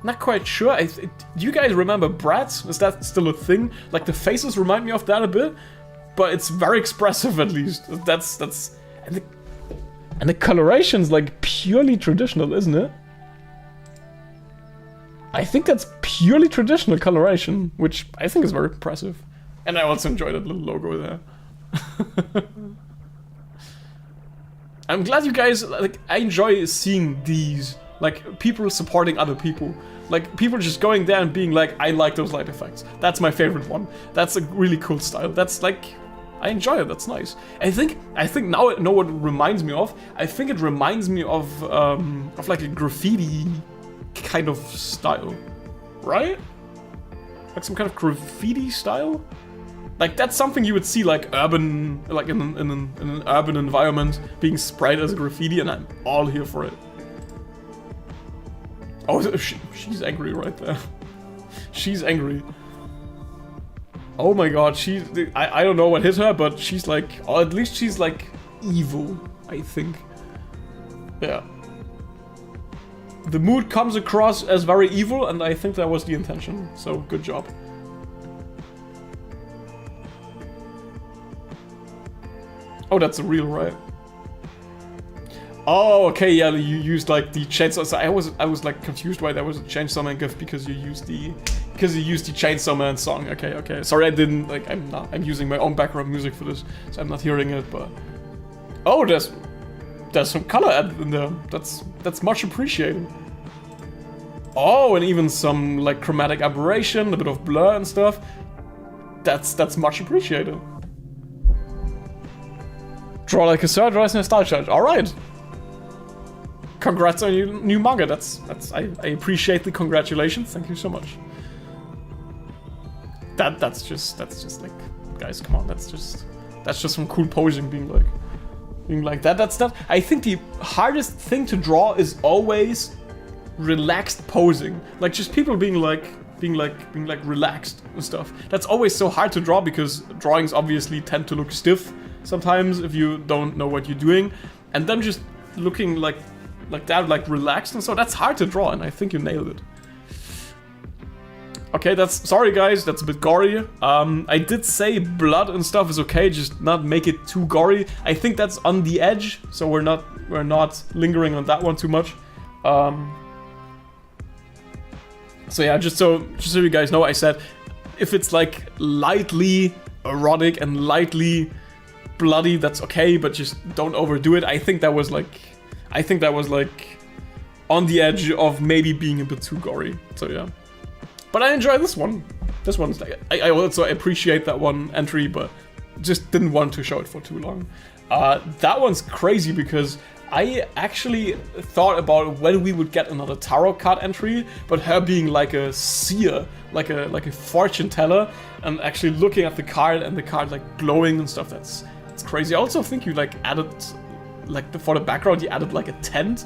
Not quite sure. Do you guys remember Bratz? Is that still a thing? Like the faces remind me of that a bit, but it's very expressive at least. That's and the coloration's like purely traditional, isn't it? I think that's purely traditional coloration, which I think is very impressive. And I also enjoy that little logo there. I'm glad you guys, like, I enjoy seeing these, like, people supporting other people. Like, people just going there and being like, I like those light effects. That's my favorite one. That's a really cool style. That's like, I enjoy it, that's nice. I think now I know what it reminds me of. I think it reminds me of like a graffiti kind of style, right? Like some kind of graffiti style? Like that's something you would see like urban, like in an urban environment being sprayed as a graffiti, and I'm all here for it. Oh, she's angry right there. She's angry. Oh my god, I don't know what hit her, but she's like, or at least she's like evil, I think. Yeah. The mood comes across as very evil, and I think that was the intention, so good job. Oh, that's a real, right? Oh, okay, yeah, you used like the chainsaw. So I was like confused why there was a chainsaw man gift, because you used the Because you used the Chainsaw Man song. Okay. Sorry, I didn't, like, I'm using my own background music for this, so I'm not hearing it, but... Oh, there's some color added in there. That's much appreciated. Oh, and even some, like, chromatic aberration, a bit of blur and stuff. That's much appreciated. Draw like a sir, draw as a style challenge. Alright. Congrats on your new manga. I appreciate the congratulations. Thank you so much. That's just like, guys, come on, that's just some cool posing being like that. That's that. I think the hardest thing to draw is always relaxed posing. Like just people being like relaxed and stuff. That's always so hard to draw because drawings obviously tend to look stiff sometimes if you don't know what you're doing. And them just looking like that, like relaxed and so that's hard to draw, and I think you nailed it. Okay, sorry guys, that's a bit gory. I did say blood and stuff is okay, just not make it too gory. I think that's on the edge, so we're not lingering on that one too much. So yeah, just so you guys know, I said if it's like lightly erotic and lightly bloody, that's okay, but just don't overdo it. I think that was like on the edge of maybe being a bit too gory. So yeah. But I enjoy this one. This one's like, I also appreciate that one entry, but just didn't want to show it for too long. That one's crazy because I actually thought about when we would get another tarot card entry, but her being like a seer, like a fortune teller, and actually looking at the card and the card like glowing and stuff. It's crazy. I also think you like added for the background you added like a tent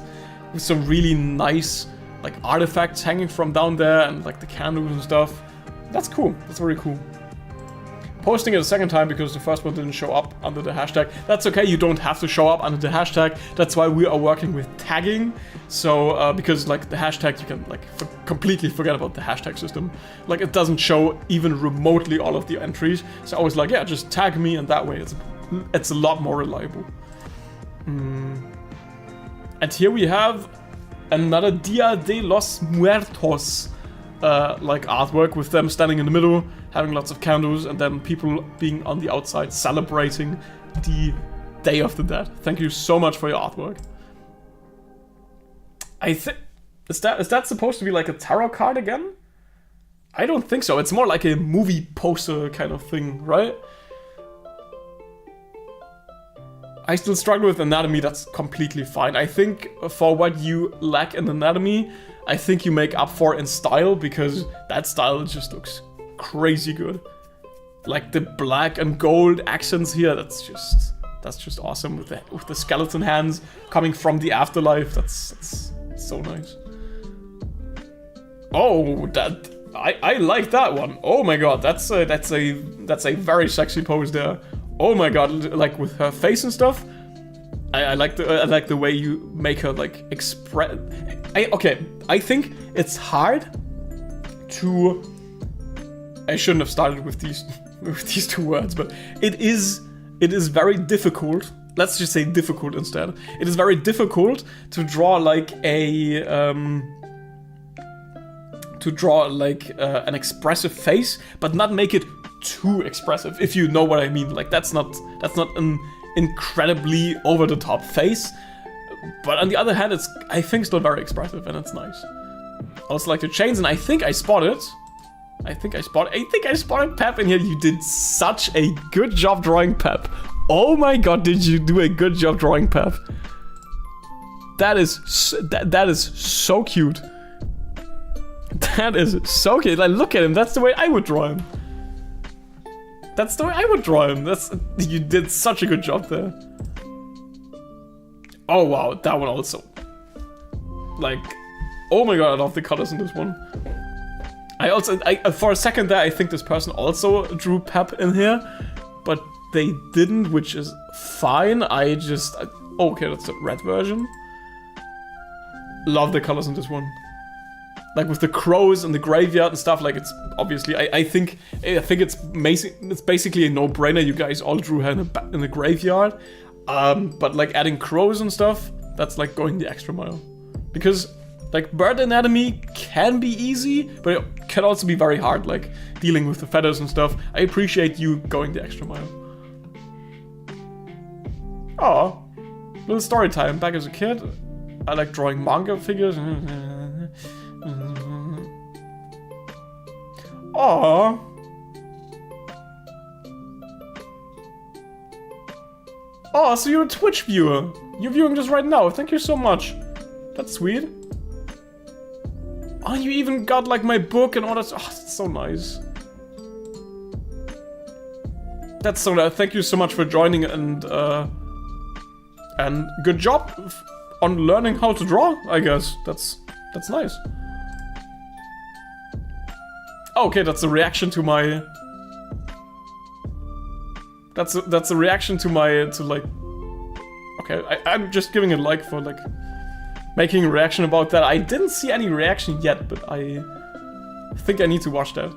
with some really nice like artifacts hanging from down there and like the candles and stuff. That's cool. That's very cool. Posting it a second time because the first one didn't show up under the hashtag. That's okay, you don't have to show up under the hashtag. That's why we are working with tagging. So, because like the hashtag, you can like completely forget about the hashtag system. Like it doesn't show even remotely all of the entries. So I was like, yeah, just tag me, and that way it's a lot more reliable. And here we have another Dia de los Muertos like artwork with them standing in the middle, having lots of candles, and then people being on the outside celebrating the Day of the Dead. Thank you so much for your artwork. I think is that supposed to be like a tarot card again? I don't think so. It's more like a movie poster kind of thing, right? I still struggle with anatomy, that's completely fine. I think for what you lack in anatomy, I think you make up for in style, because that style just looks crazy good. Like the black and gold accents here, that's just awesome with the skeleton hands coming from the afterlife. That's so nice. Oh, I like that one. Oh my god, that's a very sexy pose there. Oh my god, like with her face and stuff. I like the way you make her like express. Okay, I think it's hard to. I shouldn't have started with these two words, but it is very difficult. Let's just say difficult instead. It is very difficult to draw like an expressive face, but not make it too expressive, if you know what I mean. Like that's not an incredibly over the top face, but on the other hand, it's I think still very expressive, and it's nice. Also like the chains, and I think I spotted Pep in here. You did such a good job drawing Pep. Oh my god, did you do a good job drawing Pep? That is so cute. That is so cute. Like look at him. That's the way I would draw him. That's the way I would draw him. You did such a good job there. Oh wow, that one also. Like, oh my god, I love the colors in this one. I for a second there, I think this person also drew Pep in here, but they didn't, which is fine. Okay, that's the red version. Love the colors in this one. Like with the crows and the graveyard and stuff, like it's obviously, I think it's basically a no-brainer. You guys all drew her in the graveyard, but like adding crows and stuff, that's like going the extra mile. Because like bird anatomy can be easy, but it can also be very hard, like dealing with the feathers and stuff. I appreciate you going the extra mile. Oh, little story time. Back as a kid, I like drawing manga figures. Oh. Oh, so you're a Twitch viewer. You're viewing this right now. Thank you so much. That's sweet. Oh, you even got like my book and all that. Oh, that's so nice. That's so nice. Thank you so much for joining and good job on learning how to draw, I guess. That's nice. Oh, okay, that's a reaction to my... That's a reaction to my, like... Okay, I'm just giving a like for, like, making a reaction about that. I didn't see any reaction yet, but I think I need to watch that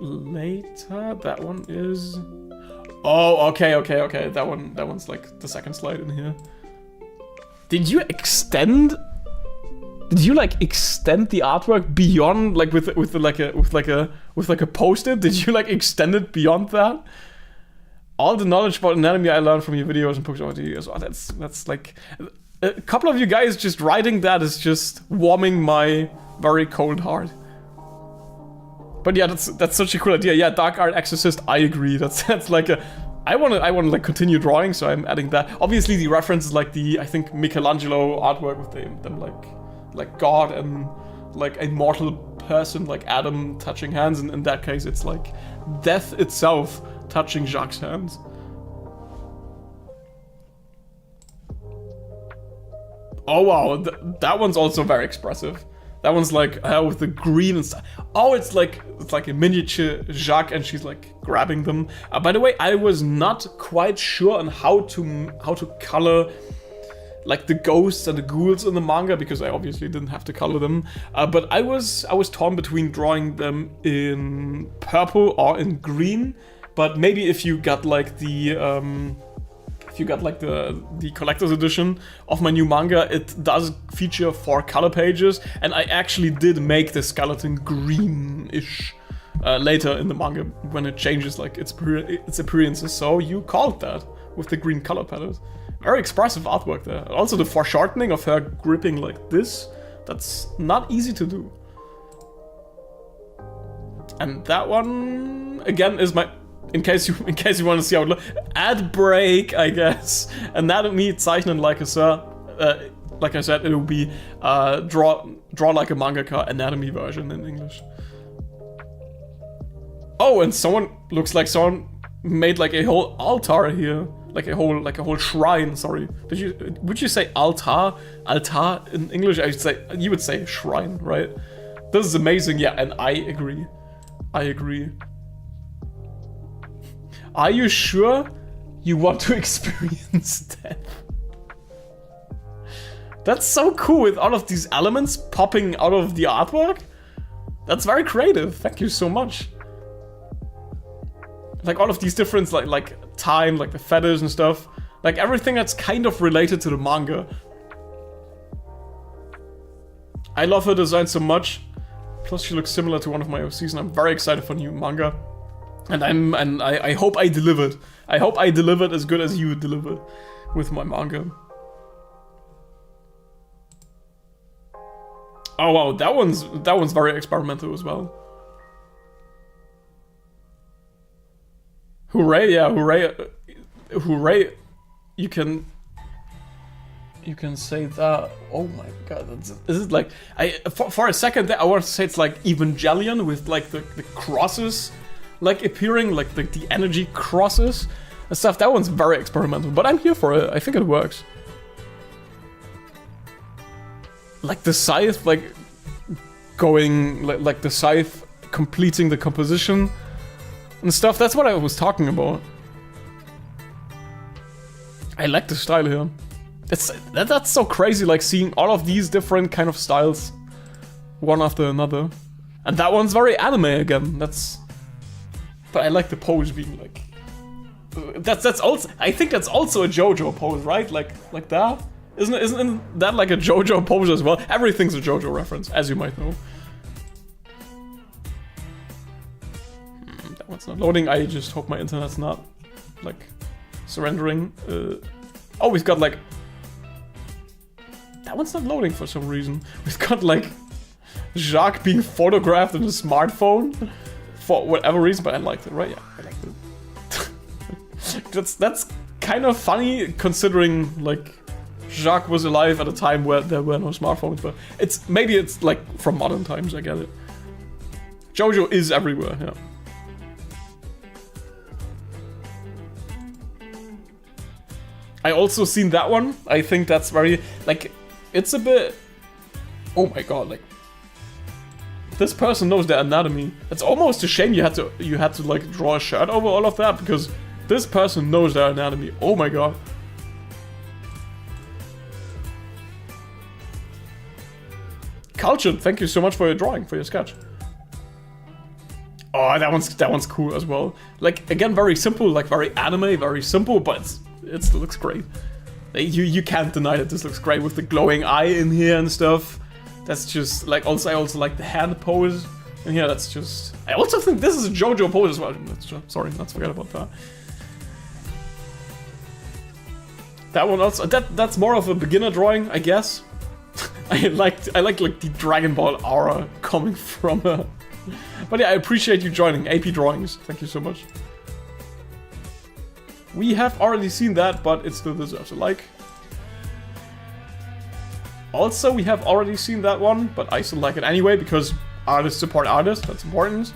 later. That one is... Oh, okay. That one's, like, the second slide in here. Did you extend... Did you, like, extend the artwork beyond, like, with a post-it? Did you, like, extend it beyond that? All the knowledge about anatomy I learned from your videos and books over the years. Oh, that's like... A couple of you guys just writing that is just warming my very cold heart. But yeah, that's such a cool idea. Yeah, Dark Art Exorcist, I agree. That's like a... I wanna like continue drawing, so I'm adding that. Obviously the reference is like the, I think, Michelangelo artwork with them like God and like a mortal person like Adam touching hands, and in that case it's like death itself touching Jacques' hands. Oh wow, that one's also very expressive. That one's like with the green and stuff. Oh, it's like a miniature Jacques, and she's like grabbing them. By the way, I was not quite sure on how to color like the ghosts and the ghouls in the manga, because I obviously didn't have to color them. But I was torn between drawing them in purple or in green. But maybe if you got like the collector's edition of my new manga, it does feature 4 color pages, and I actually did make the skeleton greenish later in the manga when it changes like its appearances. So you called that with the green color palette. Very expressive artwork there. Also the foreshortening of her gripping like this, that's not easy to do. And that one again is my... In case you want to see how it looks, ad break, I guess. Anatomy zeichnen like a sir. Like I said, it will be draw like a mangaka anatomy version in English. Oh, and looks like someone made like a whole altar here, like a whole shrine. Sorry, would you say altar in English? You would say shrine, right? This is amazing, yeah, and I agree. Are you sure you want to experience death? That's so cool with all of these elements popping out of the artwork. That's very creative. Thank you so much. Like all of these different like time, like the feathers and stuff. Like everything that's kind of related to the manga. I love her design so much. Plus she looks similar to one of my OCs, and I'm very excited for new manga. And I hope I delivered. I hope I delivered as good as you delivered with my manga. Oh wow, that one's very experimental as well. Hooray, yeah, hooray. You can say that. Oh my god, is it like for a second there I wanted to say it's like Evangelion with like the crosses like appearing, like the energy crosses and stuff. That one's very experimental, but I'm here for it. I think it works. Like the scythe, like going, like the scythe completing the composition and stuff. That's what I was talking about. I like the style here. That's so crazy, like seeing all of these different kind of styles, one after another. And that one's very anime again. But I like the pose being like... That's also... I think that's also a JoJo pose, right? Like that? Isn't that like a JoJo pose as well? Everything's a JoJo reference, as you might know. not loading. I just hope my internet's not, like, surrendering. Oh, we've got, like... That one's not loading for some reason. We've got, like, Jacques being photographed in a smartphone for whatever reason, but I liked it, right? Yeah, I liked it. That's kind of funny, considering, like, Jacques was alive at a time where there were no smartphones, but maybe it's, like, from modern times, I get it. Jojo is everywhere, yeah. I also seen that one. I think that's very, like, it's a bit... Oh my god, like... This person knows their anatomy. It's almost a shame you had to like draw a shirt over all of that, because this person knows their anatomy. Oh my god. Cultured, thank you so much for your drawing, for your sketch. Oh, that one's cool as well. Like, again, very simple, like very anime, very simple, but it looks great. You can't deny that this looks great with the glowing eye in here and stuff. That's just, like, I also like the hand pose in here. That's just... I also think this is a JoJo pose as well. Sorry, let's forget about that. That one also... That's more of a beginner drawing, I guess. I like the Dragon Ball aura coming from her. But yeah, I appreciate you joining. AP Drawings, thank you so much. We have already seen that, but it still deserves a like. Also, we have already seen that one, but I still like it anyway, because artists support artists, that's important.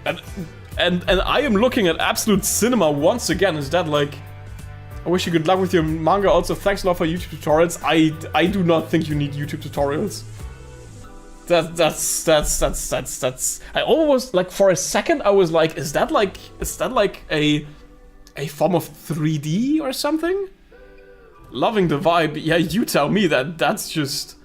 And I am looking at Absolute Cinema once again. Is that like... I wish you good luck with your manga. Also, thanks a lot for YouTube tutorials. I do not think you need YouTube tutorials. That's I almost, like, for a second I was like, is that like a form of 3D or something? Loving the vibe. Yeah, you tell me. That's just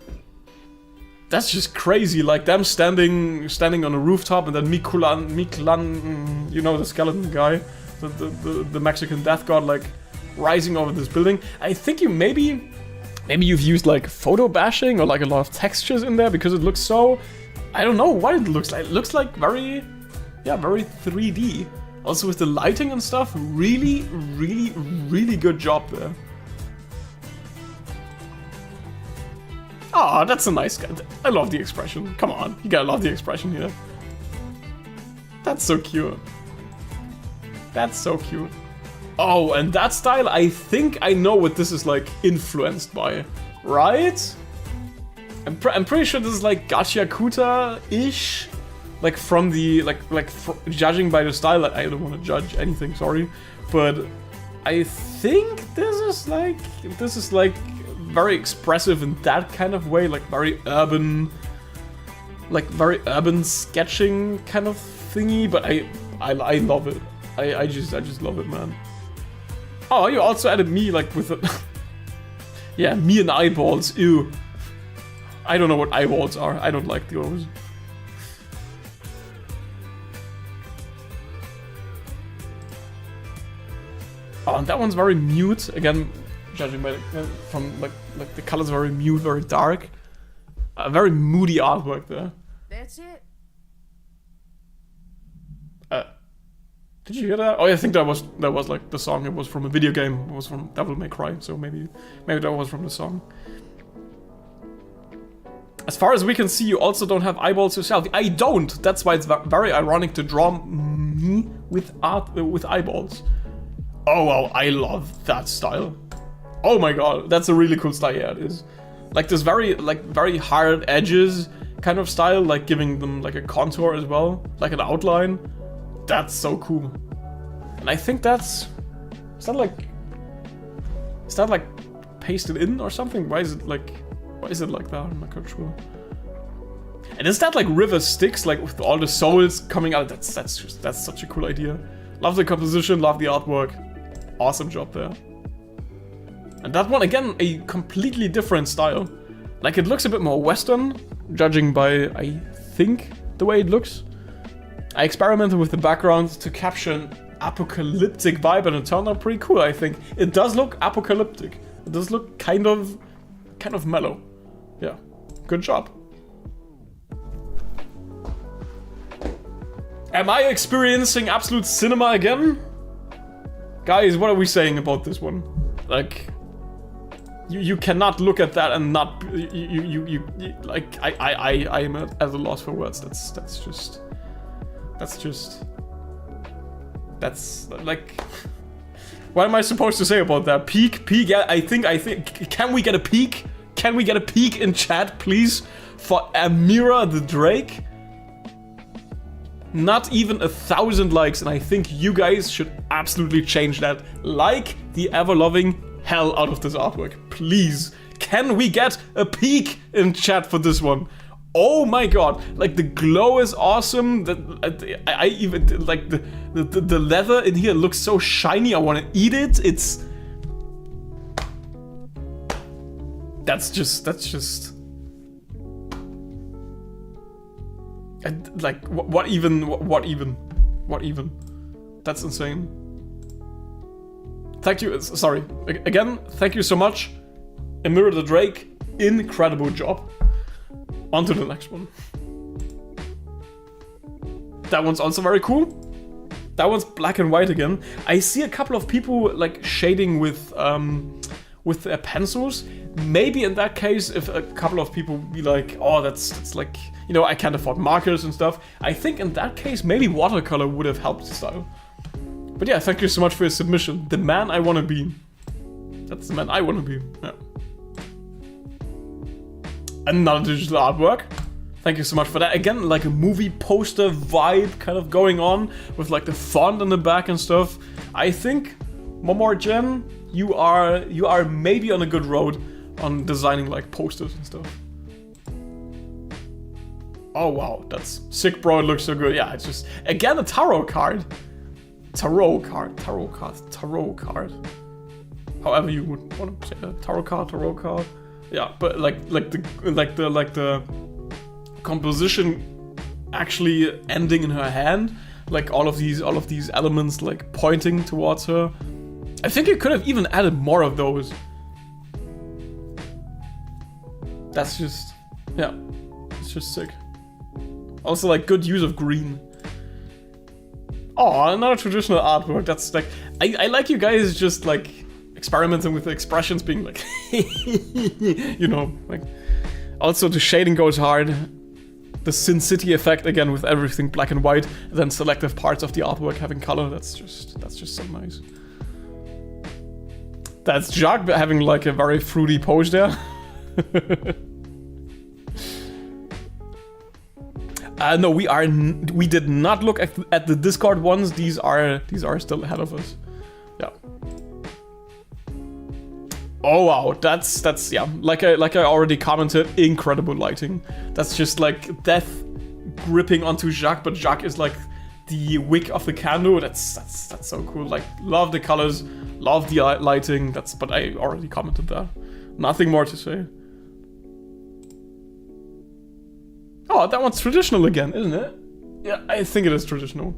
crazy. Like them standing on a rooftop, and then Mikulan, you know, the skeleton guy, the Mexican death god, like rising over this building. I think maybe you've used like photo bashing or like a lot of textures in there, because it looks so... I don't know what it looks like. It looks like very 3D. Also with the lighting and stuff, really good job there. Oh, that's a nice guy. I love the expression. Come on, you gotta love the expression here. That's so cute. That's so cute. Oh, and that style, I think I know what this is, like, influenced by, right? I'm pretty sure this is, like, Gachiakuta-ish? Like, from the, judging by the style, I don't want to judge anything, sorry. But I think this is, like, very expressive in that kind of way, like, very urban sketching kind of thingy, but I love it. I just love it, man. Oh, you also added me, like, with a... Yeah, me and eyeballs, ew. I don't know what eyeballs are. I don't like those. Oh, and that one's very mute. Again, judging by from like the colors, very mute, very dark. Very moody artwork there. That's it. Did you hear that? Oh, I think that was like the song. It was from a video game. It was from Devil May Cry. So maybe that was from the song. As far as we can see, you also don't have eyeballs yourself. I don't. That's why it's very ironic to draw me with eyeballs. Oh wow, I love that style. Oh my god, that's a really cool style. Yeah, it is. Like this very hard edges kind of style, like giving them like a contour as well, like an outline. That's so cool. And I think is that like pasted in or something? Why is it like that? I'm not quite sure. And is that like River Styx, like with all the souls coming out? That's such a cool idea. Love the composition, love the artwork. Awesome job there. And that one, again, a completely different style. Like, it looks a bit more Western, judging by, I think, the way it looks. I experimented with the background to capture an apocalyptic vibe, and it turned out pretty cool, I think. It does look apocalyptic. It does look kind of mellow. Yeah, good job. Am I experiencing absolute cinema again? Guys, what are we saying about this one? Like, you cannot look at that and not you like I am at a loss for words. That's like, what am I supposed to say about that? Peak, yeah, I think, can we get a peak? Can we get a peak in chat, please? For Amira the Drake? Not even 1,000 likes, and I think you guys should absolutely change that. Like the ever-loving hell out of this artwork. Please. Can we get a peak in chat for this one? Oh my god. Like, the glow is awesome. I even, like, the leather in here looks so shiny. I want to eat it. That's just... And, like, what even? That's insane. Thank you, sorry. Again, thank you so much. Amira the Drake, incredible job. On to the next one. That one's also very cool. That one's black and white again. I see a couple of people, like, shading with their pencils. Maybe in that case, if a couple of people be like, oh, that's like, you know, I can't afford markers and stuff. I think in that case, maybe watercolor would have helped the style. But yeah, thank you so much for your submission. The man I want to be. That's the man I want to be. Yeah. Another digital artwork. Thank you so much for that. Again, like a movie poster vibe kind of going on with like the font in the back and stuff. I think, Momorgen, you are maybe on a good road on designing like posters and stuff. Oh wow, that's sick, bro. It looks so good. Yeah, it's just, again, a tarot card. Tarot card. However you would want to say that. Tarot card. Yeah, but like the composition actually ending in her hand, like all of these elements like pointing towards her. I think you could have even added more of those. That's just, yeah, it's just sick. Also, like, good use of green. Oh, another traditional artwork. That's like, I like you guys just like experimenting with the expressions, being like, you know, like. Also, the shading goes hard. The Sin City effect again with everything black and white, and then selective parts of the artwork having color. That's just so nice. That's Jacques having like a very fruity pose there. No, we did not look at the Discord ones. These are still ahead of us. Yeah. Oh wow, that's yeah. Like I already commented, incredible lighting. That's just like death gripping onto Jacques, but Jacques is like the wick of the candle. That's so cool. Like, love the colors, love the lighting. But I already commented that. Nothing more to say. Oh, that one's traditional again, isn't it? Yeah, I think it is traditional.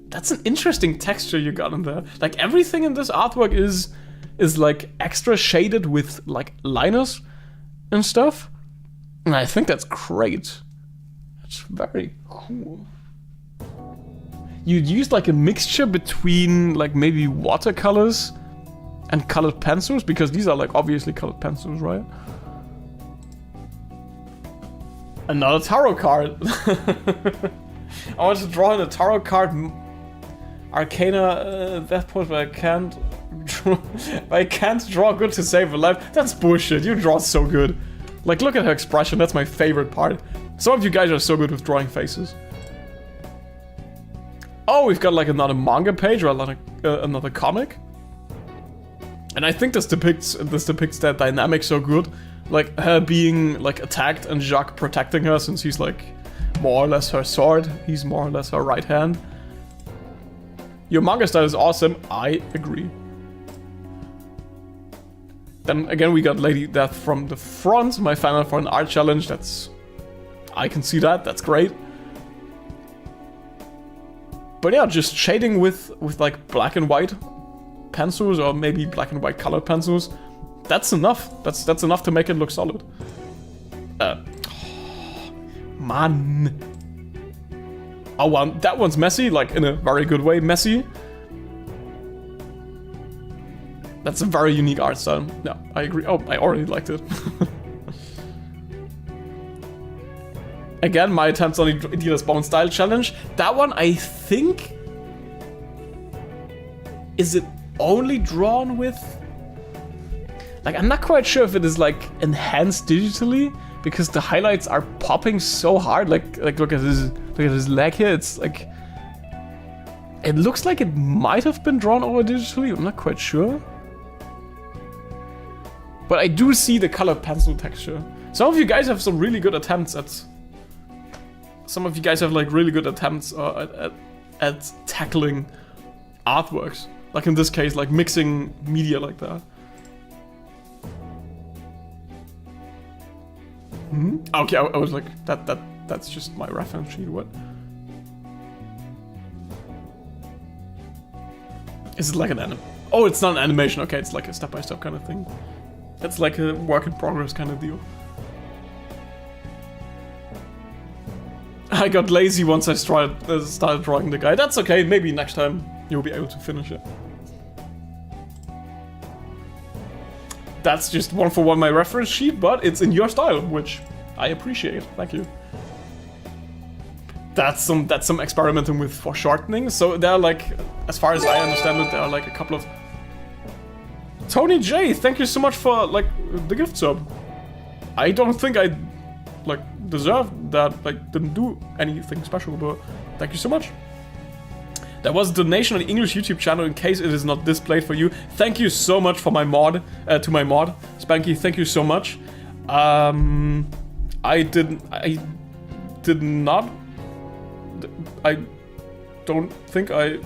That's an interesting texture you got in there. Like, everything in this artwork is like extra shaded with like liners and stuff. And I think that's great. It's very cool. You'd use like a mixture between like maybe watercolors and colored pencils, because these are like obviously colored pencils, right? Another tarot card. I want to draw in a tarot card Arcana Death Pose, but I can't draw good to save a life. That's bullshit. You draw so good. Like, look at her expression. That's my favorite part. Some of you guys are so good with drawing faces. Oh, we've got like another manga page or another comic. And I think this depicts that dynamic so good. Like, her being like attacked and Jacques protecting her, since he's like more or less her sword. He's more or less her right hand. Your manga style is awesome. I agree. Then again, we got Lady Death from the front. My final for an art challenge. I can see that. That's great. But yeah, just shading with like black and white pencils, or maybe black and white colored pencils. That's enough. That's enough to make it look solid. Mann. Oh, well, that one's messy, like in a very good way, messy. That's a very unique art style. Yeah, I agree. Oh, I already liked it. Again, my attempts on the DLAS Bone Style Challenge. That one, I think... Is it only drawn with... Like, I'm not quite sure if it is, like, enhanced digitally. Because the highlights are popping so hard. Like look at this leg here. It's like... It looks like it might have been drawn over digitally. I'm not quite sure. But I do see the colored pencil texture. Some of you guys have some really good attempts at... Some of you guys have like really good attempts at tackling artworks. Like in this case, like mixing media like that. Okay, I was like, that's just my reference sheet, what? Is it like an anime? Oh, it's not an animation, okay, it's like a step-by-step kind of thing. It's like a work in progress kind of deal. I got lazy once I started drawing the guy. That's okay, maybe next time you'll be able to finish it. That's just one for one my reference sheet, but it's in your style, which I appreciate. Thank you. That's some experimenting with foreshortening. So there are like, as far as I understand it, there are like a couple of... Tony J, thank you so much for like the gift sub. I don't think I like deserved that, like didn't do anything special, but thank you so much. There was a donation on the English YouTube channel in case it is not displayed for you. Thank you so much for my mod, to my mod. Spanky, thank you so much. I did not, I don't think I...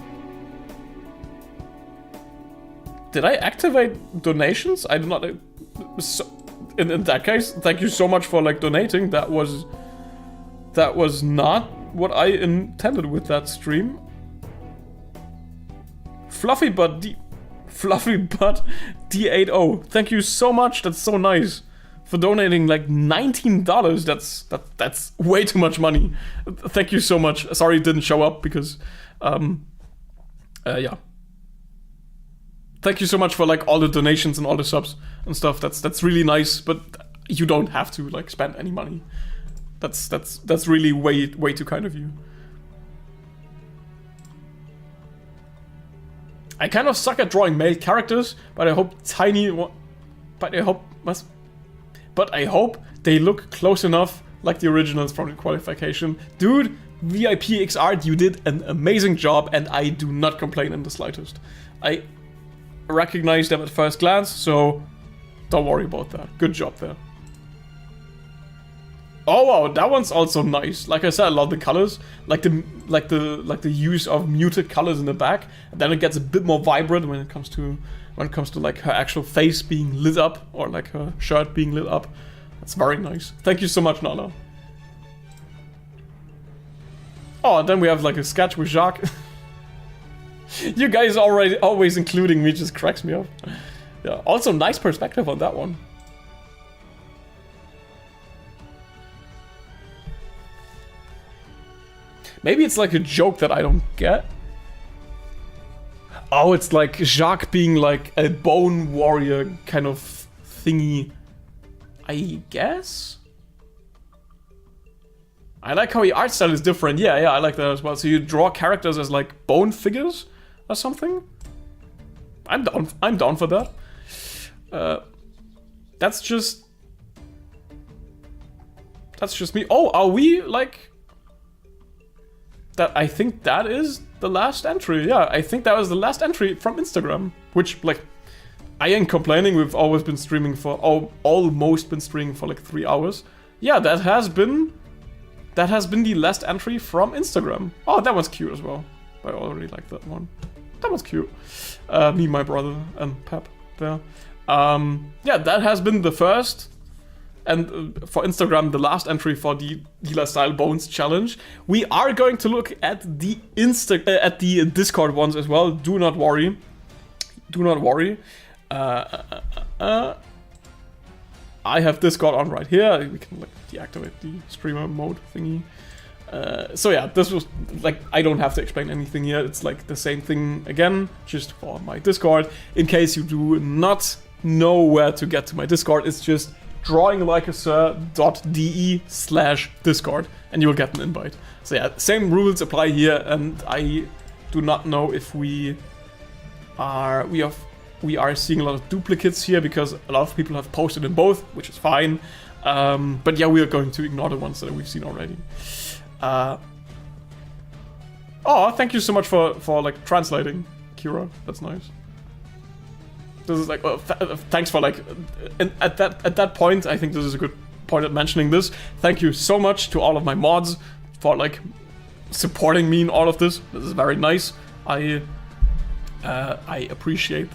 Did I activate donations? I did not... So, in that case, thank you so much for like donating. That was not what I intended with that stream. Fluffy Butt D80. Thank you so much. That's so nice for donating like $19. That's way too much money. Thank you so much. Sorry it didn't show up because yeah. Thank you so much for like all the donations and all the subs and stuff. That's really nice, but you don't have to like spend any money. That's really way too kind of you. I kind of suck at drawing male characters, but I hope I hope they look close enough like the originals from the qualification. Dude, VIPXR, you did an amazing job, and I do not complain in the slightest. I recognize them at first glance, so don't worry about that. Good job there. Oh wow, that one's also nice. Like I said, I love the colors, like the use of muted colors in the back. And then it gets a bit more vibrant when it comes to like her actual face being lit up or like her shirt being lit up. That's very nice. Thank you so much, Nana. Oh, and then we have like a sketch with Jacques. You guys always including me just cracks me up. Yeah. Also, nice perspective on that one. Maybe it's like a joke that I don't get. Oh, it's like Jacques being like a bone warrior kind of thingy. I guess? I like how the art style is different. Yeah, I like that as well. So you draw characters as like bone figures or something? I'm down for that. That's just me. Oh, are we like... That I think that is the last entry. Yeah, I think that was the last entry from Instagram. Which, like, I ain't complaining. We've always been streaming for almost been streaming for like 3 hours. Yeah, that has been the last entry from Instagram. Oh, that one's cute as well. I already like that one. That was cute. Me, my brother, and Pep there. Yeah, that has been the first. And for Instagram, the last entry for the DLAS Style Bones Challenge. We are going to look at the Discord ones as well. Do not worry. Do not worry. I have Discord on right here. We can like deactivate the streamer mode thingy. So yeah, this was like, I don't have to explain anything here. It's like the same thing again, just for my Discord. In case you do not know where to get to my Discord, it's just drawinglikeasir.de/Discord and you'll get an invite. So yeah, same rules apply here, and I do not know if we are seeing a lot of duplicates here because a lot of people have posted in both, which is fine. But yeah, we are going to ignore the ones that we've seen already. Oh, thank you so much for like translating, Kira. That's nice. This is like, thanks for like, at that point, I think this is a good point at mentioning this. Thank you so much to all of my mods for like supporting me in all of this. This is very nice. I appreciate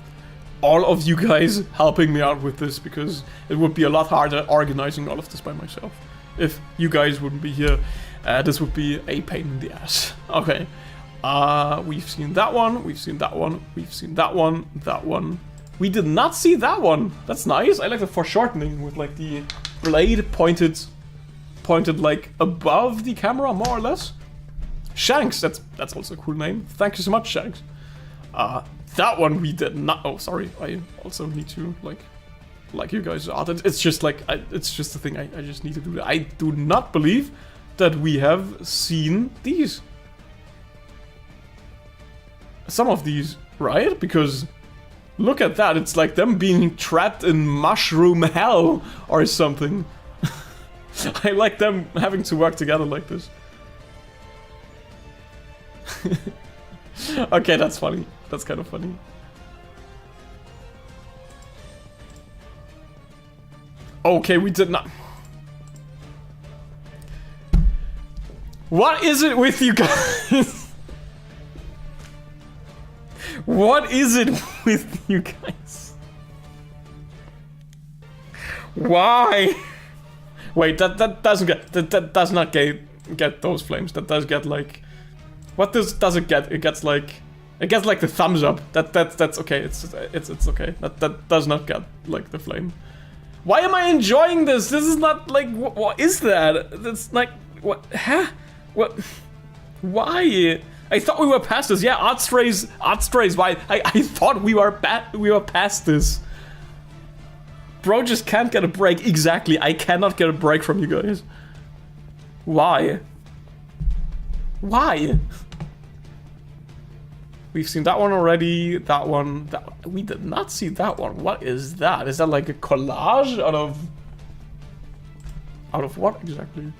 all of you guys helping me out with this, because it would be a lot harder organizing all of this by myself. If you guys wouldn't be here, this would be a pain in the ass. Okay. We've seen that one, we've seen that one, we've seen that one, that one. We did not see that one. That's nice. I like the foreshortening with like the blade pointed like above the camera, more or less. Shanks, that's also a cool name. Thank you so much, Shanks. That one we did not. Oh, sorry. I also need to like you guys are. It's just like it's just a thing. I just need to do that. I do not believe that we have seen these. Some of these, right? Because look at that. It's like them being trapped in mushroom hell or something. I like them having to work together like this. Okay, that's funny. That's kind of funny. Okay, we did not. What is it with you guys? What is it with you guys? Why? Wait, that doesn't get that does not get those flames. That does get like, what does it get? It gets like the thumbs up. That's okay. It's okay. That does not get like the flame. Why am I enjoying this? This is not like, what is that? That's like, what? Huh? What? Why? I thought we were past this. Yeah, art strays. Why? I thought we were past this. Bro just can't get a break. Exactly. I cannot get a break from you guys. Why? Why? We've seen that one already. That one. We did not see that one. What is that? Is that like a collage out of what exactly?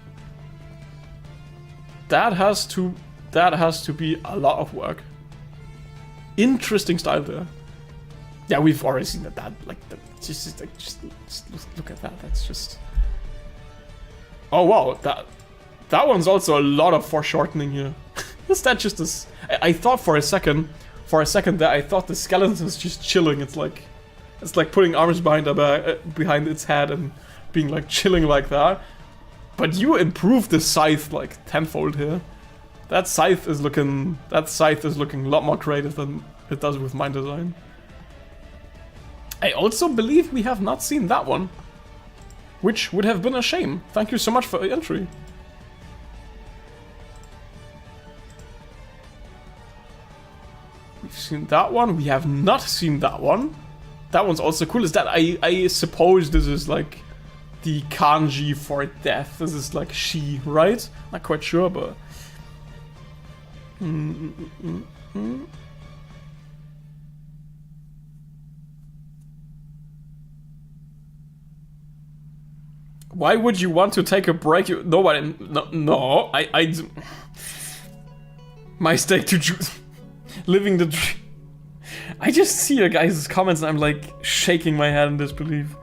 That has to be a lot of work. Interesting style there. Yeah, we've already seen that. Like, just look at that. That's just. Oh wow, that one's also a lot of foreshortening here. Is that just this? I thought for a second there, I thought the skeleton was just chilling. It's like putting arms behind its head and being like chilling like that. But you improved the scythe like tenfold here. That scythe is looking a lot more creative than it does with my design. I also believe we have not seen that one, which would have been a shame. Thank you so much for the entry. We've seen that one. We have not seen that one. That one's also cool. Is that I suppose this is like the kanji for death. This is like she, right? Not quite sure, but. Why would you want to take a break? Nobody. No. I. My stake to choose. Living the dream. I just see your guys' comments and I'm like shaking my head in disbelief.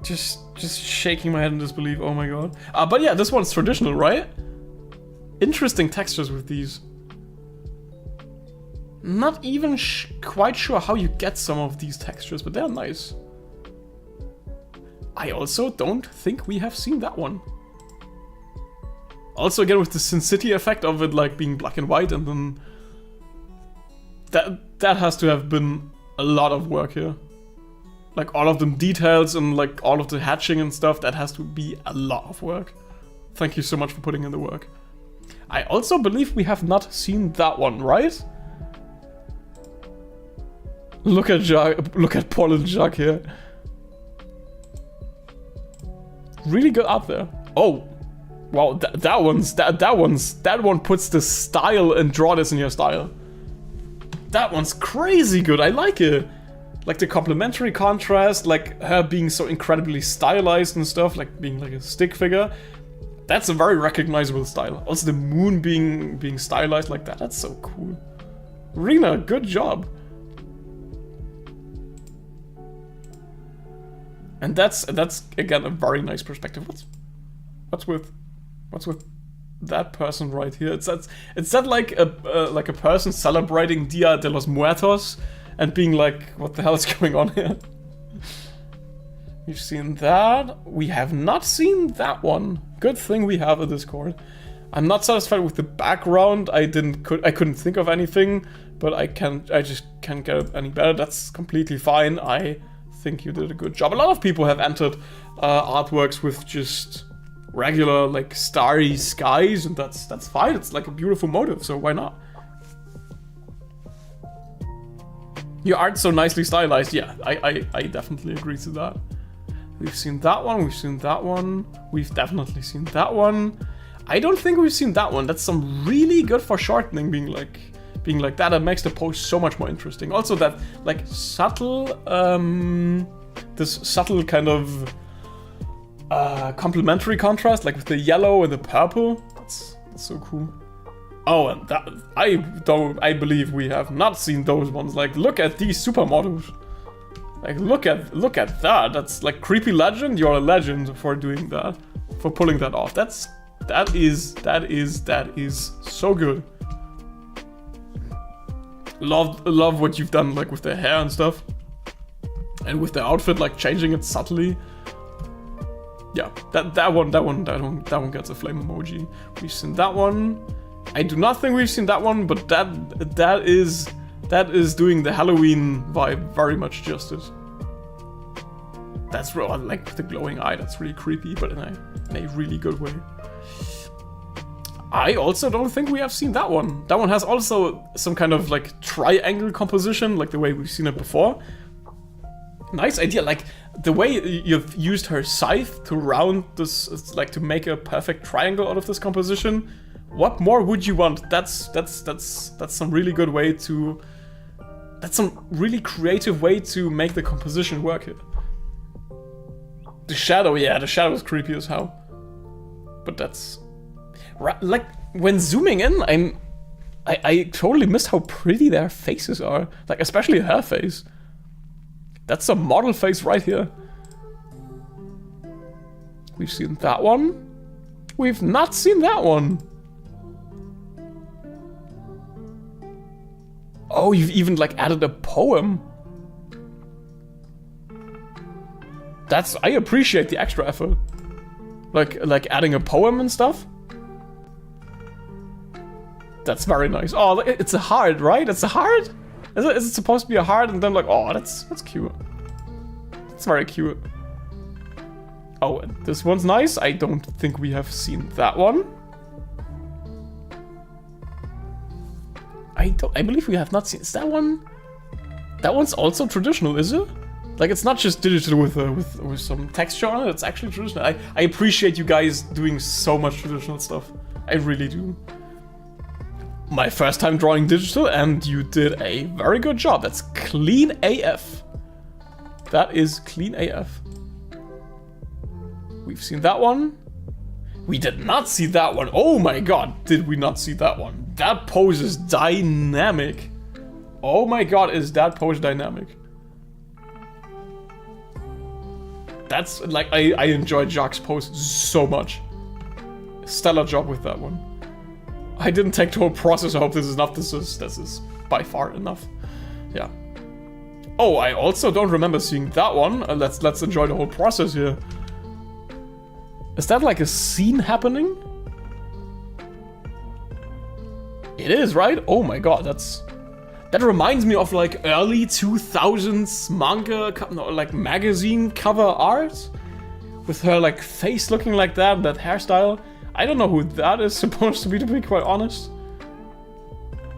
Just shaking my head in disbelief. Oh my god. But yeah, this one's traditional, right? Interesting textures with these. Not even quite sure how you get some of these textures, but they're nice. I also don't think we have seen that one. Also, again, with the Sin City effect of it like being black and white, and then that has to have been a lot of work here. Like all of the details and like all of the hatching and stuff, that has to be a lot of work. Thank you so much for putting in the work. I also believe we have not seen that one, right? Look at poor little Jacques here. Really good up there. Oh, wow, that one puts the style and draw this in your style. That one's crazy good. I like it. Like the complementary contrast, like her being so incredibly stylized and stuff, like being like a stick figure. That's a very recognizable style. Also the moon being stylized like that. That's so cool. Rena, good job. And that's again a very nice perspective. What's with that person right here? It's that like a person celebrating Dia de los Muertos and being like, what the hell is going on here? We've seen that. We have not seen that one. Good thing we have a Discord. I'm not satisfied with the background. I couldn't think of anything, but I just can't get it any better. That's completely fine. I think you did a good job. A lot of people have entered artworks with just regular like starry skies, and that's fine. It's like a beautiful motive, so why not? Your art's so nicely stylized. Yeah, I definitely agree to that. We've seen that one, we've seen that one, we've definitely seen that one. I don't think we've seen that one. That's some really good foreshortening being like that. It makes the post so much more interesting. Also that like subtle, this subtle kind of complementary contrast, like with the yellow and the purple. That's so cool. Oh, and that I believe we have not seen those ones. Like, look at these supermodels. Like, look at that. That's like creepy legend. You're a legend for doing that, for pulling that off. That is so good. Love what you've done, like with the hair and stuff, and with the outfit, like changing it subtly. Yeah, that one gets a flame emoji. We've seen that one. I do not think we've seen that one, but that is doing the Halloween vibe very much justice. That's real, like with the glowing eye. That's really creepy, but in a really good way. I also don't think we have seen that one. That one has also some kind of like triangle composition, like the way we've seen it before. Nice idea, like the way you've used her scythe to round this, like to make a perfect triangle out of this composition. What more would you want? That's some really good way to... That's some really creative way to make the composition work here. The shadow, yeah, the shadow is creepy as hell. But that's... Like, when zooming in, I totally missed how pretty their faces are. Like, especially her face. That's a model face right here. We've seen that one. We've not seen that one. Oh, you've even like added a poem. I appreciate the extra effort. Like adding a poem and stuff. That's very nice. Oh, it's a heart, right? It's a heart? Is it supposed to be a heart? And then like, oh, that's cute. It's very cute. Oh, and this one's nice. I don't think we have seen that one. I believe we have not seen. Is that one? That one's also traditional, is it? Like, it's not just digital with some texture on it. It's actually traditional. I appreciate you guys doing so much traditional stuff. I really do. My first time drawing digital, and you did a very good job. That's clean AF. That is clean AF. We've seen that one. We did not see that one. Oh my god, did we not see that one? That pose is dynamic. Oh my god, is that pose dynamic? That's like, I enjoyed Jacques' pose so much. Stellar job with that one. I didn't take the whole process. I hope this is enough. This is by far enough. Yeah. Oh, I also don't remember seeing that one. Let's enjoy the whole process here. Is that like a scene happening? It is, right? Oh my god, that's That reminds me of like early 2000s manga, no, like magazine cover art. With her like face looking like that hairstyle. I don't know who that is supposed to be quite honest.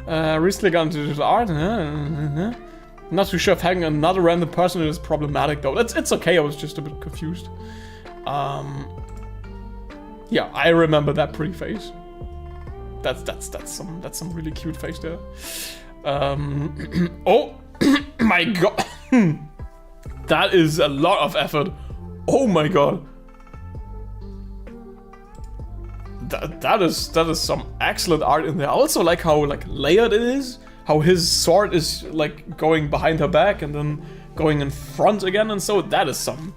Recently got into digital art. I'm not too sure if having another random person is problematic though. It's okay, I was just a bit confused. Yeah, I remember that pretty face. That's some really cute face there. Oh my god. That is a lot of effort. Oh my god. That is some excellent art in there. I also like how like layered it is. How his sword is like going behind her back and then going in front again, and so that is some.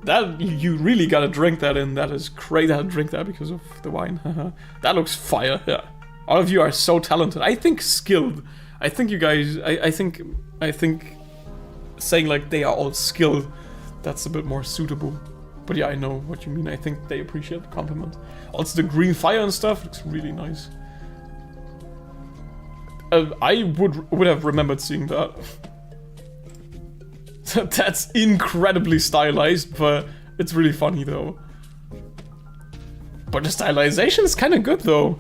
That you really gotta drink that in. That is crazy to drink that because of the wine. That looks fire. Yeah, all of you are so talented. I think skilled. I think you guys. I think saying like they are all skilled. That's a bit more suitable. But yeah, I know what you mean. I think they appreciate the compliment. Also, the green fire and stuff looks really nice. I would have remembered seeing that. That's incredibly stylized, but it's really funny though. But the stylization is kind of good though.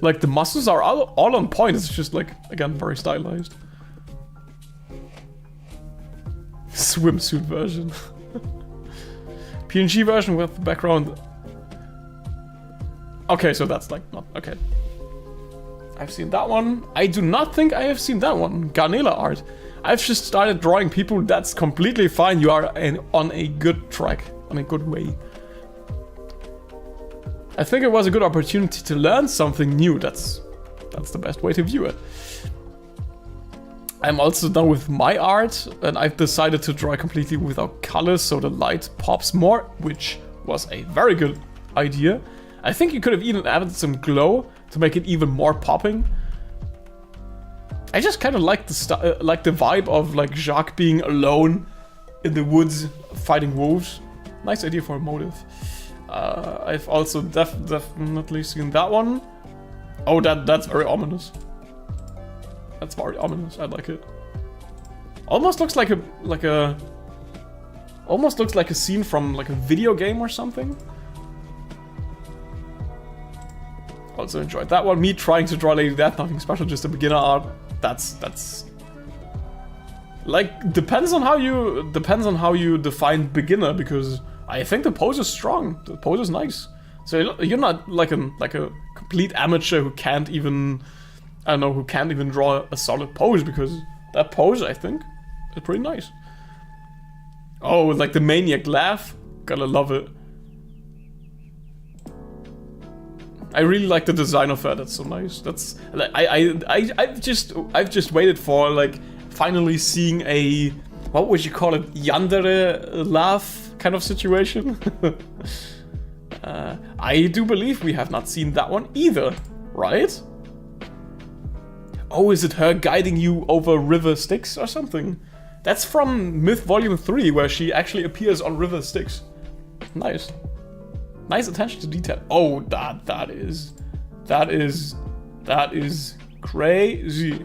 Like the muscles are all on point. It's just like, again, very stylized. Swimsuit version. PNG version with the background. Okay, so that's like not okay. I've seen that one. I do not think I have seen that one. Garnela art. I've just started drawing people. That's completely fine. You are on a good track, on a good way. I think it was a good opportunity to learn something new. That's the best way to view it. I'm also done with my art, and I've decided to draw completely without colors so the light pops more, which was a very good idea. I think you could have even added some glow to make it even more popping. I just kind of like the vibe of like Jacques being alone in the woods fighting wolves. Nice idea for a motive. I've also definitely seen that one. Oh, that's very ominous. That's very ominous. I like it. Almost looks like a almost looks like a scene from like a video game or something. Also enjoyed that one. Me trying to draw Lady Death, nothing special, just a beginner art. That's like depends on how you define beginner, because I think the pose is strong. The pose is nice. So you're not like a complete amateur who can't even, I don't know, who can't even draw a solid pose, because that pose, I think, is pretty nice. Oh, like the maniac laugh. Gotta love it. I really like the design of that. That's so nice. That's like I've just waited for like finally seeing a, what would you call it, yandere laugh kind of situation. I do believe we have not seen that one either, right? Oh, is it her guiding you over river Styx or something? That's from Myth Volume 3, where she actually appears on river Styx. Nice. Nice attention to detail. Oh, that is crazy.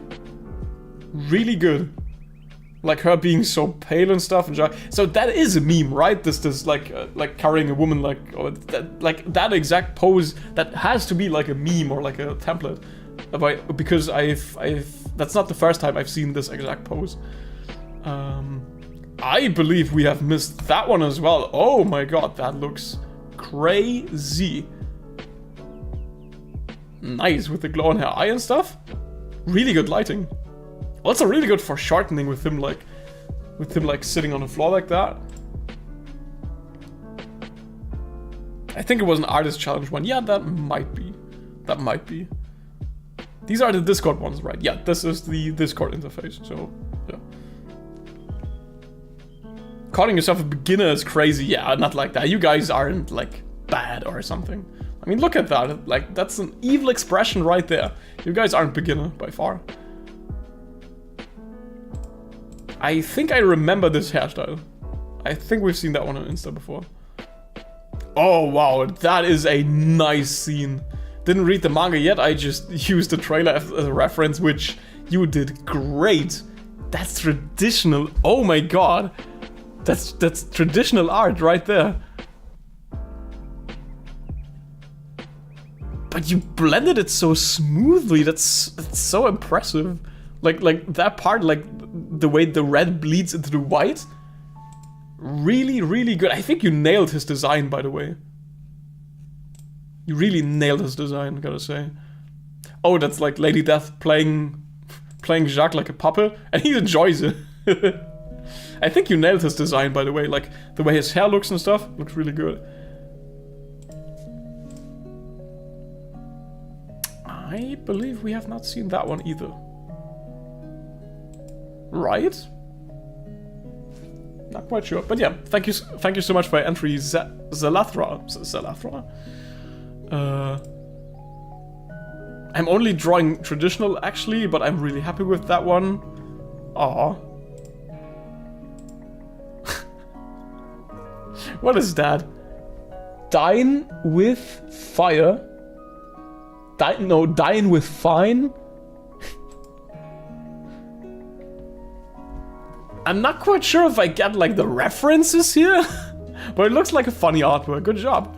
Really good. Like her being so pale and stuff. And so that is a meme, right? This like carrying a woman like that exact pose. That has to be like a meme or like a template. Because that's not the first time I've seen this exact pose. I believe we have missed that one as well. Oh my god, that looks crazy. Nice with the glow on her eye and stuff. Really good lighting. Also really good for shortening with him like sitting on the floor like that. I think it was an artist challenge one. Yeah, that might be. That might be. These are the Discord ones, right? Yeah, this is the Discord interface, so yeah. Calling yourself a beginner is crazy. Yeah, not like that. You guys aren't like bad or something. I mean, look at that. Like, that's an evil expression right there. You guys aren't beginner by far. I think I remember this hairstyle. I think we've seen that one on Insta before. Oh wow, that is a nice scene. Didn't read the manga yet, I just used the trailer as a reference, which, You did great. That's traditional. Oh my god. That's traditional art right there. But you blended it so smoothly. That's so impressive. Like that part, like the way the red bleeds into the white. Really, really good. I think you nailed his design, by the way. You really nailed his design, gotta say. Oh, that's like Lady Death playing Jacques like a puppet, and he enjoys it. I think you nailed his design, by the way. Like the way his hair looks and stuff looks really good. I believe we have not seen that one either. Right? Not quite sure, but yeah, thank you so much for your entry, Zalathra. I'm only drawing traditional actually, but I'm really happy with that one. Aw. What is that? Dine with fire. Dine with fine. I'm not quite sure if I get like the references here, but it looks like a funny artwork. Good job.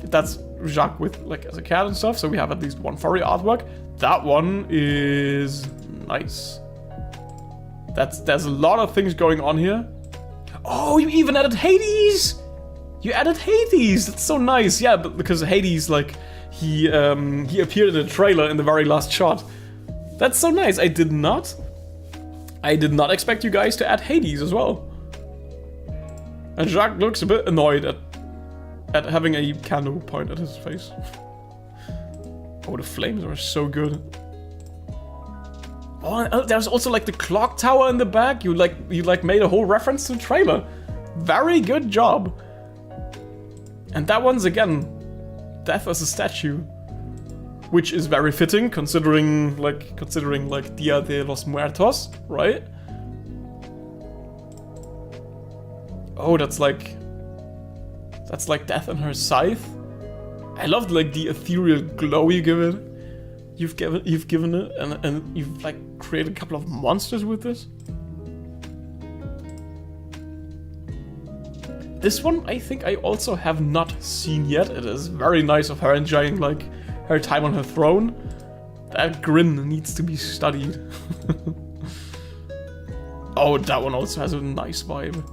That's Jacques with like as a cat and stuff, so we have at least one furry artwork. That one is nice. There's a lot of things going on here. Oh, you even added Hades! You added Hades! That's so nice. Yeah, but because Hades, like, he appeared in the trailer in the very last shot. That's so nice. I did not expect you guys to add Hades as well. And Jacques looks a bit annoyed at having a candle point at his face. Oh, the flames are so good. Oh, there's also like the clock tower in the back. You made a whole reference to the trailer. Very good job. And that one's again Death as a statue, which is very fitting considering Dia de los Muertos, right? Oh, that's like Death and her scythe. I loved like the ethereal glow you give it. You've given it, and you've like created a couple of monsters with this. This one I think I also have not seen yet. It is very nice of her enjoying like her time on her throne. That grin needs to be studied. Oh, that one also has a nice vibe.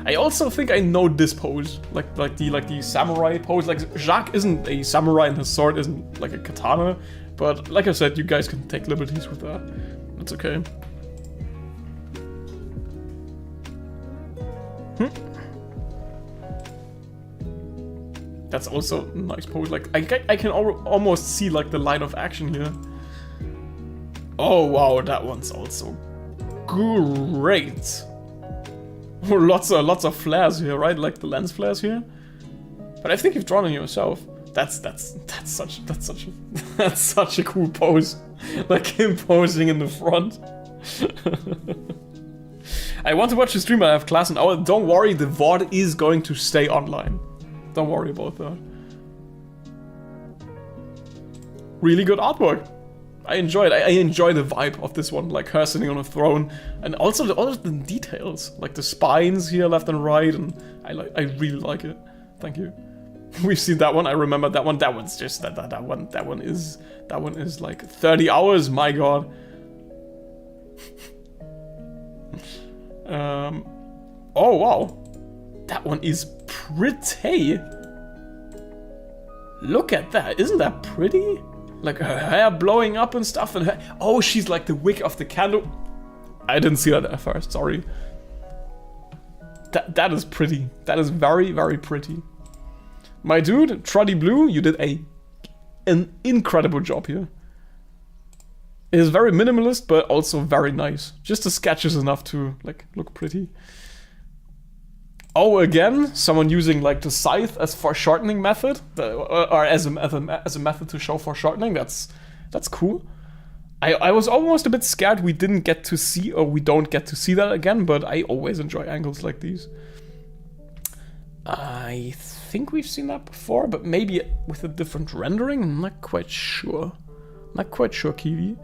I also think I know this pose, like the samurai pose. Like Jacques isn't a samurai and his sword isn't like a katana, but like I said, you guys can take liberties with that. That's okay. That's also a nice pose. Like I can almost see like the line of action here. Oh wow, that one's also great. Lots of flares here, right? Like the lens flares here. But I think you've drawn it yourself. That's such a cool pose. Like him posing in the front. I want to watch the stream, but I have class in an hour. Don't worry, the VOD is going to stay online. Don't worry about that. Really good artwork. I enjoy it. I enjoy the vibe of this one, like her sitting on a throne, and also all of the details, like the spines here, left and right, and I really like it. Thank you. We've seen that one. I remember that one. That one's just that one is like 30 hours. My god. Oh wow, that one is pretty. Look at that. Isn't that pretty? Like her hair blowing up and stuff, and her... Oh, she's like the wick of the candle. I didn't see that at first, sorry. That is pretty. That is very, very pretty. My dude, Truddy Blue, you did an incredible job here. It is very minimalist, but also very nice. Just the sketch is enough to like look pretty. Oh, again, someone using like the scythe as foreshortening method, or as a method to show foreshortening. That's cool. I was almost a bit scared we didn't get to see, or we don't get to see that again, but I always enjoy angles like these. I think we've seen that before, but maybe with a different rendering. I'm not quite sure. Not quite sure, Kiwi.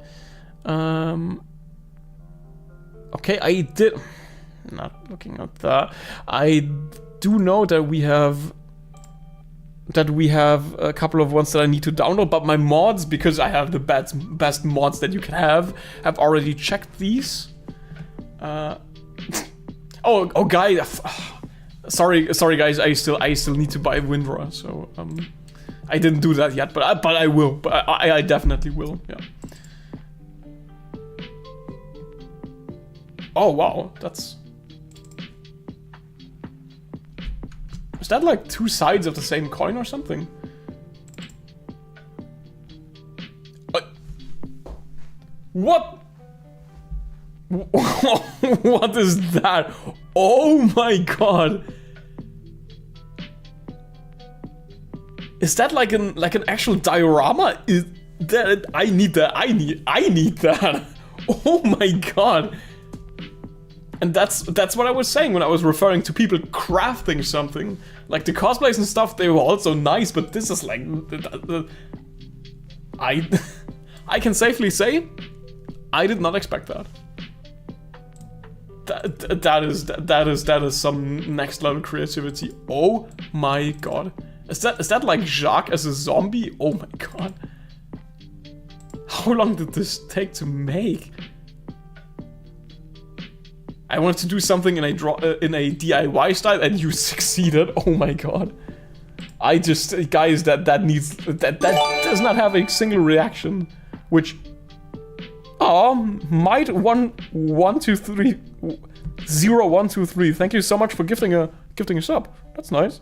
Okay, I did... Not looking at that. I do know that we have a couple of ones that I need to download, but my mods, because I have the best mods that you can have already checked these. Oh, guys, sorry, guys. I still need to buy WinRAR, so I didn't do that yet, but I will. But I definitely will. Yeah. Oh wow, that's. Is that like two sides of the same coin or something? What? What is that? Oh my god! Is that like an actual diorama? Is that I need that? I need that! Oh my god! And that's what I was saying when I was referring to people crafting something. Like the cosplays and stuff, they were also nice, but this is like I can safely say I did not expect that. That is some next level creativity. Oh my god. Is that like Jacques as a zombie? Oh my god. How long did this take to make? I wanted to do something in a DIY style and you succeeded. Oh my god. I just, guys, that does not have a single reaction, which might 0123. Thank you so much for gifting a sub. That's nice.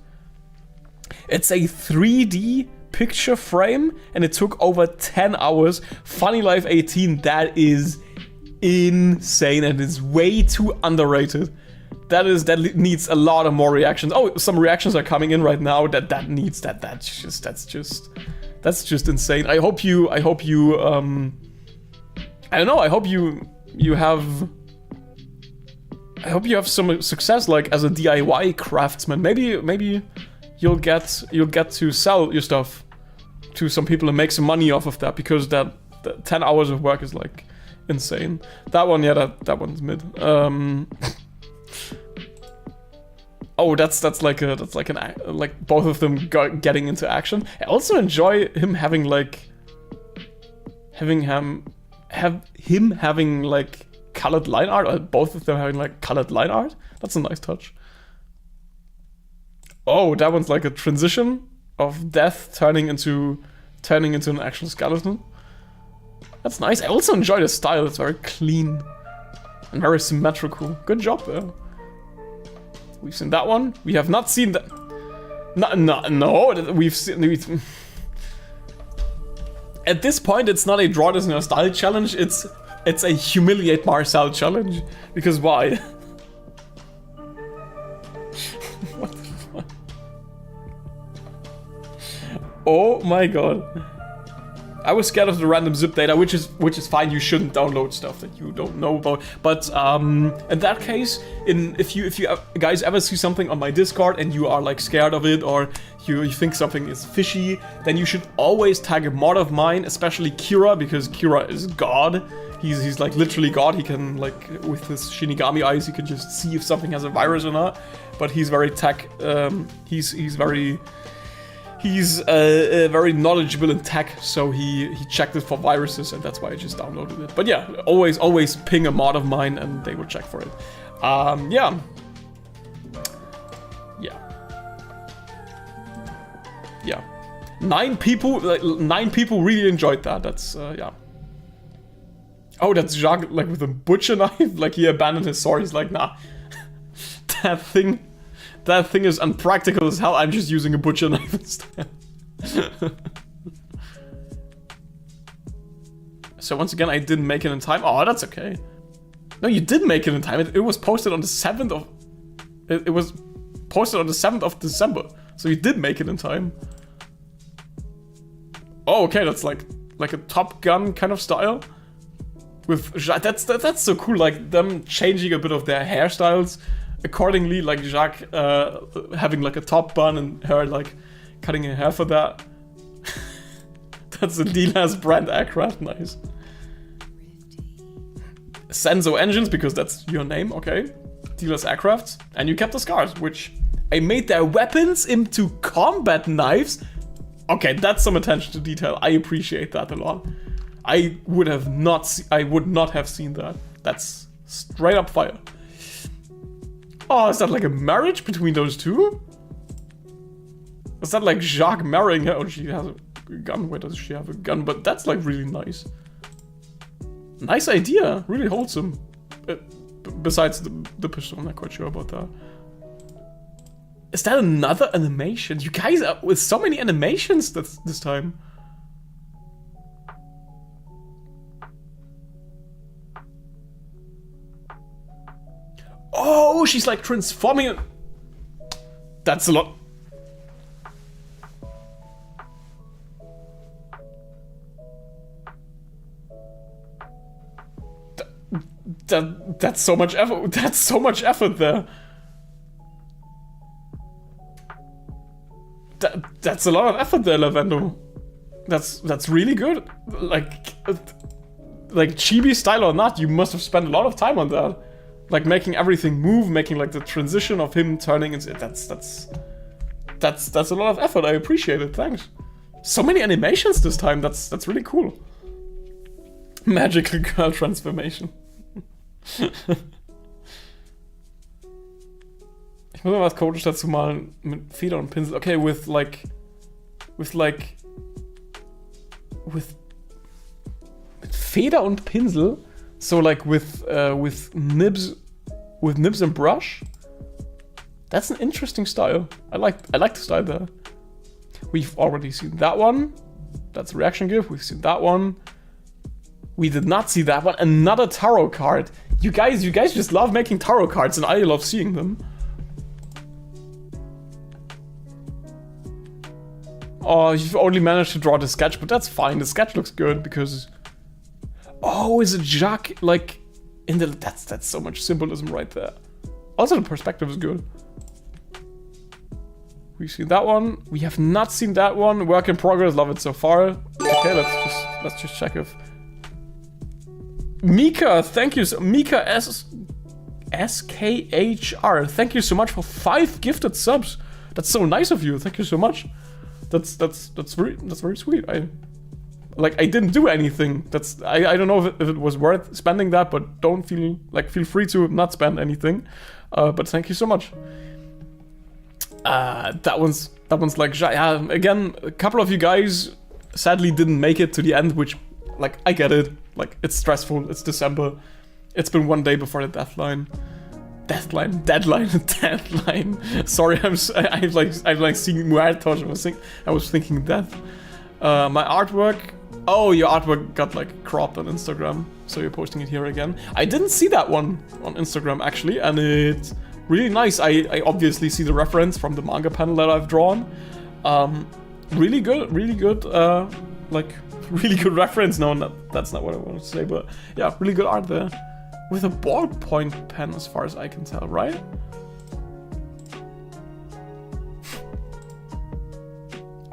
It's a 3D picture frame and it took over 10 hours. Funny Life 18, that is insane and is way too underrated. That needs a lot of more reactions. Oh, some reactions are coming in right now. That's just insane. I hope you I don't know. I hope you have some success, like as a DIY craftsman. Maybe you'll get to sell your stuff to some people and make some money off of that, because that 10 hours of work is like insane. That one, yeah, that one's mid. Oh, that's like both of them getting into action. I also enjoy him having having like colored line art, or both of them having like colored line art. That's a nice touch. Oh, that one's like a transition of death turning into an actual skeleton. That's nice. I also enjoy the style. It's very clean and very symmetrical. Good job there. We've seen that one. We have not seen that. No. We've seen. At this point, it's not a draw this in your style challenge. It's a humiliate Marcel challenge. Because why? What the fuck? Oh my god. I was scared of the random zip data, which is fine. You shouldn't download stuff that you don't know about. But in that case, if you guys ever see something on my Discord and you are like scared of it, or you think something is fishy, then you should always tag a mod of mine, especially Kira, because Kira is God. He's like literally God. He can, like, with his Shinigami eyes, he can just see if something has a virus or not. But he's very tech. He's very knowledgeable in tech, so he checked it for viruses, and that's why I just downloaded it. But yeah, always ping a mod of mine, and they will check for it. Yeah. 9 people really enjoyed that. That's yeah. Oh, that's Jacques, like with a butcher knife. Like he abandoned his sword. He's like, nah, that thing is unpractical as hell. I'm just using a butcher knife instead. So once again, I didn't make it in time. Oh, that's okay. No, you did make it in time. It was posted on the 7th of... It was posted on the 7th of December. So you did make it in time. Oh, okay, that's like a Top Gun kind of style. With that's so cool, like them changing a bit of their hairstyles accordingly, like Jacques having like a top bun and her like cutting her hair for that. That's a DLAS brand aircraft, nice. Senso engines, because that's your name, okay. DLAS aircrafts. And you kept the scars, which I made their weapons into combat knives. Okay, that's some attention to detail. I appreciate that a lot. I would not have seen that. That's straight up fire. Oh, is that like a marriage between those two? Is that like Jacques marrying her? Oh, she has a gun. Where does she have a gun? But that's like really nice. Nice idea. Really wholesome. Besides the pistol, I'm not quite sure about that. Is that another animation? You guys are with so many animations this time. Oh, she's like transforming it. That's a lot. That's so much effort. That's so much effort there. That's a lot of effort there, Lavendo. That's really good. Like chibi style or not, you must have spent a lot of time on that. Like making everything move, making like the transition of him turning into that's a lot of effort. I appreciate it. Thanks. So many animations this time. That's really cool. Magical girl transformation. Ich muss mal was Codes dazu malen mit Feder und Pinsel. Okay, with Feder und Pinsel. So like with nibs and brush. That's an interesting style. I like the style there. We've already seen that one. That's a reaction GIF. We've seen that one. We did not see that one. Another tarot card. You guys just love making tarot cards, and I love seeing them. Oh, you've only managed to draw the sketch, but that's fine. The sketch looks good because. Oh, is it Jacques like in the? That's so much symbolism right there. Also, the perspective is good. We've seen that one. We have not seen that one. Work in progress. Love it so far. Okay, let's just check if. Mika, thank you. Mika SKHR. Thank you so much for 5 gifted subs. That's so nice of you. Thank you so much. That's very sweet. I didn't do anything. I don't know if it was worth spending that, but don't feel free to not spend anything. But thank you so much. That one's like, yeah, again, a couple of you guys sadly didn't make it to the end, which, like, I get it. Like, it's stressful. It's December. It's been one day before the deadline. Deadline. Sorry, I've seen muertos. I was thinking death. My artwork. Oh, your artwork got like cropped on Instagram, so you're posting it here again. I didn't see that one on Instagram actually, and it's really nice. I obviously see the reference from the manga panel that I've drawn. Really good. Like really good reference. No, that's not what I wanted to say, but yeah, really good art there. With a ballpoint pen, as far as I can tell, right?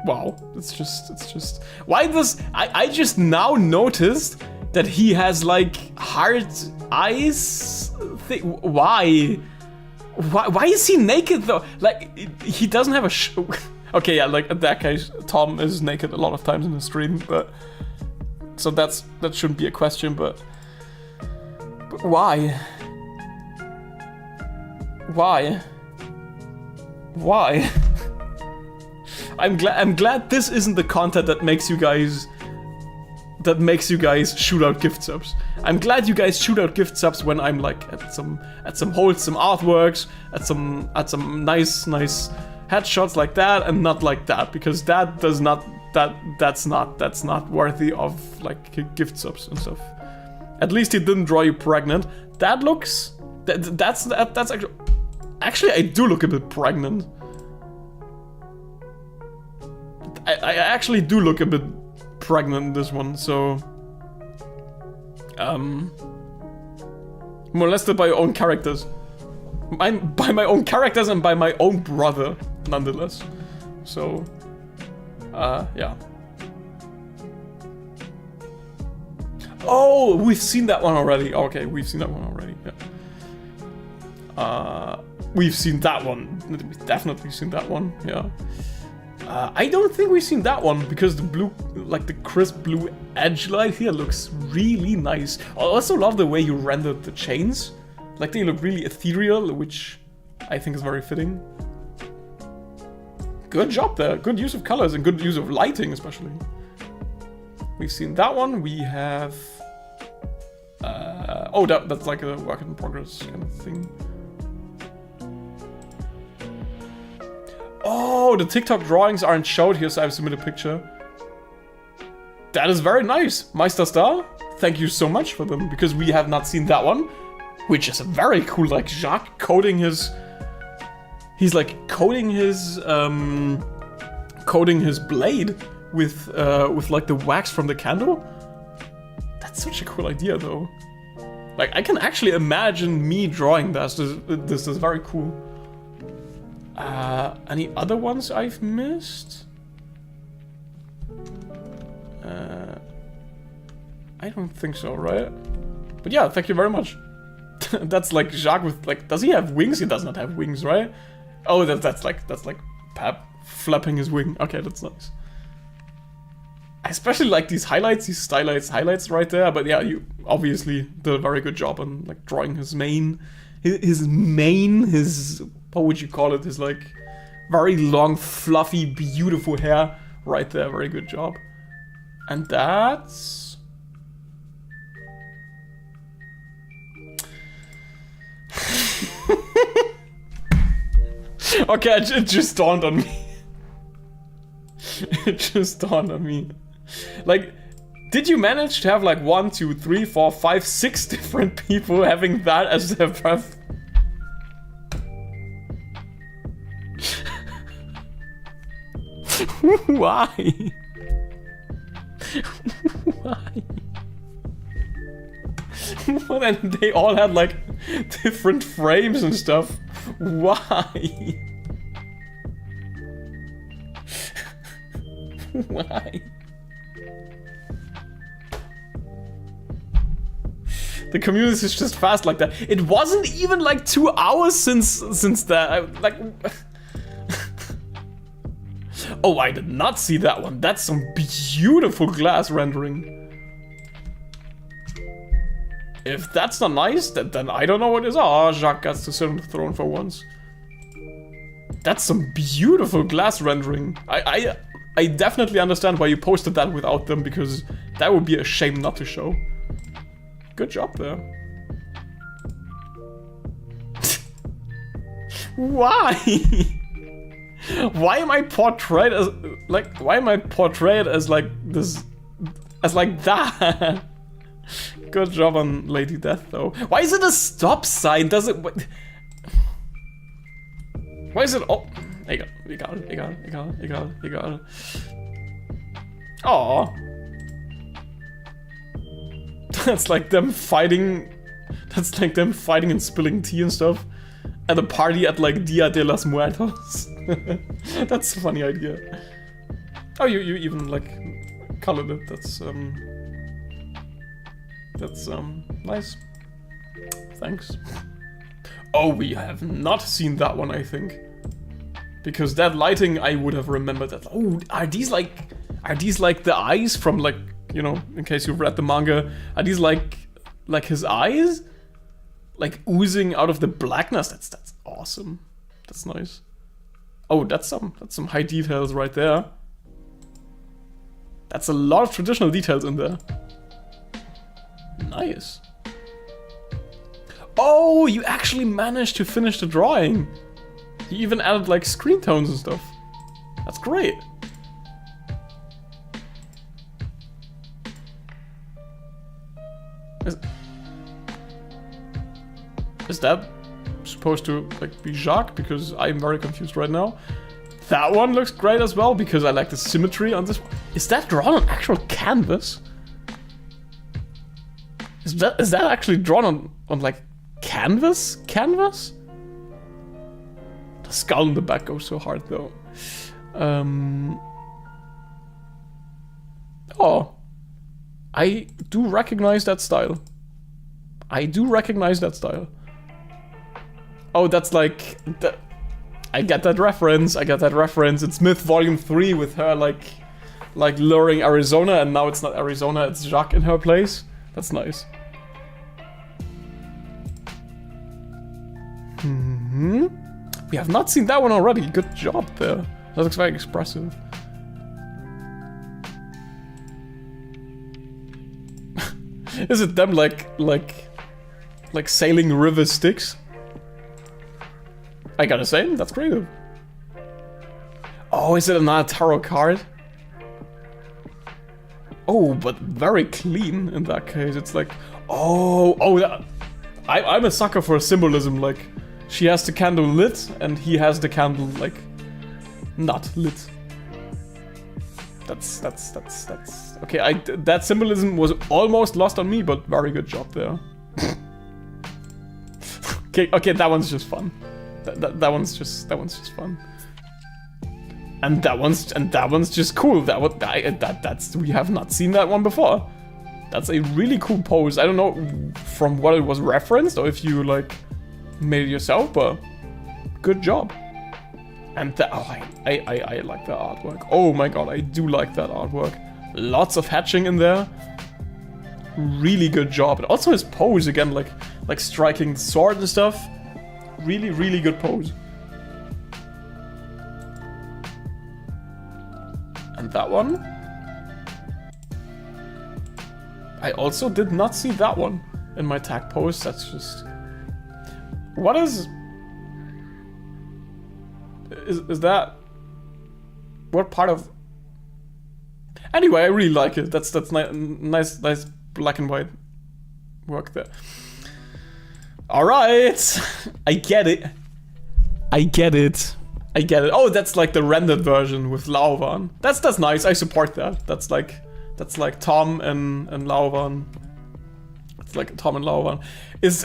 Wow, it's just. Why does I just now noticed that he has like heart eyes? Why is he naked though? Like he doesn't have a. Okay, yeah, like in that case, Tom is naked a lot of times in the stream, but so that shouldn't be a question, but why? I'm glad this isn't the content that makes you guys shoot out gift subs. I'm glad you guys shoot out gift subs when I'm like at some wholesome artworks, at some nice headshots like that, and not like that, because that's not worthy of like gift subs and stuff. At least he didn't draw you pregnant. That looks that's actually I do look a bit pregnant. I actually do look a bit pregnant in this one, so molested by your own characters. By my own characters and by my own brother, nonetheless. So yeah. Oh, we've seen that one already. Okay, we've seen that one already. Yeah. We've seen that one. We've definitely seen that one. Yeah. I don't think we've seen that one because the blue, like the crisp blue edge light here looks really nice. I also love the way you rendered the chains. Like they look really ethereal, which I think is very fitting. Good job there. Good use of colors and good use of lighting, especially. We've seen that one. We have... oh, that's like a work in progress kind of thing. Oh, the TikTok drawings aren't showed here, so I've submitted a picture. That is very nice. Meister Star, thank you so much for them, because we have not seen that one. Which is a very cool, like, Jacques coating his... He's like coating his blade with like the wax from the candle. That's such a cool idea, though. Like I can actually imagine me drawing this. This is very cool. Any other ones I've missed? I don't think so, right? But yeah, thank you very much. That's like Jacques with like. Does he have wings? He does not have wings, right? Oh, that's like Pep flapping his wing. Okay, that's nice. I especially like these highlights, these stylites highlights right there. But yeah, you obviously did a very good job on like drawing his mane, his what would you call it? His like very long, fluffy, beautiful hair right there. Very good job. And that's. Okay, it just dawned on me. It just dawned on me. Like, did you manage to have like 1, 2, 3, 4, 5, 6 different people having that as their breath? Why? Why? Well, and they all had like different frames and stuff. Why? Why? The community is just fast like that. It wasn't even like 2 hours since that. Like, oh, I did not see that one. That's some beautiful glass rendering. If that's not nice, then I don't know what is. Oh, Jacques gets to sit on the throne for once. That's some beautiful glass rendering. I definitely understand why you posted that without them, because that would be a shame not to show. Good job there. Why? Why am I portrayed as like? Why am I portrayed as like this? As like that? Good job on Lady Death, though. Why is it a stop sign? Does it? Why is it? Oh, egal. Aww. That's like them fighting. That's like them fighting and spilling tea and stuff at a party at like Dia de los Muertos. That's a funny idea. Oh, you even like colored it. That's nice. Thanks. Oh, we have not seen that one, I think. Because that lighting, I would have remembered that. Oh, are these like the eyes from like, you know, in case you've read the manga, are these like his eyes? Like oozing out of the blackness? That's awesome. That's nice. Oh, that's some high details right there. That's a lot of traditional details in there. Nice. Oh, you actually managed to finish the drawing. You even added like screen tones and stuff. That's great. Is that supposed to like be Jacques? Because I'm very confused right now. That one looks great as well because I like the symmetry on this one. Is that drawn on actual canvas? Is that actually drawn on like canvas? Canvas? The skull in the back goes so hard though. Oh. I do recognize that style. I do recognize that style. Oh, that's like... I get that reference, I get that reference. It's Myth Volume 3 with her like luring Arizona, and now it's not Arizona, it's Jacques in her place. That's nice. We have not seen that one already. Good job there. That looks very expressive. Is it them like sailing river Styx? I gotta say, that's creative. Oh, is it another tarot card? Oh, but very clean in that case. It's like, oh, I'm a sucker for symbolism. Like, she has the candle lit, and he has the candle like not lit. That's okay. That symbolism was almost lost on me, but very good job there. Okay, that one's just fun. That one's just fun. And that one's just cool. That's we have not seen that one before. That's a really cool pose. I don't know from what it was referenced or if you like made it yourself, but good job. And I like that artwork. Oh my god, I do like that artwork. Lots of hatching in there. Really good job. And also his pose again, like striking the sword and stuff. Really, really good pose. And that one. I also did not see that one in my tag post. That's just... What is that? What part of... Anyway, I really like it. That's nice black and white work there. Alright! I get it. Oh, that's like the rendered version with Lauvan. That's nice. I support that. That's like Tom and Lauvan. It's like Tom and Lauvan. Is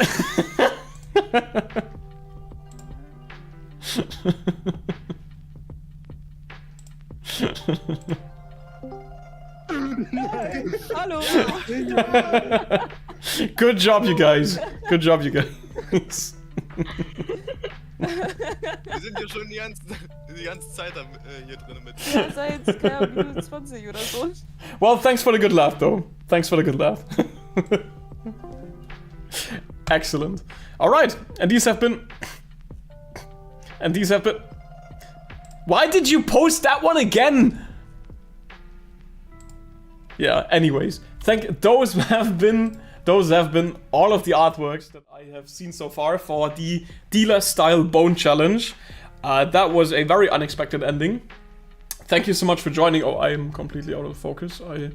Hallo. Good job, you guys. Good job, you guys. Wir sind ja schon die ganze Zeit hier drin mit. Ja, seit Minute 20 oder so. Well, thanks for the good laugh, though. Thanks for the good laugh. Excellent. All right, and these have been. Why did you post that one again? Yeah. Anyways, those have been all of the artworks that I have seen so far for the DLAS style bone challenge. That was a very unexpected ending. Thank you so much for joining. Oh, I am completely out of focus. I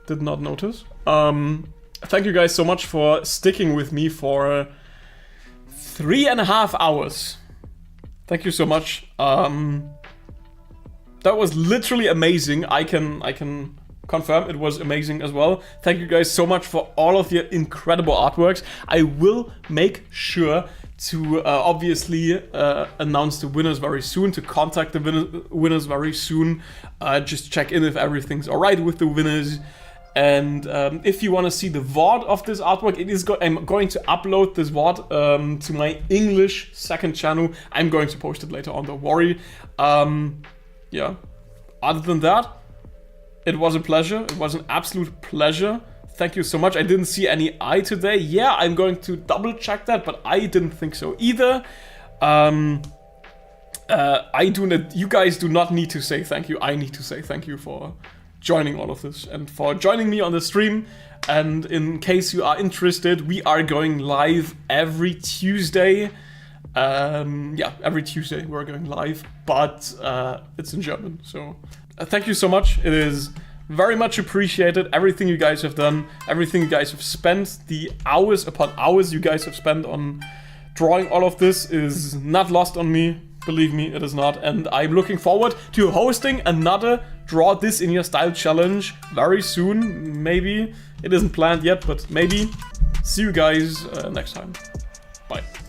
did not notice. Thank you guys so much for sticking with me for 3.5 hours. Thank you so much. That was literally amazing. I can confirm it was amazing as well. Thank you guys so much for all of your incredible artworks. I will make sure to obviously announce the winners very soon, to contact the winners very soon. Just check in if everything's alright with the winners. And if you want to see the VOD of this artwork, I'm going to upload this VOD to my English second channel. I'm going to post it later on, don't worry. Yeah. Other than that, it was a pleasure. It was an absolute pleasure. Thank you so much. I didn't see any eye today. Yeah, I'm going to double check that, but I didn't think so either. You guys do not need to say thank you. I need to say thank you for joining all of this and for joining me on the stream. And in case you are interested, we are going live every Tuesday. Yeah, every Tuesday we're going live, but it's in German. So thank you so much. It is very much appreciated. Everything you guys have done, everything you guys have spent, the hours upon hours you guys have spent on drawing all of this is not lost on me. Believe me, it is not. And I'm looking forward to hosting another Draw This in Your Style challenge very soon. Maybe. It isn't planned yet, but maybe. See you guys next time. Bye.